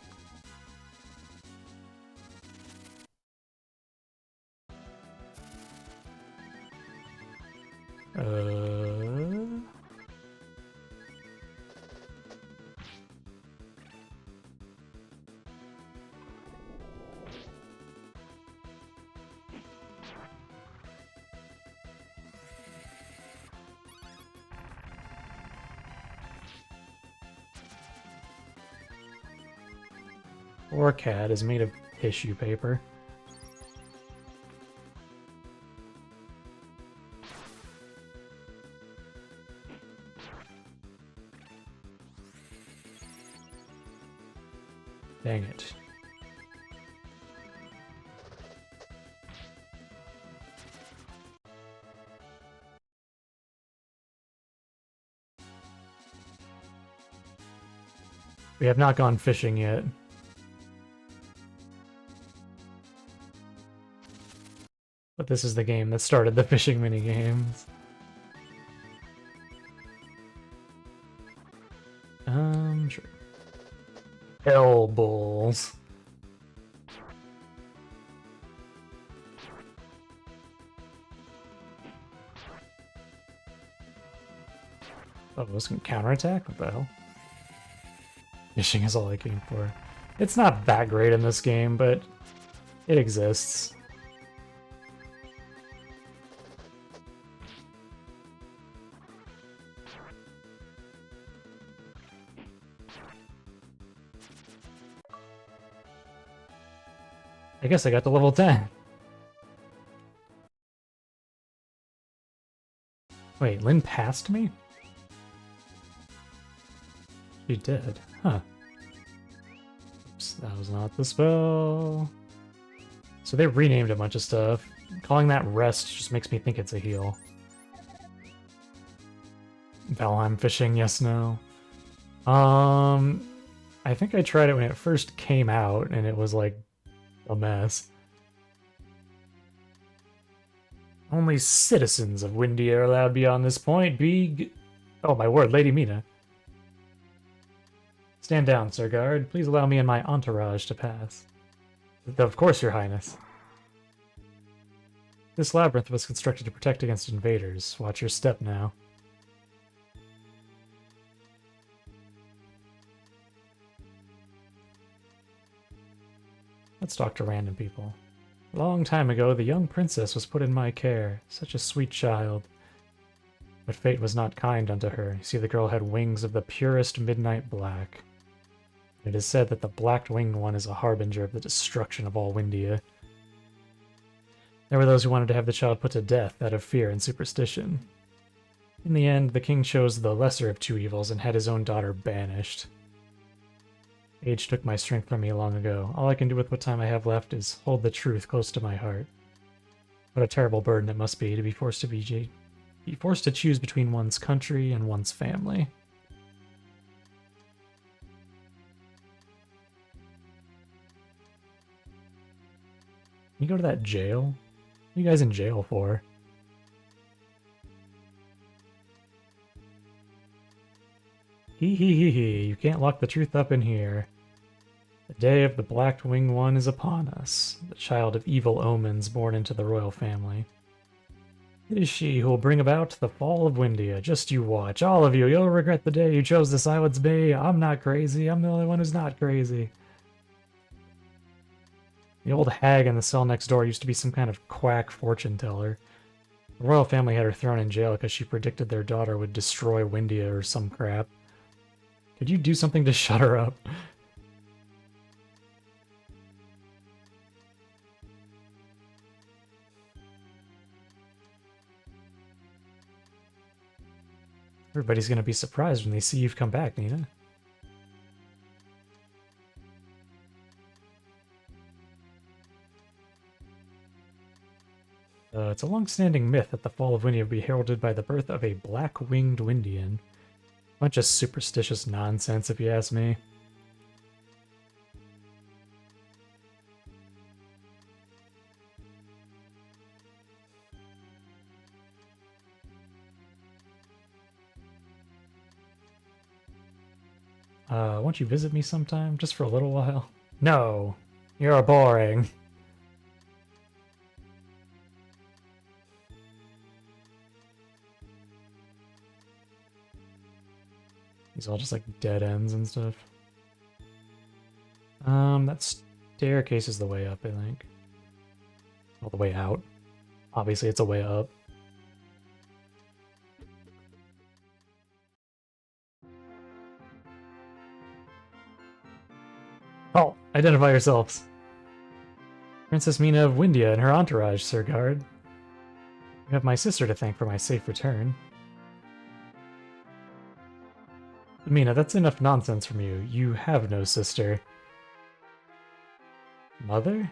Poor cat is made of tissue paper. Dang it. We have not gone fishing yet. But this is the game that started the fishing minigames. Sure. Hell bulls. Oh, this can counterattack? What the hell? Fishing is all I came for. It's not that great in this game, but it exists. I guess I got to level 10. Wait, Lynn passed me? She did. Huh. Oops, that was not the spell. So they renamed a bunch of stuff. Calling that rest just makes me think it's a heal. Valheim fishing, yes, no. I think I tried it when it first came out, and it was like a mess. Only citizens of Windia are allowed beyond this point. Oh my word, Lady Mina. Stand down, Sir Guard. Please allow me and my entourage to pass. Of course, Your Highness. This labyrinth was constructed to protect against invaders. Watch your step now. Let's talk to random people. A long time ago, the young princess was put in my care. Such a sweet child. But fate was not kind unto her. You see, the girl had wings of the purest midnight black. It is said that the black-winged one is a harbinger of the destruction of all Windia. There were those who wanted to have the child put to death out of fear and superstition. In the end, the king chose the lesser of two evils and had his own daughter banished. Age took my strength from me long ago. All I can do with what time I have left is hold the truth close to my heart. What a terrible burden it must be to be forced to choose between one's country and one's family. Can you go to that jail? What are you guys in jail for? Hee hee hee hee, you can't lock the truth up in here. The day of the Black-Winged One is upon us, the child of evil omens born into the royal family. It is she who will bring about the fall of Windia. Just you watch. All of you, you'll regret the day you chose to silence me. I'm not crazy. I'm the only one who's not crazy. The old hag in the cell next door used to be some kind of quack fortune teller. The royal family had her thrown in jail because she predicted their daughter would destroy Windia or some crap. Could you do something to shut her up? Everybody's gonna be surprised when they see you've come back, Nina. It's a long-standing myth that the fall of Windia would be heralded by the birth of a black-winged Windian. Bunch of superstitious nonsense, if you ask me. Won't you visit me sometime, just for a little while? No, you're boring. These all just like dead ends and stuff. That staircase is the way up, I think. All the way out. Obviously, it's a way up. Oh, identify yourselves. Princess Mina of Windia and her entourage, Sir Guard. You have my sister to thank for my safe return. Mina, that's enough nonsense from you. You have no sister. Mother?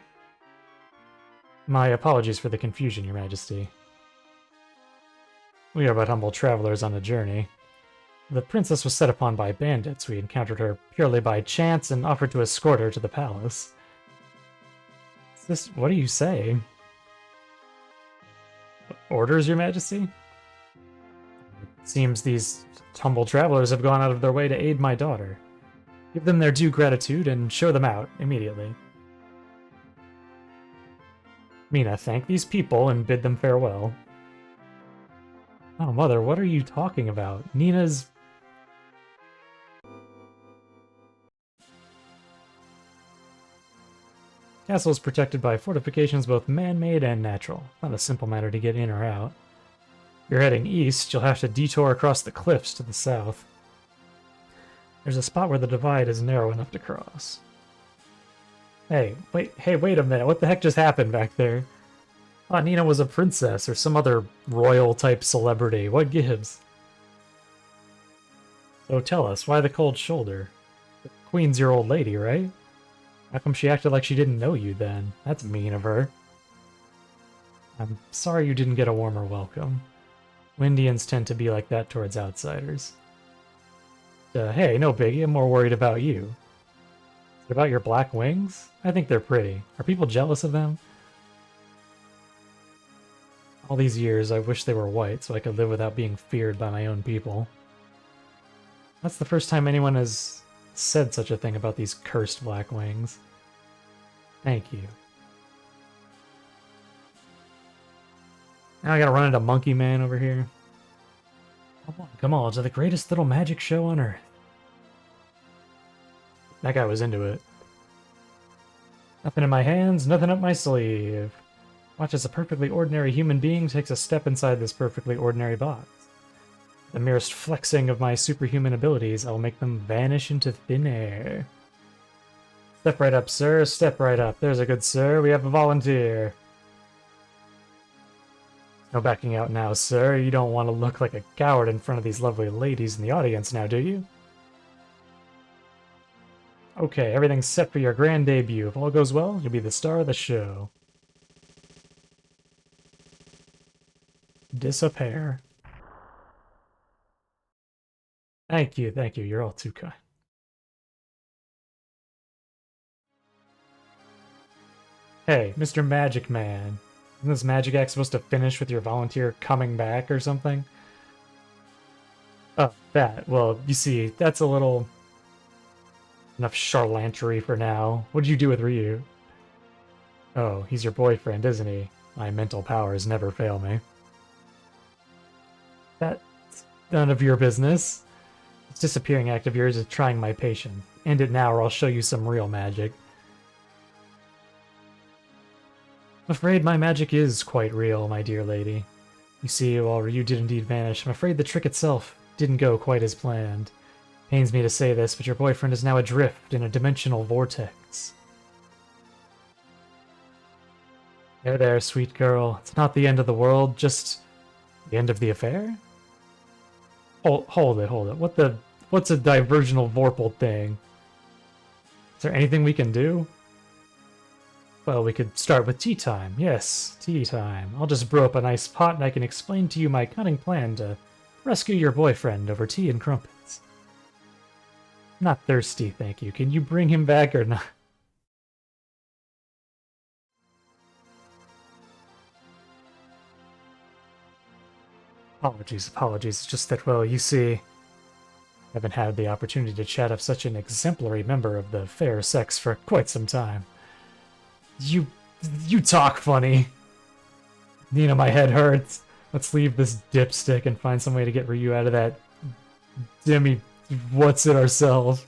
My apologies for the confusion, Your Majesty. We are but humble travelers on a journey. The princess was set upon by bandits. We encountered her purely by chance and offered to escort her to the palace. What are you saying? Orders, Your Majesty? It seems these humble travelers have gone out of their way to aid my daughter. Give them their due gratitude and show them out immediately. Mina, thank these people and bid them farewell. Oh, Mother, what are you talking about? Nina's... Castle is protected by fortifications both man-made and natural. Not a simple matter to get in or out. If you're heading east, you'll have to detour across the cliffs to the south. There's a spot where the divide is narrow enough to cross. Hey, wait a minute. What the heck just happened back there? I thought Nina was a princess or some other royal-type celebrity. What gives? So tell us, why the cold shoulder? The Queen's your old lady, right? How come she acted like she didn't know you then? That's mean of her. I'm sorry you didn't get a warmer welcome. Windians tend to be like that towards outsiders. Hey, no biggie, I'm more worried about you. Is it about your black wings? I think they're pretty. Are people jealous of them? All these years, I wish they were white so I could live without being feared by my own people. That's the first time anyone has said such a thing about these cursed black wings. Thank you. Now I gotta run into Monkey Man over here. Come on, to the greatest little magic show on Earth. That guy was into it. Nothing in my hands, nothing up my sleeve. Watch as a perfectly ordinary human being takes a step inside this perfectly ordinary box. The merest flexing of my superhuman abilities, I will make them vanish into thin air. Step right up, sir. Step right up. There's a good sir. We have a volunteer. No backing out now, sir. You don't want to look like a coward in front of these lovely ladies in the audience now, do you? Okay, everything's set for your grand debut. If all goes well, you'll be the star of the show. Disappear. Thank you, you're all too kind. Hey, Mr. Magic Man. Isn't this magic act supposed to finish with your volunteer coming back or something? Oh, that. Well, you see, that's a little... enough charlantery for now. What did you do with Ryu? Oh, he's your boyfriend, isn't he? My mental powers never fail me. That's none of your business. This disappearing act of yours is trying my patience. End it now or I'll show you some real magic. I'm afraid my magic is quite real, my dear lady. You see, while Ryu did indeed vanish, I'm afraid the trick itself didn't go quite as planned. Pains me to say this, but your boyfriend is now adrift in a dimensional vortex. There, sweet girl. It's not the end of the world, just the end of the affair? Hold it. What's a diversional vorpal thing? Is there anything we can do? Well, we could start with tea time. Yes, tea time. I'll just brew up a nice pot and I can explain to you my cunning plan to rescue your boyfriend over tea and crumpets. Not thirsty, thank you. Can you bring him back or not? Apologies. It's just that, well, you see, I haven't had the opportunity to chat up such an exemplary member of the fair sex for quite some time. You talk funny. Nina, my head hurts. Let's leave this dipstick and find some way to get Ryu out of that Demi what's it ourselves.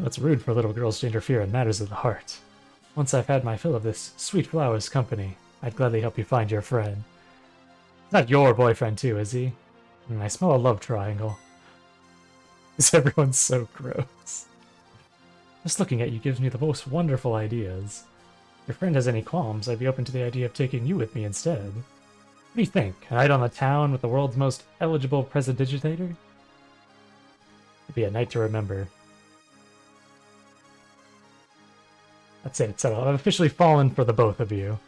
It's rude for little girls to interfere in matters of the heart. Once I've had my fill of this sweet flower's company, I'd gladly help you find your friend. Not your boyfriend too, is he? I smell a love triangle. Because everyone's so gross. Just looking at you gives me the most wonderful ideas. If your friend has any qualms, I'd be open to the idea of taking you with me instead. What do you think? A night on the town with the world's most eligible prestidigitator? It'd be a night to remember. That's it, settled. I've officially fallen for the both of you.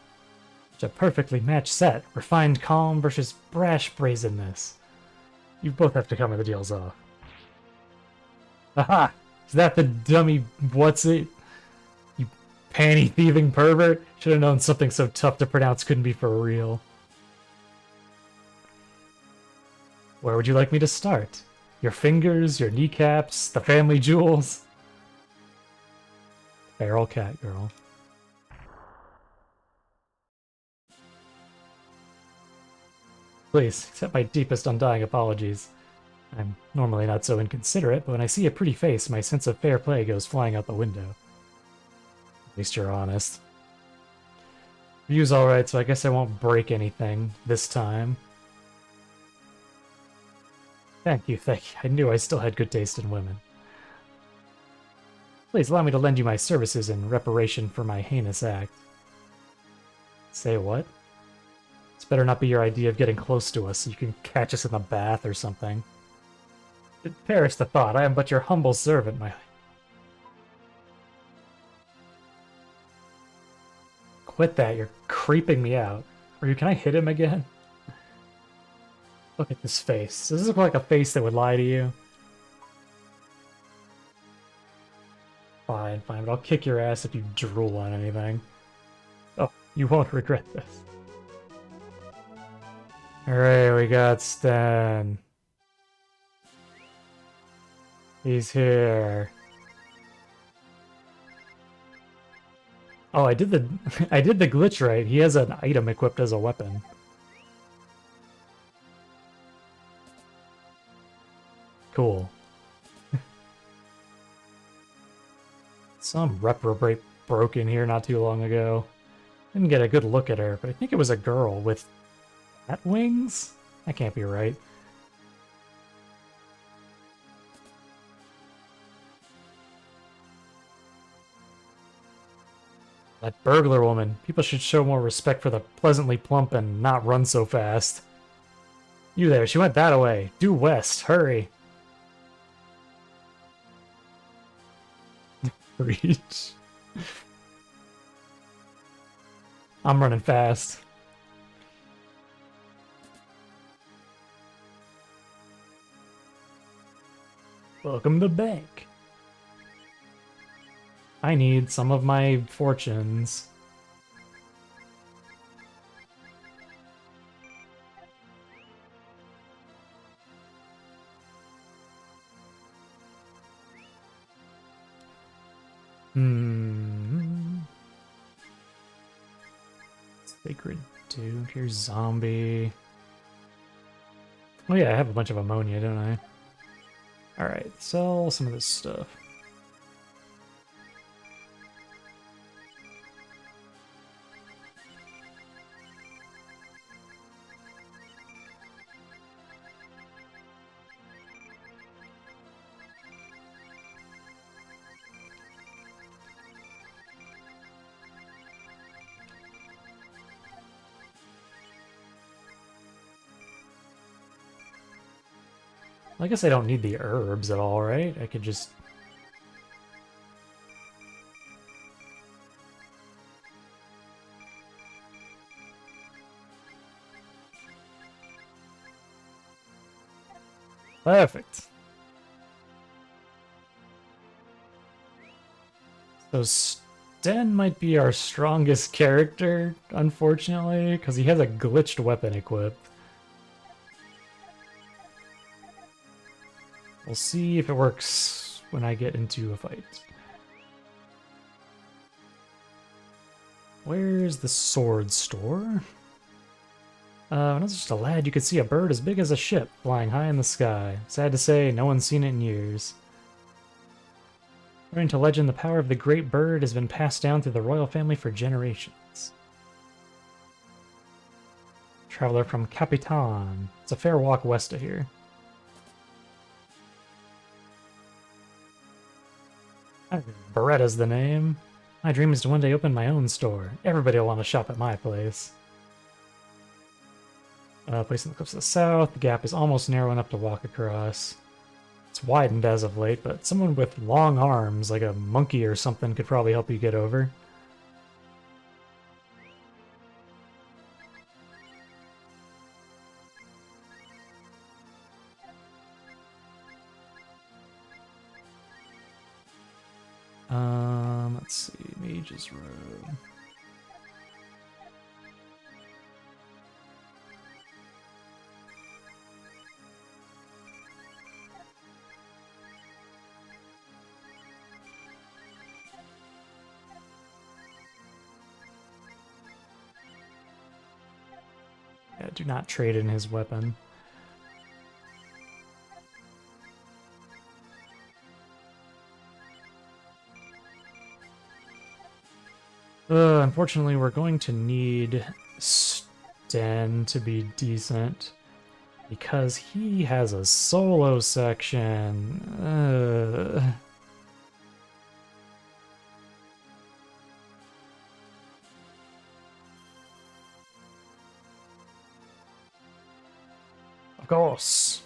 It's a perfectly matched set. Refined calm versus brash brazenness. You both have to come when the deal's off. Aha! Is that the dummy what's it? You panty-thieving pervert? Should have known something so tough to pronounce couldn't be for real. Where would you like me to start? Your fingers, your kneecaps, the family jewels? Feral cat girl. Please, accept my deepest undying apologies. I'm normally not so inconsiderate, but when I see a pretty face, my sense of fair play goes flying out the window. At least you're honest. View's alright, so I guess I won't break anything this time. Thank you, thank you. I knew I still had good taste in women. Please allow me to lend you my services in reparation for my heinous act. Say what? It's better not be your idea of getting close to us so you can catch us in the bath or something. Perish the thought, I am but your humble servant, my... Quit that, you're creeping me out. Can I hit him again? Look at this face. Does this look like a face that would lie to you? Fine, fine, but I'll kick your ass if you drool on anything. Oh, you won't regret this. Alright, we got Stan. He's here. Oh, I did the I did the glitch right. He has an item equipped as a weapon. Cool. Some reprobate broke in here not too long ago. Didn't get a good look at her, but I think it was a girl with bat wings? That can't be right. That burglar woman. People should show more respect for the pleasantly plump and not run so fast. You there, she went that way. Due west, hurry. Reach. I'm running fast. Welcome to bank. I need some of my fortunes. Sacred Duke, here's zombie. Oh yeah, I have a bunch of ammonia, don't I? Alright, sell some of this stuff. I guess I don't need the herbs at all, right? I could just... Perfect. So Sten might be our strongest character, unfortunately, because he has a glitched weapon equipped. We'll see if it works when I get into a fight. Where's the sword store? When I was just a lad, you could see a bird as big as a ship flying high in the sky. Sad to say, no one's seen it in years. According to legend, the power of the great bird has been passed down through the royal family for generations. Traveler from Capitan. It's a fair walk west of here. Beretta's the name. My dream is to one day open my own store. Everybody will want to shop at my place. Place in the cliffs to the south. The gap is almost narrow enough to walk across. It's widened as of late, but someone with long arms, like a monkey or something, could probably help you get over. Let's see, Mage's Road. Yeah, do not trade in his weapon. Unfortunately, we're going to need Sten to be decent because he has a solo section. Of course.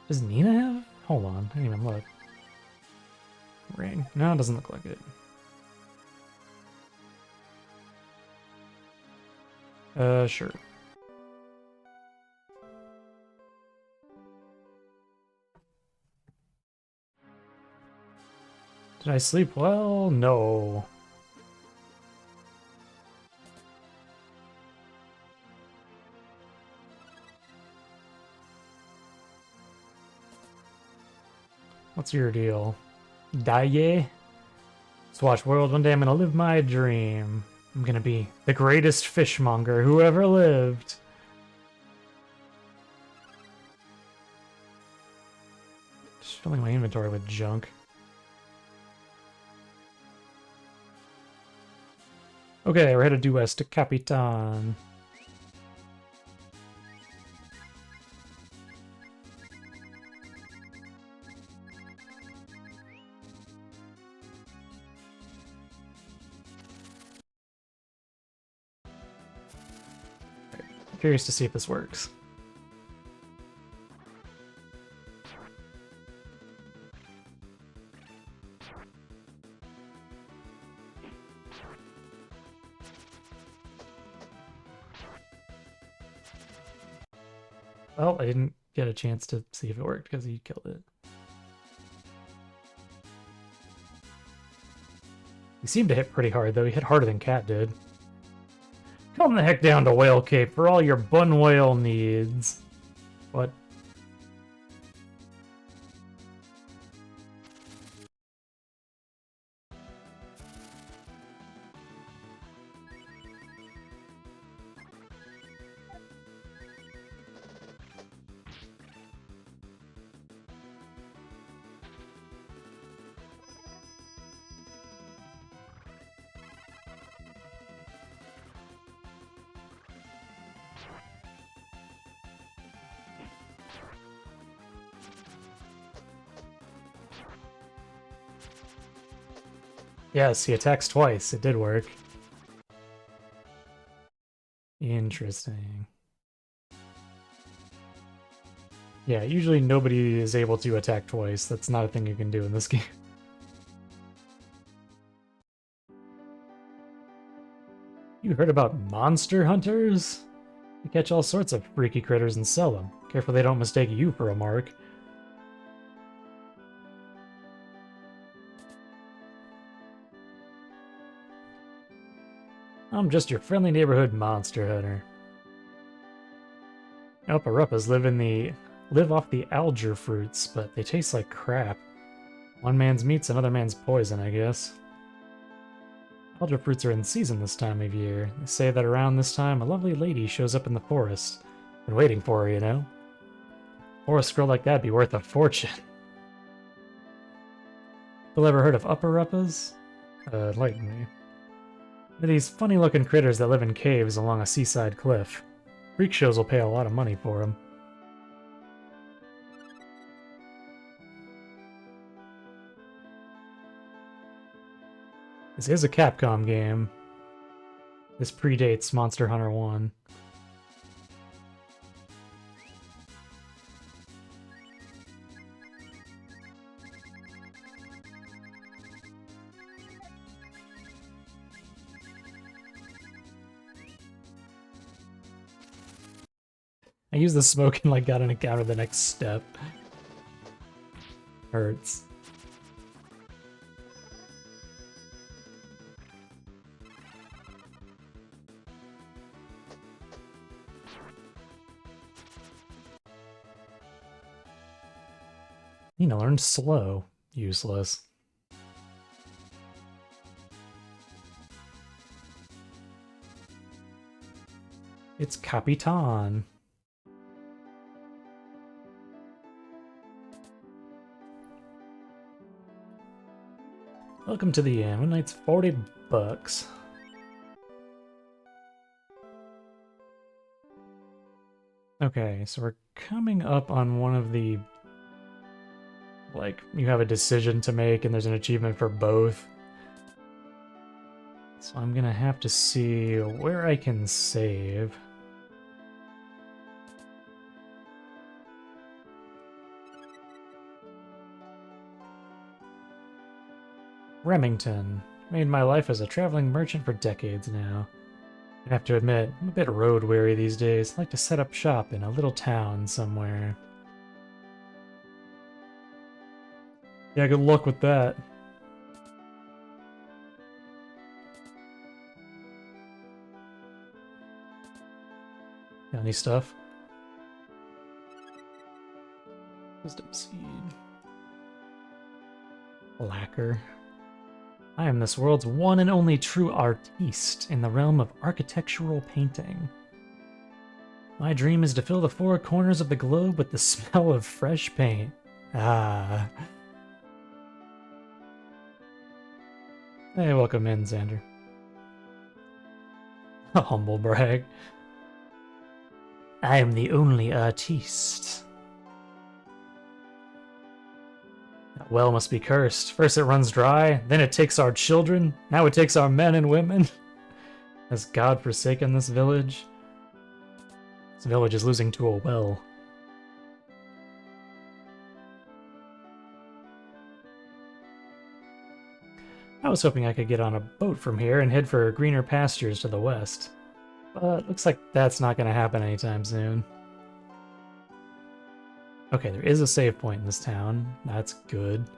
Does Nina have? Hold on, I didn't even look. Ring. No, it doesn't look like it. Sure. Did I sleep well? No. What's your deal? Daye? Swatch World, one day I'm gonna live my dream. I'm gonna be the greatest fishmonger who ever lived. Just filling my inventory with junk. Okay, we're headed due west to Capitan. Curious to see if this works. Well, I didn't get a chance to see if it worked because he killed it. He seemed to hit pretty hard, though. He hit harder than Cat did. Come the heck down to Whale Cape for all your bun whale needs. What? Yes, he attacks twice. It did work. Interesting. Yeah, usually nobody is able to attack twice. That's not a thing you can do in this game. You heard about monster hunters? They catch all sorts of freaky critters and sell them. Careful they don't mistake you for a mark. I'm just your friendly neighborhood monster hunter. Alparuppas live off the alger fruits, but they taste like crap. One man's meat's another man's poison, I guess. Alger fruits are in season this time of year. They say that around this time, a lovely lady shows up in the forest. Been waiting for her, you know? Forest girl like that'd be worth a fortune. People ever heard of Upperuppas? Enlighten me. They're these funny-looking critters that live in caves along a seaside cliff. Freak shows will pay a lot of money for them. This is a Capcom game. This predates Monster Hunter 1. I used the smoke and like got an encounter the next step. Hurts. Nina learned slow. Useless. It's Capitan. Welcome to the inn. One night's $40. Okay, so we're coming up on one of the... Like, you have a decision to make and there's an achievement for both. So I'm gonna have to see where I can save. Remington. Made my life as a traveling merchant for decades now. I have to admit, I'm a bit road-weary these days. I like to set up shop in a little town somewhere. Yeah, good luck with that. Got any stuff? Wisdom seed. Lacquer. I am this world's one and only true artiste in the realm of architectural painting. My dream is to fill the four corners of the globe with the smell of fresh paint. Ah. Hey, welcome in, Xander. A humble brag. I am the only artiste. That well must be cursed. First it runs dry, then it takes our children, now it takes our men and women. Has God forsaken this village? This village is losing to a well. I was hoping I could get on a boat from here and head for greener pastures to the west. But looks like that's not going to happen anytime soon. Okay, there is a save point in this town. That's good.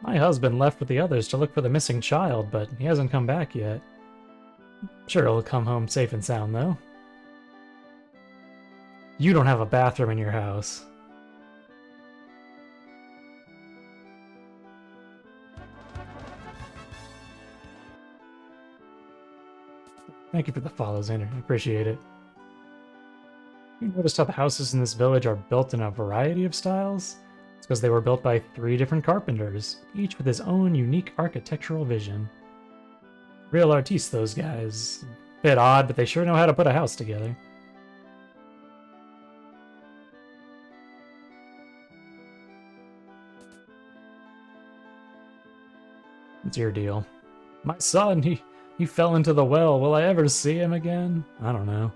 My husband left with the others to look for the missing child, but he hasn't come back yet. Sure, he'll come home safe and sound, though. You don't have a bathroom in your house. Thank you for the follow, Xander. I appreciate it. You noticed how the houses in this village are built in a variety of styles? It's because they were built by 3 different carpenters, each with his own unique architectural vision. Real artistes, those guys. Bit odd, but they sure know how to put a house together. What's your deal? My son, he fell into the well. Will I ever see him again? I don't know.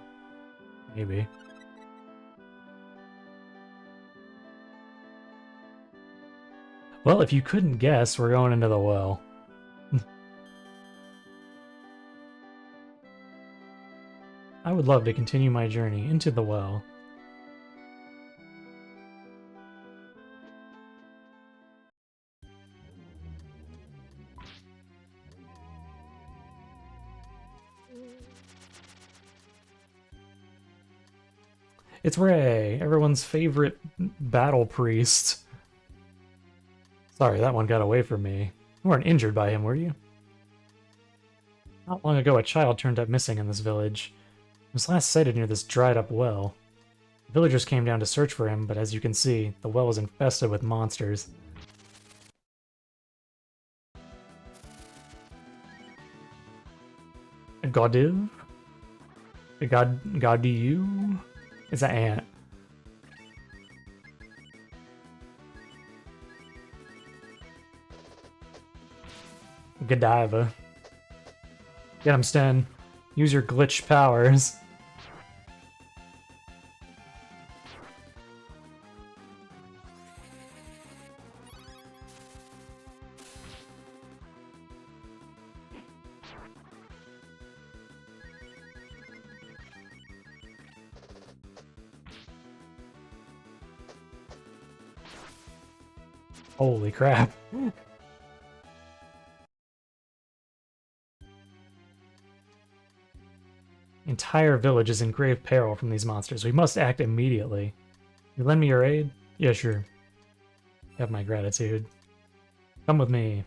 Maybe. Well, if you couldn't guess, we're going into the well. I would love to continue my journey into the well. It's Ray, everyone's favorite battle priest. Sorry, that one got away from me. You weren't injured by him, were you? Not long ago, a child turned up missing in this village. He was last sighted near this dried-up well. The villagers came down to search for him, but as you can see, the well was infested with monsters. A Godiv? A Godiu? It's an ant. Godiva. Get him, Sten. Use your glitch powers. Holy crap. Entire village is in grave peril from these monsters. We must act immediately. You lend me your aid? Yeah, sure. Have my gratitude. Come with me.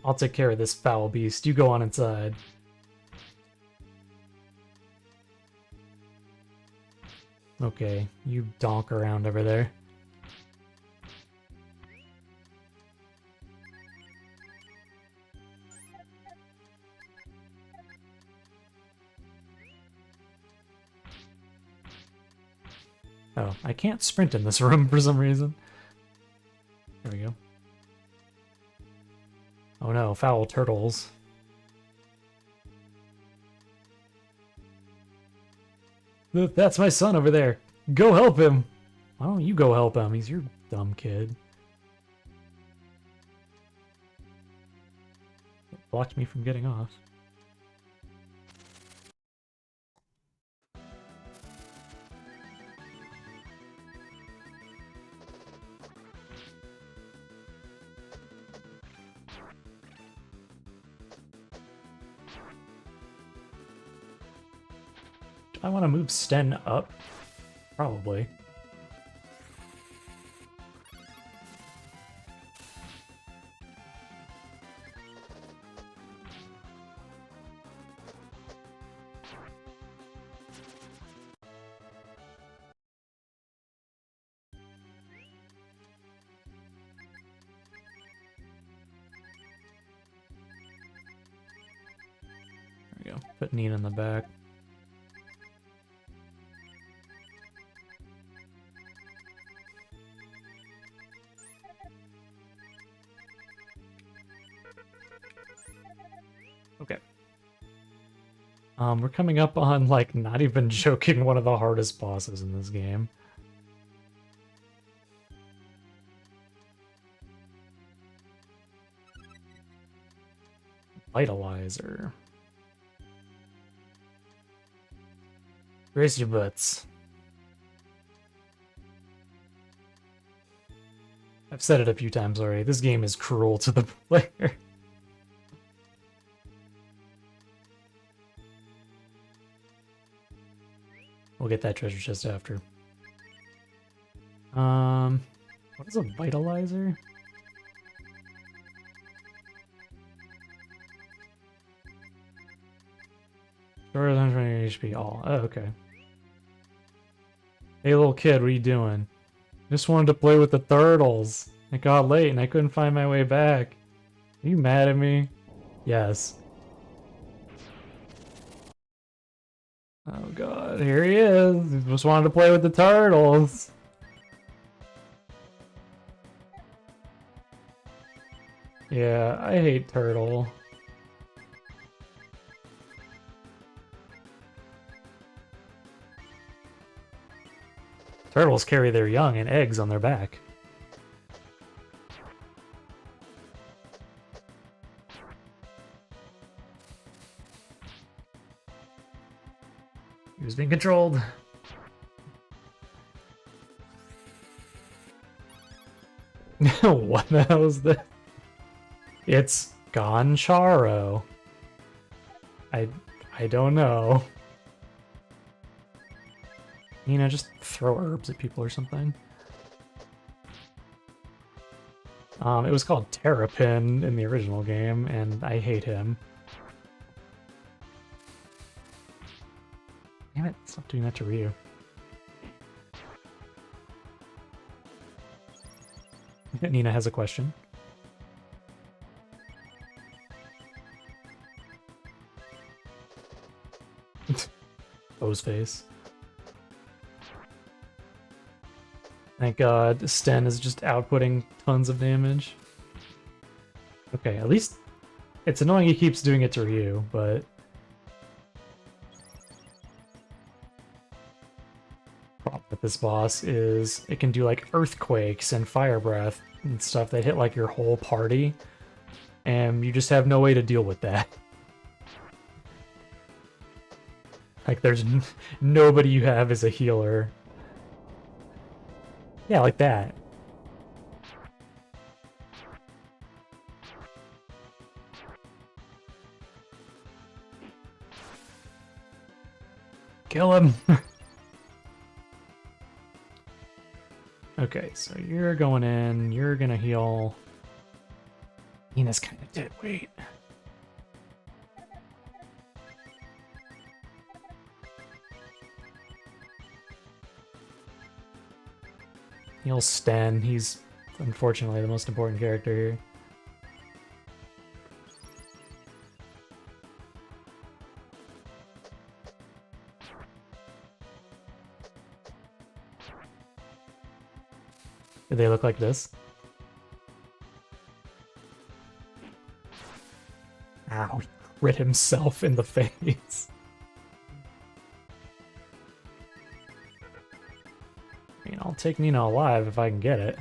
I'll take care of this foul beast. You go on inside. Okay, you donk around over there. Oh, I can't sprint in this room for some reason. There we go. Oh no, foul turtles. That's my son over there. Go help him. Why don't you go help him? He's your dumb kid. It blocked me from getting off. I want to move Sten up. Probably. There we go. Put Nina in the back. Okay. We're coming up on, like, not even joking, one of the hardest bosses in this game. Vitalizer. Raise your butts. I've said it a few times already. This game is cruel to the player. We'll get that treasure chest after. What is a vitalizer? Restores 120 HP all. Oh, okay. Hey, little kid, what are you doing? Just wanted to play with the turtles. It got late and I couldn't find my way back. Are you mad at me? Yes. Oh god, here he is. He just wanted to play with the turtles. Yeah, I hate Turtle. Turtles carry their young and eggs on their back. He was being controlled. What the hell is that? It's Goncharo. I don't know. You know, just throw herbs at people or something. It was called Terrapin in the original game, and I hate him. Damn it, stop doing that to Ryu. Nina has a question. O's face. Thank God Sten is just outputting tons of damage. Okay, at least it's annoying he keeps doing it to Ryu, but... problem with this boss is it can do like earthquakes and fire breath and stuff that hit like your whole party, and you just have no way to deal with that. Like there's nobody you have as a healer. Yeah, like that. Kill him! Okay, so you're going in, you're gonna heal. Ina's kind of dead weight. Heal Sten, he's unfortunately the most important character here. Do they look like this? Ow, he crit himself in the face. I mean, I'll take Nina alive if I can get it.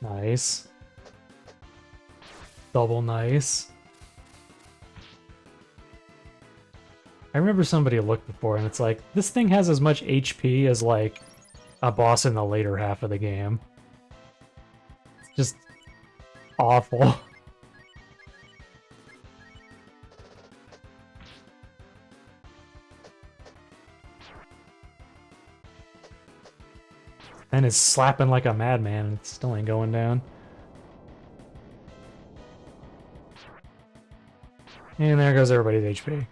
Nice. Double nice. I remember somebody looked before and it's like, this thing has as much HP as like a boss in the later half of the game. It's just awful. And is slapping like a madman and it still ain't going down. And there goes everybody's HP.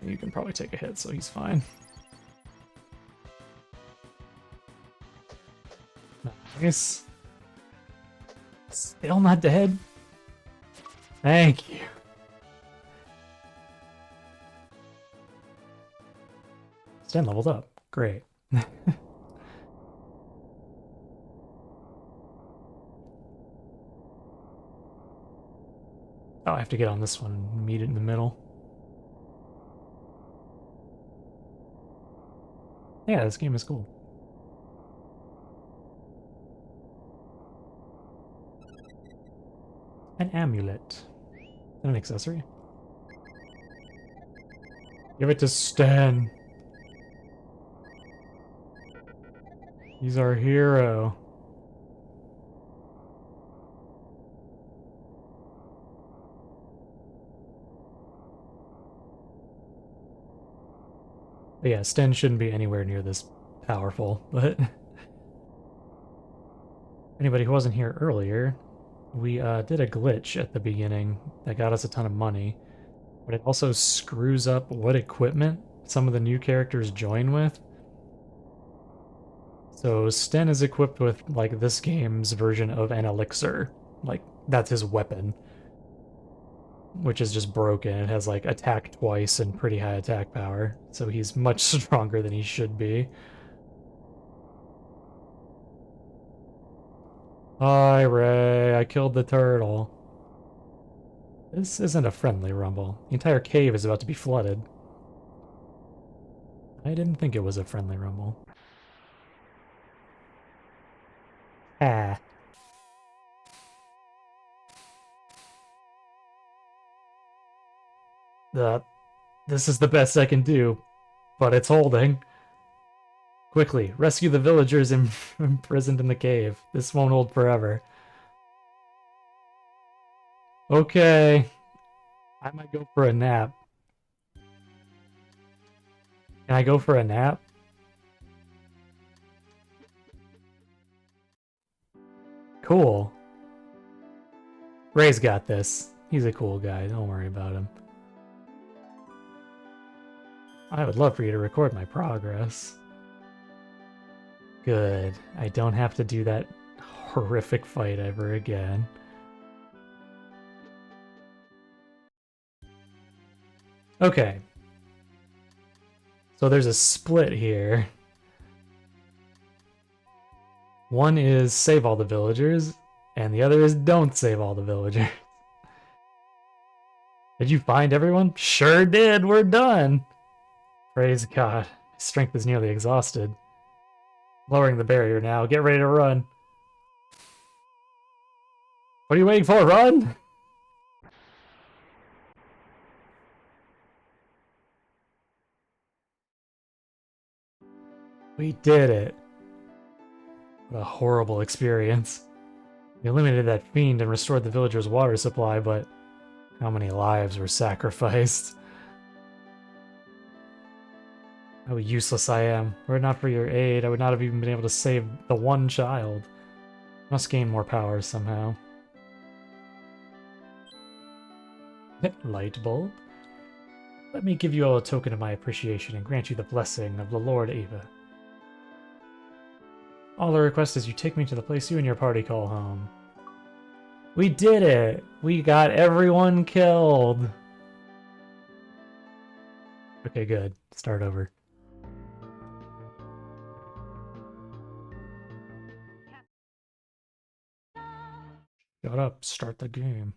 You can probably take a hit, so he's fine. Nice. Still not dead? Thank you. Sten leveled up. Great. Oh, I have to get on this one and meet it in the middle. Yeah, this game is cool. An amulet. An accessory? Give it to Sten. He's our hero. But yeah, Sten shouldn't be anywhere near this powerful, but... Anybody who wasn't here earlier, we did a glitch at the beginning that got us a ton of money, but it also screws up what equipment some of the new characters join with. So Sten is equipped with, like, this game's version of an elixir. Like, that's his weapon. Which is just broken. It has, like, attack twice and pretty high attack power. So he's much stronger than he should be. Hi, Ray. I killed the turtle. This isn't a friendly rumble. The entire cave is about to be flooded. I didn't think it was a friendly rumble. Ah. This is the best I can do, but it's holding. Quickly, rescue the villagers imprisoned in the cave. This won't hold forever. Okay. I might go for a nap. Can I go for a nap? Cool. Ray's got this. He's a cool guy. Don't worry about him. I would love for you to record my progress. Good. I don't have to do that horrific fight ever again. Okay. So there's a split here. One is save all the villagers, and the other is don't save all the villagers. Did you find everyone? Sure did, we're done! Praise God. His strength is nearly exhausted. Lowering the barrier now, get ready to run. What are you waiting for? Run! We did it. What a horrible experience. We eliminated that fiend and restored the villager's water supply, but how many lives were sacrificed? How useless I am. Were it not for your aid, I would not have even been able to save the one child. Must gain more powers somehow. Light bulb? Let me give you all a token of my appreciation and grant you the blessing of the Lord Eva. All I request is you take me to the place you and your party call home. We did it! We got everyone killed! Okay, good. Start over. Shut up. Start the game.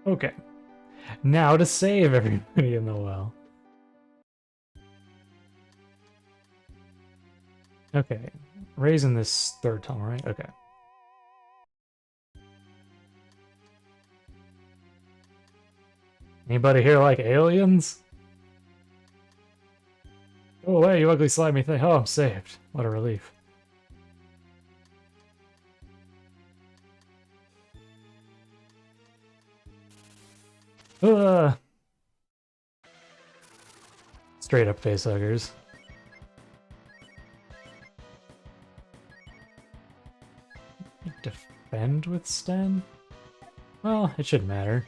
Okay. Now to save everybody in the well. Okay. Raising this third tunnel, right? Okay. Anybody here like aliens? Go away, you ugly slimy thing. Oh, I'm saved. What a relief. Straight up facehuggers. Defend with Sten? Well, it shouldn't matter.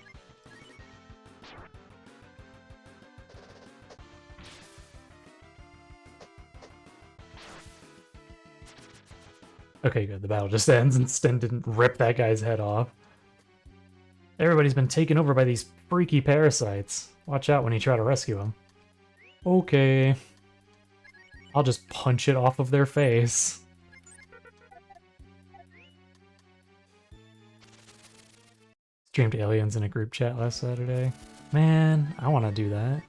Okay, good. The battle just ends and Sten didn't rip that guy's head off. Everybody's been taken over by these freaky parasites. Watch out when you try to rescue them. Okay. I'll just punch it off of their face. Streamed Aliens in a group chat last Saturday. Man, I want to do that.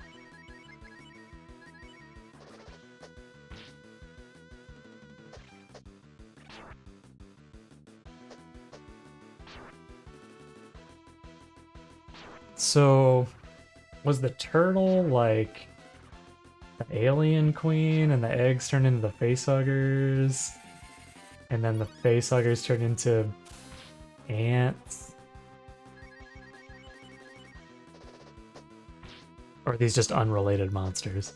So, was the turtle like the alien queen and the eggs turned into the facehuggers? And then the facehuggers turned into ants? Or are these just unrelated monsters?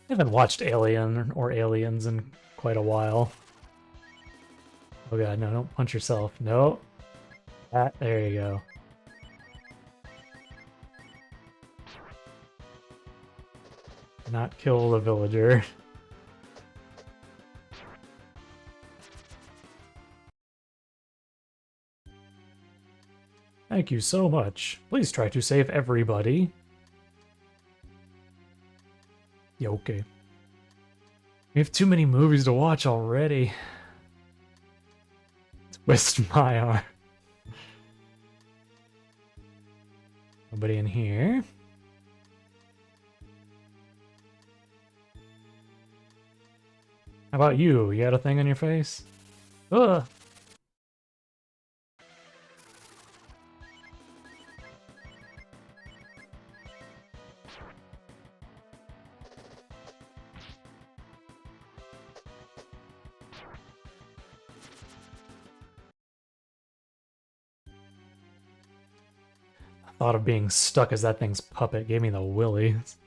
I haven't watched Alien or Aliens in quite a while. Oh god, no, don't punch yourself. No. There you go. Not kill the villager. Thank you so much. Please try to save everybody. Yeah, okay. We have too many movies to watch already. Twist my arm. Nobody in here. How about you? You got a thing on your face? Ugh. Thought of being stuck as that thing's puppet gave me the willies.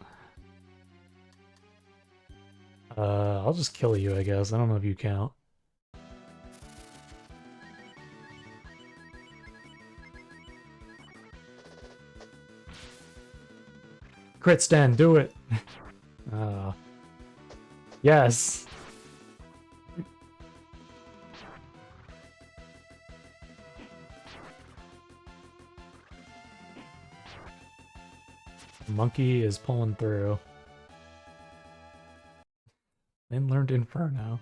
I'll just kill you, I guess. I don't know if you count. Crit stand, do it! Yes! Monkey is pulling through. Lyn learned Inferno.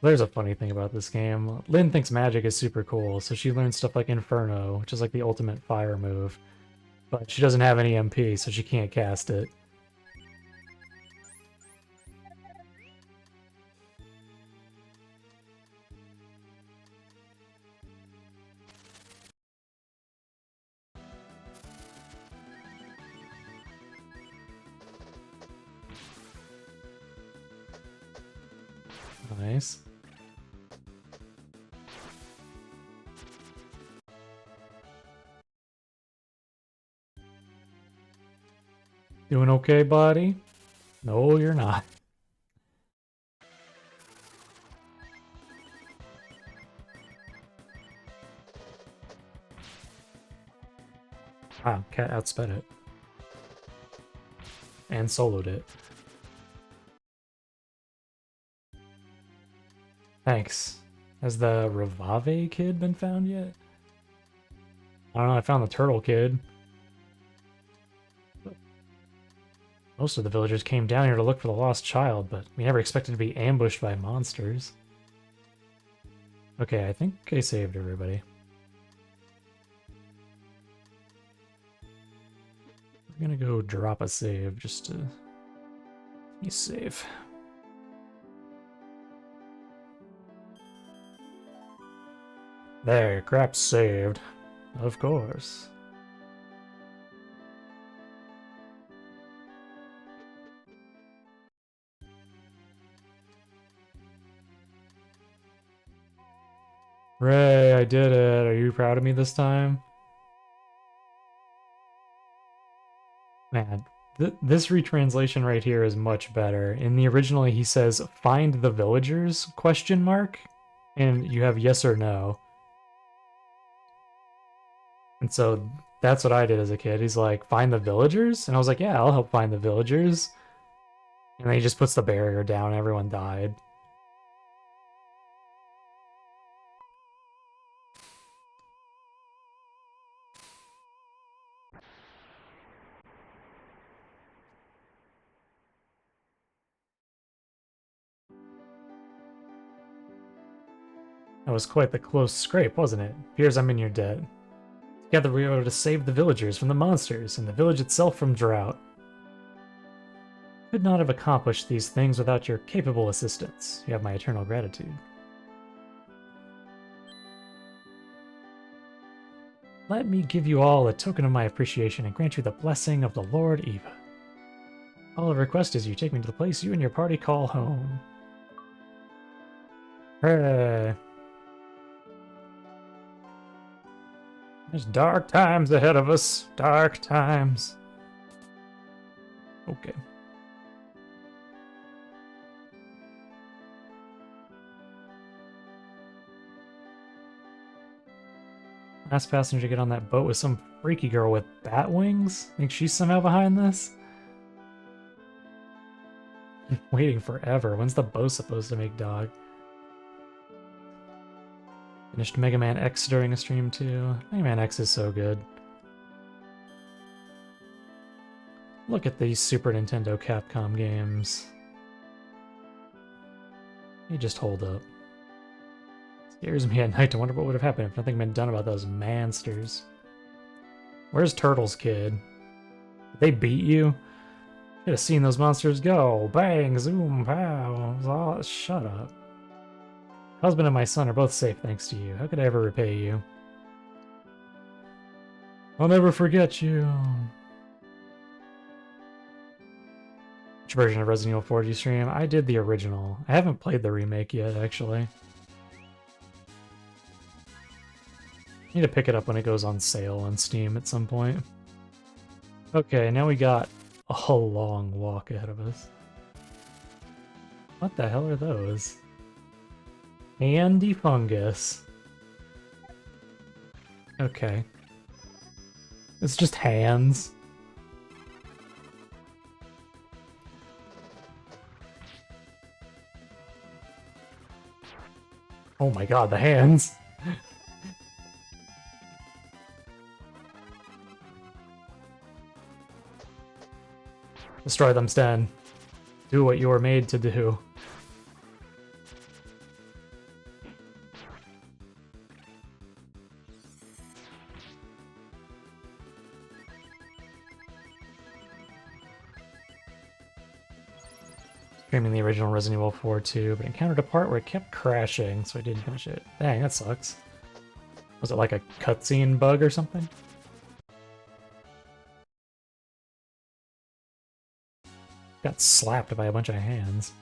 There's a funny thing about this game. Lyn thinks magic is super cool, so she learns stuff like Inferno, which is like the ultimate fire move. But she doesn't have any MP, so she can't cast it. Nice. Doing okay, buddy? No, you're not. Wow, Cat outsped it. And soloed it. Thanks. Has the Revave kid been found yet? I don't know, I found the turtle kid. Most of the villagers came down here to look for the lost child, but we never expected to be ambushed by monsters. Okay, I think I saved everybody. We're gonna go drop a save just to be safe. There, crap's saved. Of course. Ray, I did it. Are you proud of me this time? Man, this retranslation right here is much better. In the original, he says, find the villagers, question mark, and you have yes or no. And so that's what I did as a kid. He's like, find the villagers? And I was like, yeah, I'll help find the villagers. And then he just puts the barrier down and everyone died. That was quite the close scrape, wasn't it? Appears I'm in your debt. Together we were able to save the villagers from the monsters, and the village itself from drought. Could not have accomplished these things without your capable assistance. You have my eternal gratitude. Let me give you all a token of my appreciation and grant you the blessing of the Lord Eva. All I request is you take me to the place you and your party call home. Hooray! There's dark times ahead of us. Dark times. Okay. Last passenger to get on that boat was some freaky girl with bat wings? Think she's somehow behind this? Waiting forever. When's the boat supposed to make dog? Finished Mega Man X during a stream too. Mega Man X is so good. Look at these Super Nintendo Capcom games. They just hold up. Scares me at night to wonder what would have happened if nothing had been done about those monsters. Where's Turtles Kid? Did they beat you? Should have seen those monsters go. Bang, zoom, pow. Oh, shut up. Husband and my son are both safe thanks to you. How could I ever repay you? I'll never forget you. Which version of Resident Evil 4 do you stream? I did the original. I haven't played the remake yet, actually. Need to pick it up when it goes on sale on Steam at some point. Okay, now we got a long walk ahead of us. What the hell are those? Handy fungus. Okay. It's just hands. Oh my god, the hands! Destroy them, Sten. Do what you were made to do. Streaming the original Resident Evil 4 too, but encountered a part where it kept crashing, so I didn't finish it. Dang, that sucks. Was it like a cutscene bug or something? Got slapped by a bunch of hands.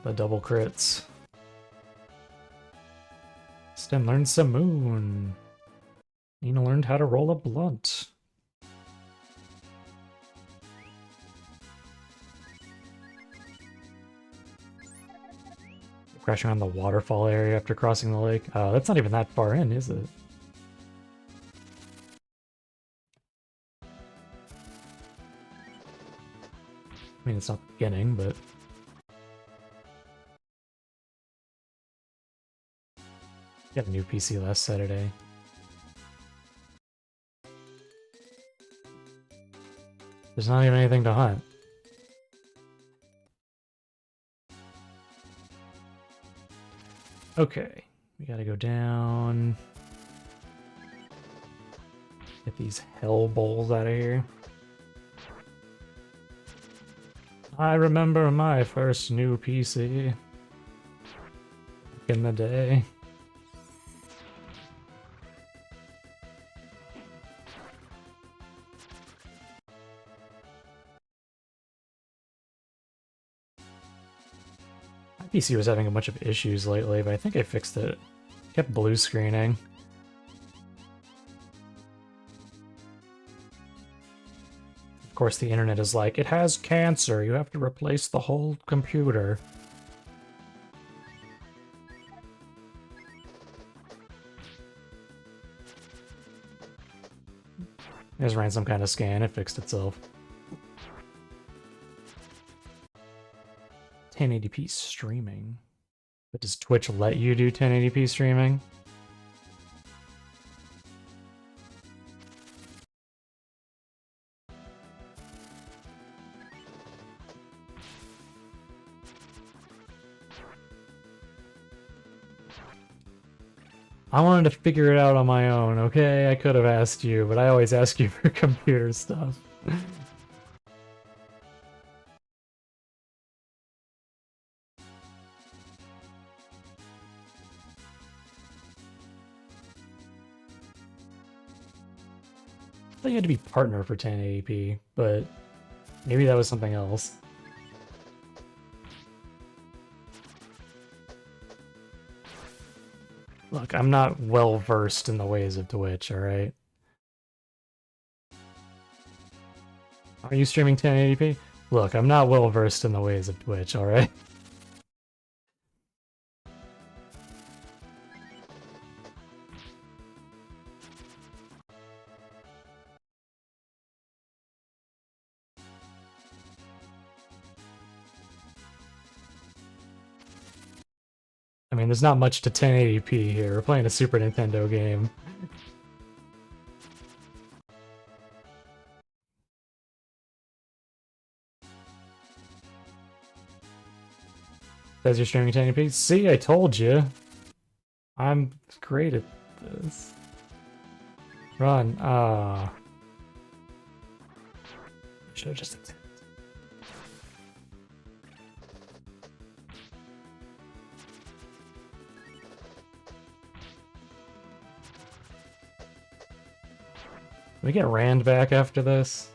The double crits. Sten learned some moon. Nina learned how to roll a blunt. Crashing on the waterfall area after crossing the lake. Oh, that's not even that far in, is it? I mean, it's not the beginning, but... Got a new PC last Saturday. There's not even anything to hunt. Okay, we gotta go down. Get these hell bowls out of here. I remember my first new PC. Back in the day. My PC was having a bunch of issues lately, but I think I fixed it. Kept blue screening. Of course, the internet is like, it has cancer, you have to replace the whole computer. I just ran some kind of scan, it fixed itself. 1080p streaming. But does Twitch let you do 1080p streaming? I wanted to figure it out on my own, okay? I could have asked you, but I always ask you for computer stuff. I thought you had to be partner for 1080p, but maybe that was something else. Look, I'm not well versed in the ways of Twitch, alright? Are you streaming 1080p? Look, I'm not well versed in the ways of Twitch, alright? I mean, there's not much to 1080p here. We're playing a Super Nintendo game. Says you're streaming 1080p. See, I told you. I'm great at this. Run. Should have just attacked. Can we get Rand back after this?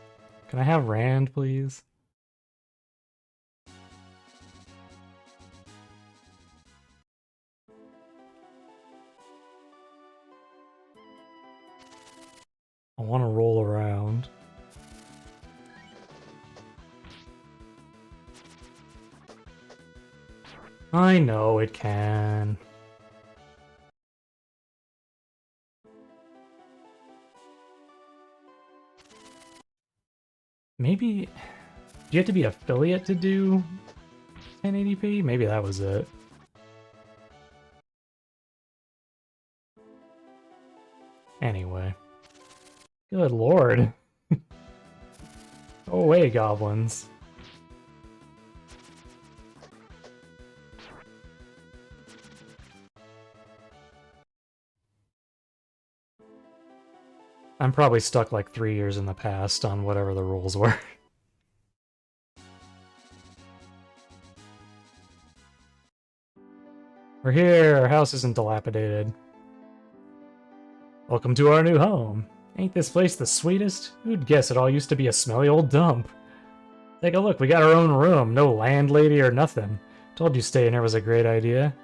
Can I have Rand, please? I want to roll around. I know it can. Maybe... Do you have to be affiliate to do 1080p? Maybe that was it. Anyway. Good lord. Go away, goblins. I'm probably stuck like 3 years in the past on whatever the rules were. We're here, our house isn't dilapidated. Welcome to our new home. Ain't this place the sweetest? Who'd guess it all used to be a smelly old dump? Take a look, we got our own room, no landlady or nothing. Told you staying here was a great idea.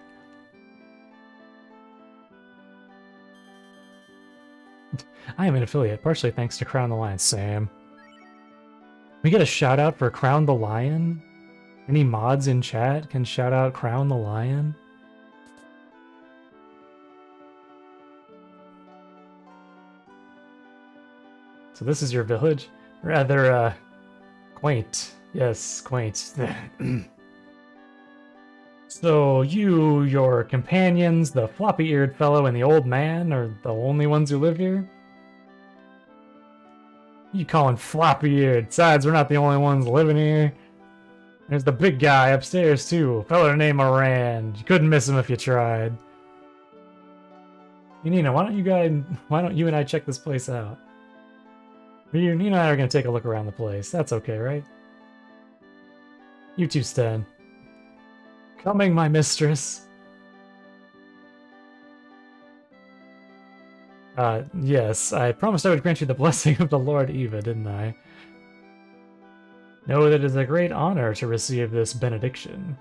I am an affiliate, partially thanks to Crown the Lion. Sam. We get a shout out for Crown the Lion? Any mods in chat can shout out Crown the Lion? So this is your village? Rather, quaint. Yes, quaint. So you, your companions, the floppy-eared fellow, and the old man are the only ones who live here? You calling floppy-eared? Besides, we're not the only ones living here. There's the big guy upstairs, too. A fella named Rand. You couldn't miss him if you tried. Nina, why don't you and I check this place out? Nina and I are gonna take a look around the place. That's okay, right? You too, Stan. Coming, my mistress. Yes, I promised I would grant you the blessing of the Lord Eva, didn't I? Know that it is a great honor to receive this benediction.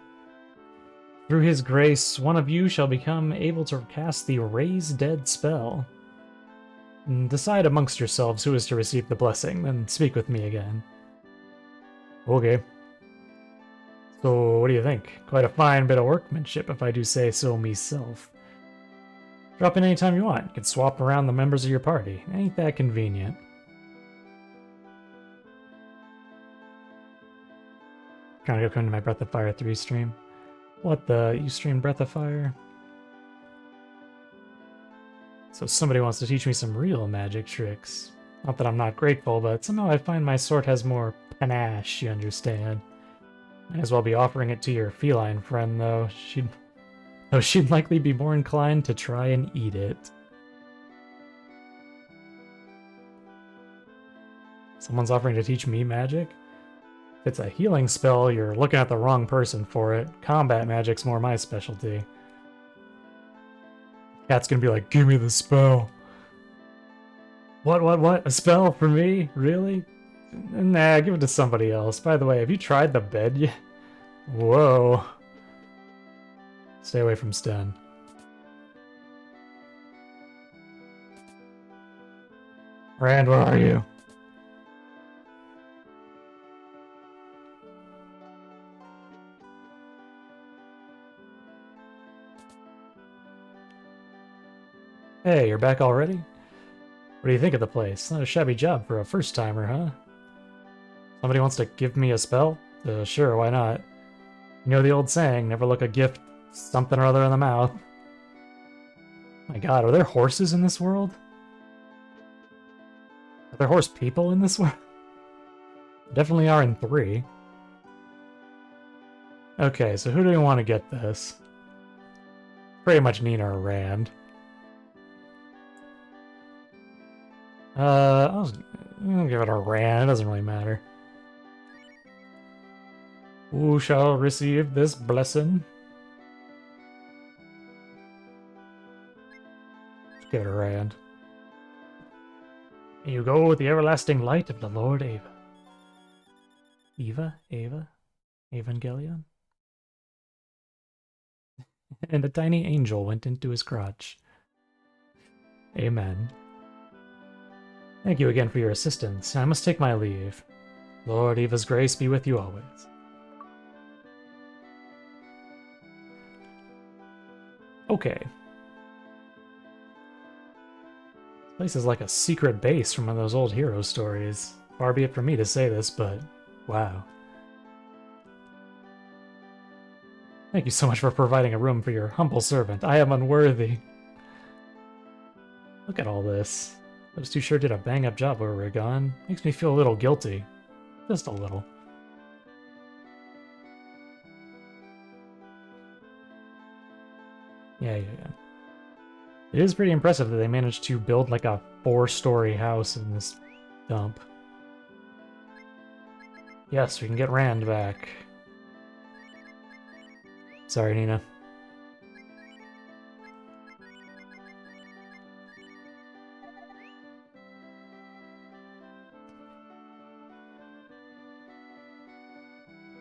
Through his grace, one of you shall become able to cast the Raise Dead spell. Decide amongst yourselves who is to receive the blessing, then speak with me again. Okay. So, what do you think? Quite a fine bit of workmanship, if I do say so myself. Drop in anytime you want. You can swap around the members of your party. Ain't that convenient? Trying to come to my Breath of Fire 3 stream. What the? You stream Breath of Fire? So somebody wants to teach me some real magic tricks. Not that I'm not grateful, but somehow I find my sword has more panache, you understand. Might as well be offering it to your feline friend, though. She'd likely be more inclined to try and eat it. Someone's offering to teach me magic? If it's a healing spell, you're looking at the wrong person for it. Combat magic's more my specialty. Cat's gonna be like, give me the spell. What? A spell for me? Really? Nah, give it to somebody else. By the way, have you tried the bed yet? Whoa. Stay away from Sten. Rand, where are you? Hey, you're back already? What do you think of the place? Not a shabby job for a first-timer, huh? Somebody wants to give me a spell? Sure, why not? You know the old saying, never look a gift something or other in the mouth. My god, are there horses in this world? Are there horse people in this world? Definitely are in 3. Okay, so who do we want to get this? Pretty much Nina or Rand. I'll give it a Rand. It doesn't really matter. Who shall receive this blessing? Let's give it a Rand. You go with the everlasting light of the Lord Ava. Ava? Evangelion? And a tiny angel went into his crotch. Amen. Thank you again for your assistance. I must take my leave. Lord Eva's grace be with you always. Okay. This place is like a secret base from one of those old hero stories. Far be it from me to say this, but wow. Thank you so much for providing a room for your humble servant. I am unworthy. Look at all this. Those two sure did a bang-up job while we were gone. Makes me feel a little guilty. Just a little. Yeah. It is pretty impressive that they managed to build like a 4-story house in this dump. Yes, we can get Rand back. Sorry, Nina.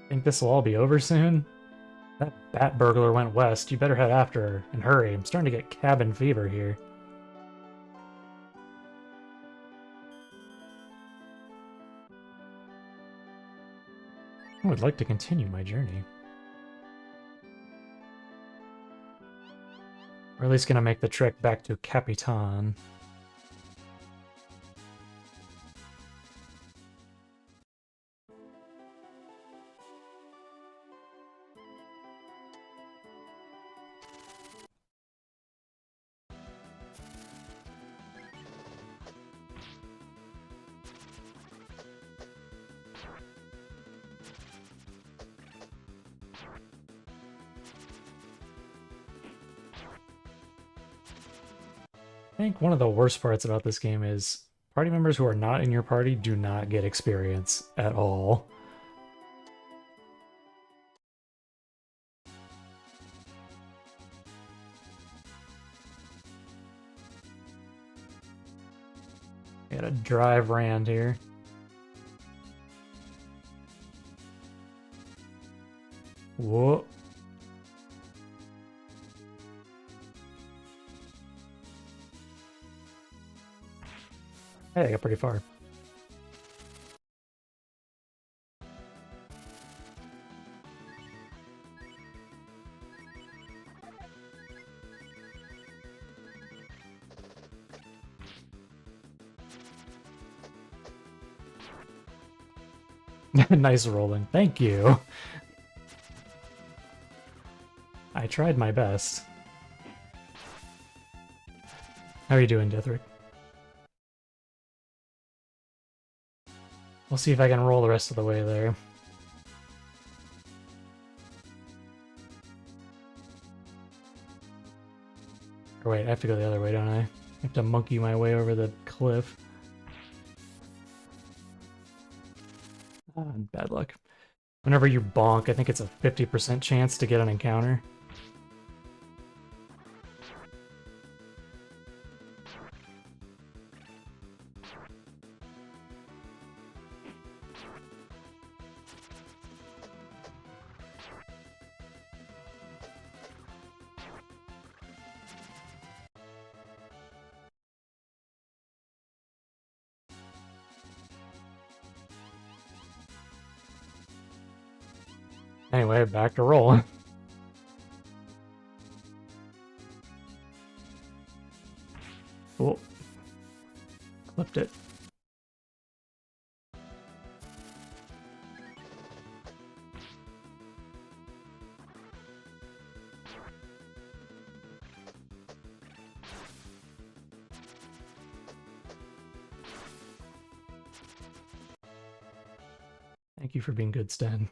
Think this will all be over soon? That bat burglar went west. You better head after her and hurry. I'm starting to get cabin fever here. I would like to continue my journey. We're at least gonna make the trek back to Capitan. I think one of the worst parts about this game is party members who are not in your party do not get experience at all. Gotta drive Rand here. Whoa. Hey, I got pretty far. Nice rolling. Thank you. I tried my best. How are you doing, Dithrick? We'll see if I can roll the rest of the way there. Or wait, I have to go the other way, don't I? I have to monkey my way over the cliff. Bad luck. Whenever you bonk, I think it's a 50% chance to get an encounter. Anyway, back to rolling. Cool. Clipped it. Thank you for being good, Sten.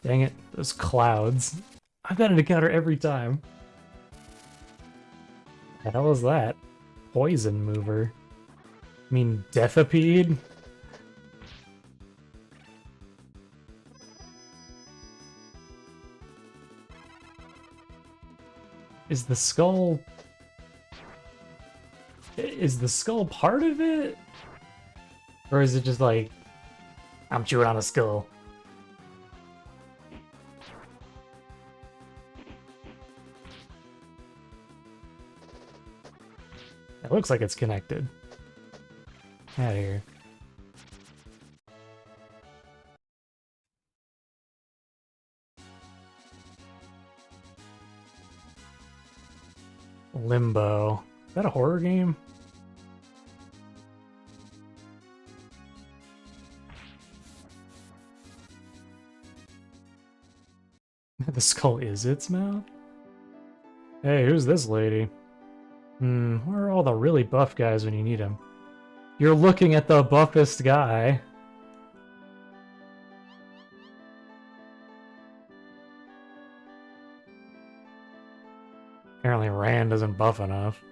Dang it, those clouds. I've got an encounter every time. The hell is that? Poison mover. I mean, Deathipede? Is the skull... Is the skull part of it? Or is it just like, I'm chewing on a skull? It looks like it's connected. Out of here. Limbo. Is that a horror game? The skull is its mouth? Hey, who's this lady? Where are all the really buff guys when you need them? You're looking at the buffest guy. Apparently Rand isn't buff enough.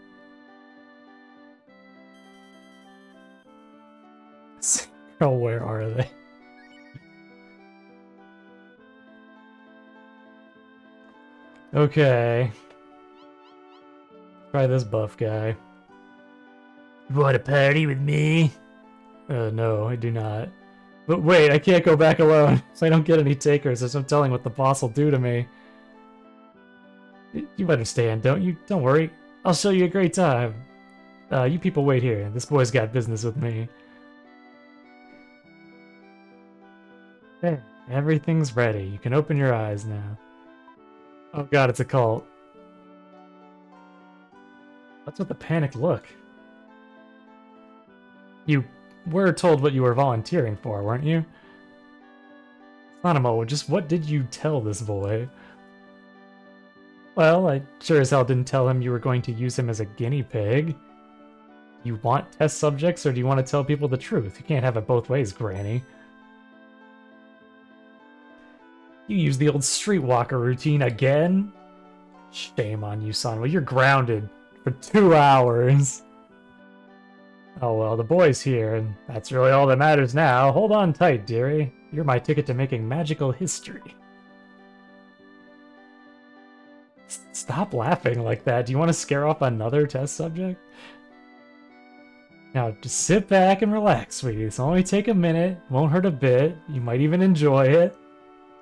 Oh, where are they? Okay. Try this buff guy. You want to party with me? No, I do not. But wait, I can't go back alone, so I don't get any takers. There's no telling what the boss will do to me. You understand, don't you? Don't worry. I'll show you a great time. You people wait here. This boy's got business with me. There, everything's ready. You can open your eyes now. Oh god, it's a cult. What's with the panicked look? You were told what you were volunteering for, weren't you? Sanemo, just what did you tell this boy? Well, I sure as hell didn't tell him you were going to use him as a guinea pig. You want test subjects, or do you want to tell people the truth? You can't have it both ways, Granny. You use the old streetwalker routine again? Shame on you, Sanemo. You're grounded for 2 hours. Oh well, the boy's here, and that's really all that matters now. Hold on tight, dearie. You're my ticket to making magical history. Stop laughing like that. Do you want to scare off another test subject? Now, just sit back and relax, sweetie. It's only take a minute. Won't hurt a bit. You might even enjoy it.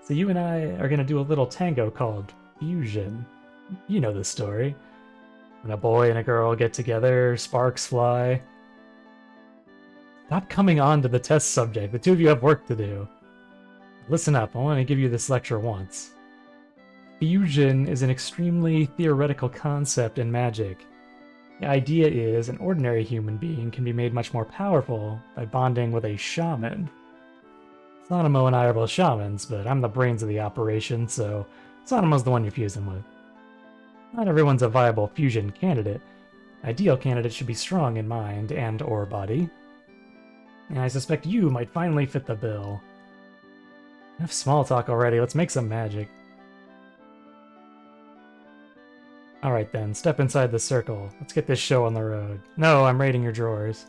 So you and I are going to do a little tango called Fusion. You know the story. When a boy and a girl get together, sparks fly. Stop coming on to the test subject. The two of you have work to do. Listen up. I want to give you this lecture once. Fusion is an extremely theoretical concept in magic. The idea is an ordinary human being can be made much more powerful by bonding with a shaman. Sanemo and I are both shamans, but I'm the brains of the operation, so Sanemo's the one you're fusing with. Not everyone's a viable fusion candidate. Ideal candidate should be strong in mind and or body. And I suspect you might finally fit the bill. Enough small talk already, let's make some magic. Alright then, step inside the circle. Let's get this show on the road. No, I'm raiding your drawers.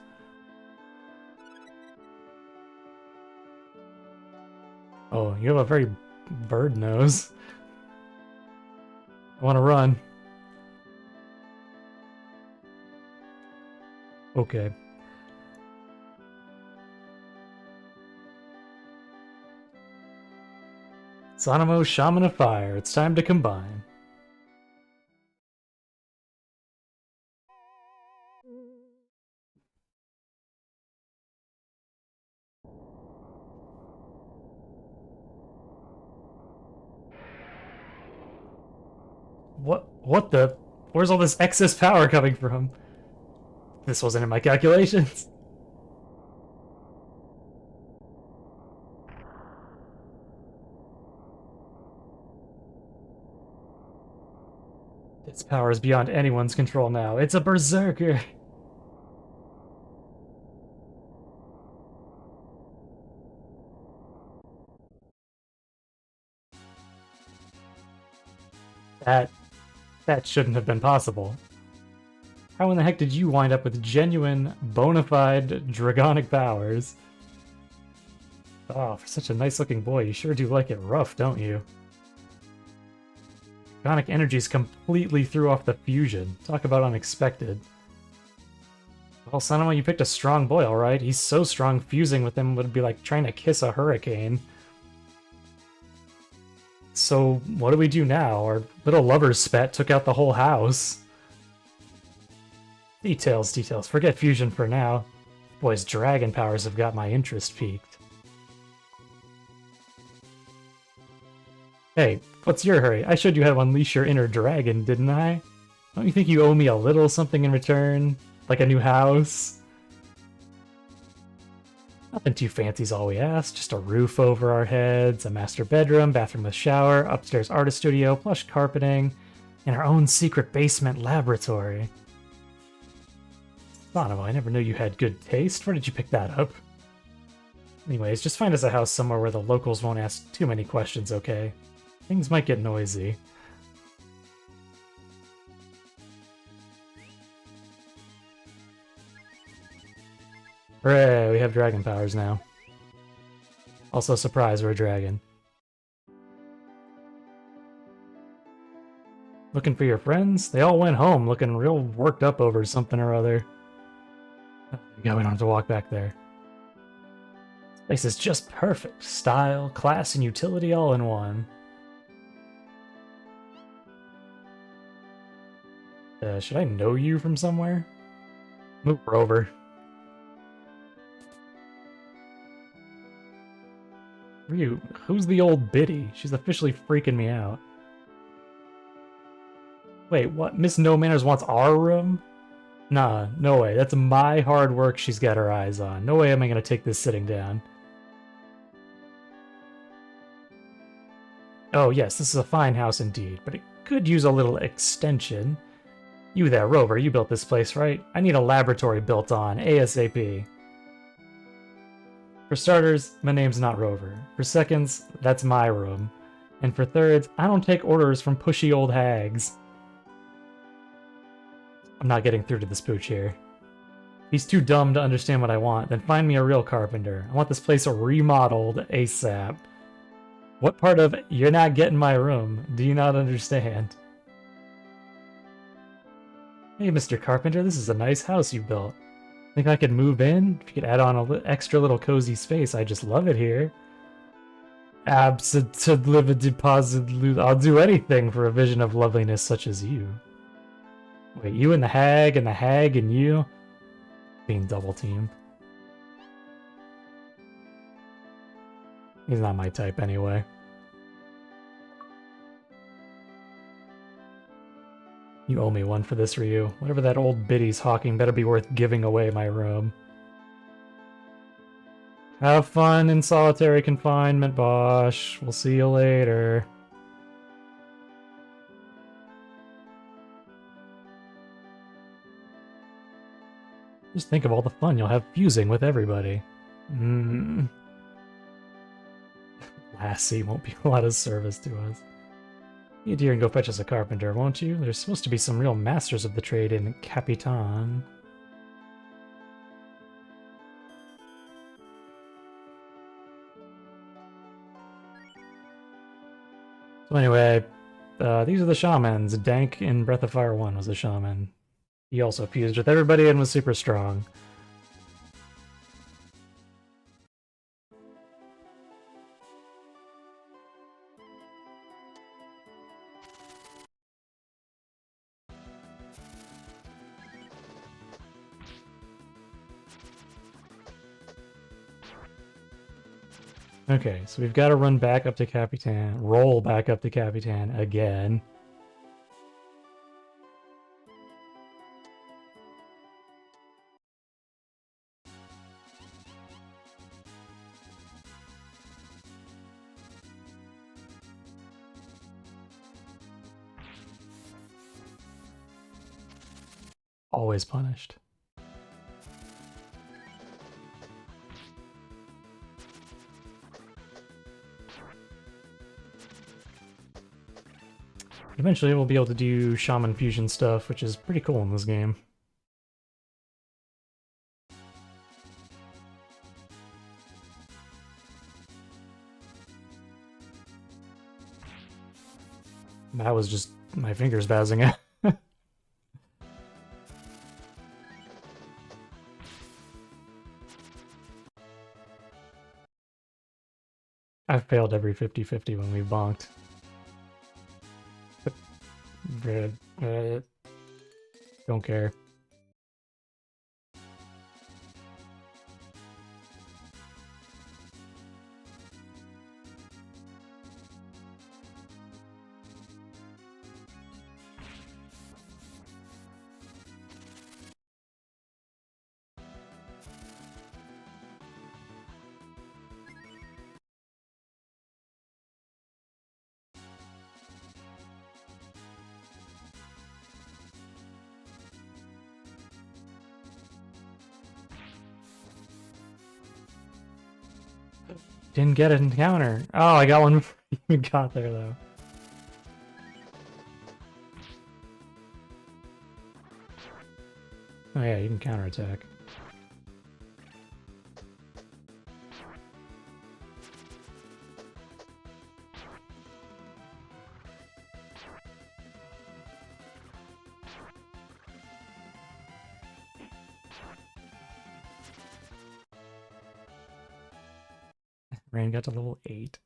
Oh, you have a very bird nose. I want to run. Okay. Sanemo, Shaman of Fire, it's time to combine. What the? Where's all this excess power coming from? This wasn't in my calculations. Its power is beyond anyone's control now. It's a berserker. That shouldn't have been possible. How in the heck did you wind up with genuine, bona fide dragonic powers? Oh, for such a nice-looking boy, you sure do like it rough, don't you? Dragonic energies completely threw off the fusion. Talk about unexpected. Well, Sanema, you picked a strong boy, alright. He's so strong, fusing with him would be like trying to kiss a hurricane. So, what do we do now? Our little lover's spat took out the whole house. Details, details. Forget fusion for now. Boy's dragon powers have got my interest piqued. Hey, what's your hurry? I showed you how to unleash your inner dragon, didn't I? Don't you think you owe me a little something in return? Like a new house? Nothing too fancy is all we ask. Just a roof over our heads, a master bedroom, bathroom with shower, upstairs artist studio, plush carpeting, and our own secret basement laboratory. Bonobo, I never knew you had good taste. Where did you pick that up? Anyways, just find us a house somewhere where the locals won't ask too many questions, okay? Things might get noisy. Hooray, we have dragon powers now. Also, surprise, we're a dragon. Looking for your friends? They all went home looking real worked up over something or other. Yeah, we don't have to walk back there. This place is just perfect. Style, class, and utility all in one. Should I know you from somewhere? Move her over. Ryu, who's the old biddy? She's officially freaking me out. Wait, what? Miss No Manners wants our room? Nah, no way. That's my hard work she's got her eyes on. No way am I gonna take this sitting down. Oh yes, this is a fine house indeed, but it could use a little extension. You there, Rover, you built this place, right? I need a laboratory built on, ASAP. For starters, my name's not Rover. For seconds, that's my room. And for thirds, I don't take orders from pushy old hags. I'm not getting through to this pooch here. If he's too dumb to understand what I want, then find me a real carpenter. I want this place remodeled ASAP. What part of "you're not getting my room" do you not understand? Hey, Mr. Carpenter, this is a nice house you built. Think I could move in? If you could add on a extra little cozy space, I just love it here. Absolutely, I'll do anything for a vision of loveliness such as you. Wait, you and the hag and you? Being double teamed. He's not my type anyway. You owe me one for this, Ryu. Whatever that old biddy's hawking better be worth giving away my room. Have fun in solitary confinement, Bosch. We'll see you later. Just think of all the fun you'll have fusing with everybody. Lassie won't be a lot of service to us. You dear and go fetch us a carpenter, won't you? There's supposed to be some real masters of the trade in Capitan. So anyway, these are the shamans. Dank in Breath of Fire 1 was a shaman. He also fused with everybody and was super strong. Okay, so we've got to run back up to Capitan, roll back up to Capitan again. Always punished. But eventually we'll be able to do shaman fusion stuff, which is pretty cool in this game. That was just my fingers bazzing it. I've failed every 50-50 when we've bonked. Don't care. Didn't get an encounter. Oh, I got one before you got there, though. Oh yeah, you can counterattack. Rain got to level 8.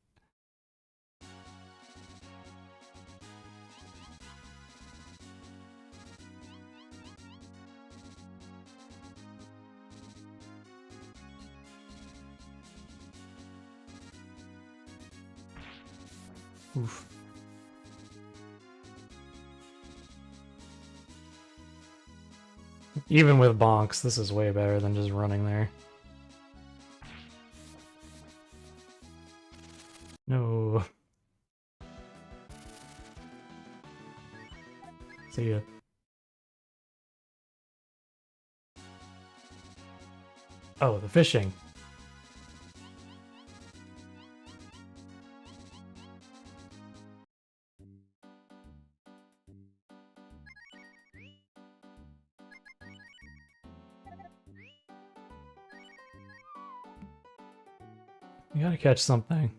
Oof. Even with bonks, this is way better than just running there. No. See ya. Oh, the fishing. You gotta catch something.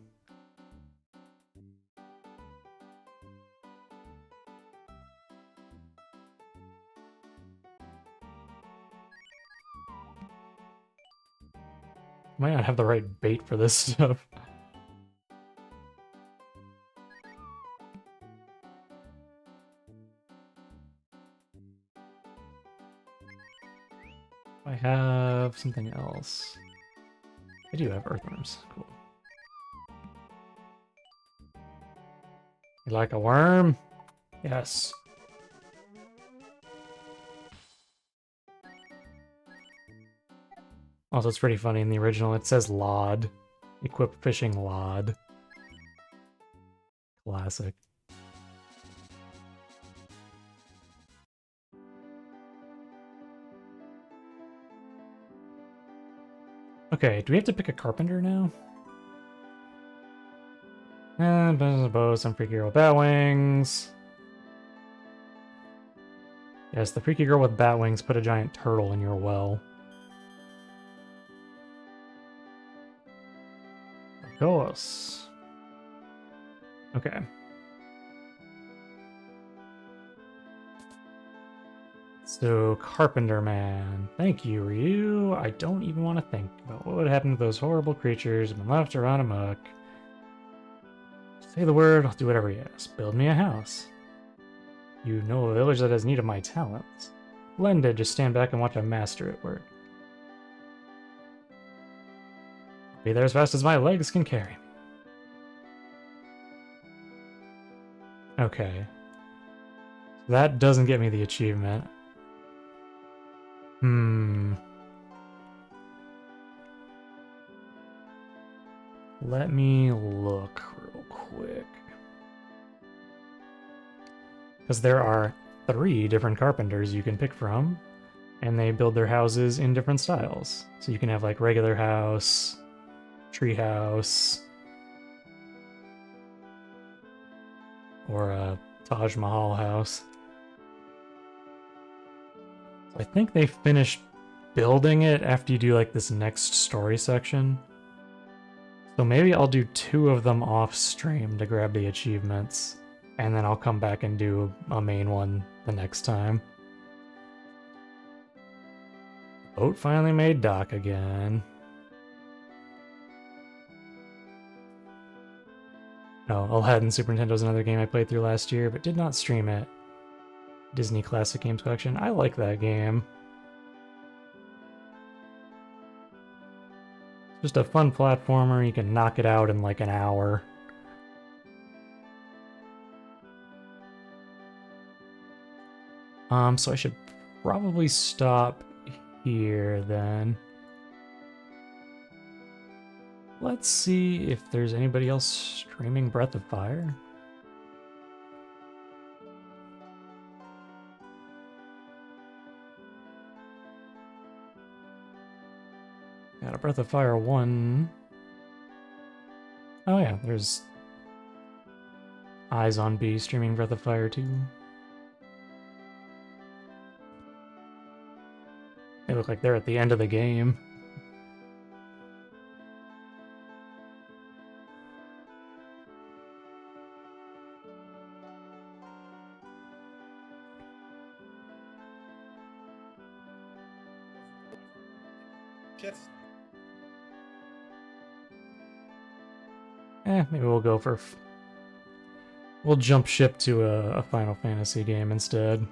Might not have the right bait for this stuff. I have something else. I do have earthworms. Cool. You like a worm? Yes. Also, it's pretty funny in the original. It says Lod. Equip fishing Lod. Classic. Okay, do we have to pick a carpenter now? And bow, some freaky girl with bat wings. Yes, the freaky girl with bat wings put a giant turtle in your well. Of course. Okay. So, Carpenter Man. Thank you, Ryu. I don't even want to think about what would happen to those horrible creatures who've been left to run amok. Say the word, I'll do whatever you ask. Build me a house. You know a village that has need of my talents. Splendid, just stand back and watch a master at work. I'll be there as fast as my legs can carry me. Okay. That doesn't get me the achievement. Let me look real quick. Because there are 3 different carpenters you can pick from, and they build their houses in different styles. So you can have like regular house, tree house, or Taj Mahal house. So I think they finished building it after you do like this next story section. So maybe I'll do 2 of them off stream to grab the achievements, and then I'll come back and do a main one the next time. Boat finally made dock again. Oh, Aladdin Super Nintendo is another game I played through last year, but did not stream it. Disney Classic Games Collection. I like that game. Just a fun platformer. You can knock it out in like an hour. So I should probably stop here then. Let's see if there's anybody else streaming Breath of Fire. Got a Breath of Fire 1. Oh yeah, there's Eyes on B streaming Breath of Fire 2. They look like they're at the end of the game. Maybe we'll go for... We'll jump ship to a Final Fantasy game instead.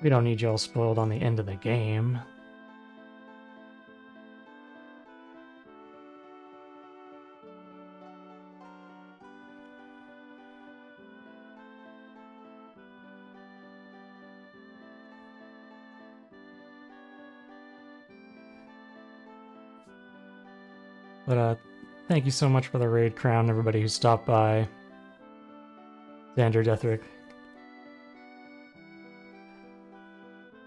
We don't need y'all spoiled on the end of the game. But thank you so much for the raid, Crown, everybody who stopped by. Xander Deathrick.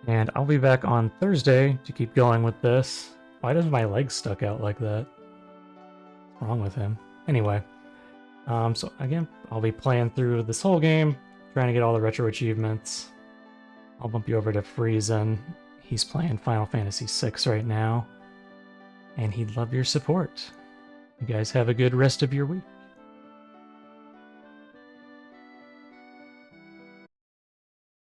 And I'll be back on Thursday to keep going with this. Why does my leg stuck out like that? What's wrong with him? Anyway, so again, I'll be playing through this whole game, trying to get all the retro achievements. I'll bump you over to Friesen. He's playing Final Fantasy VI right now. And he'd love your support. You guys have a good rest of your week.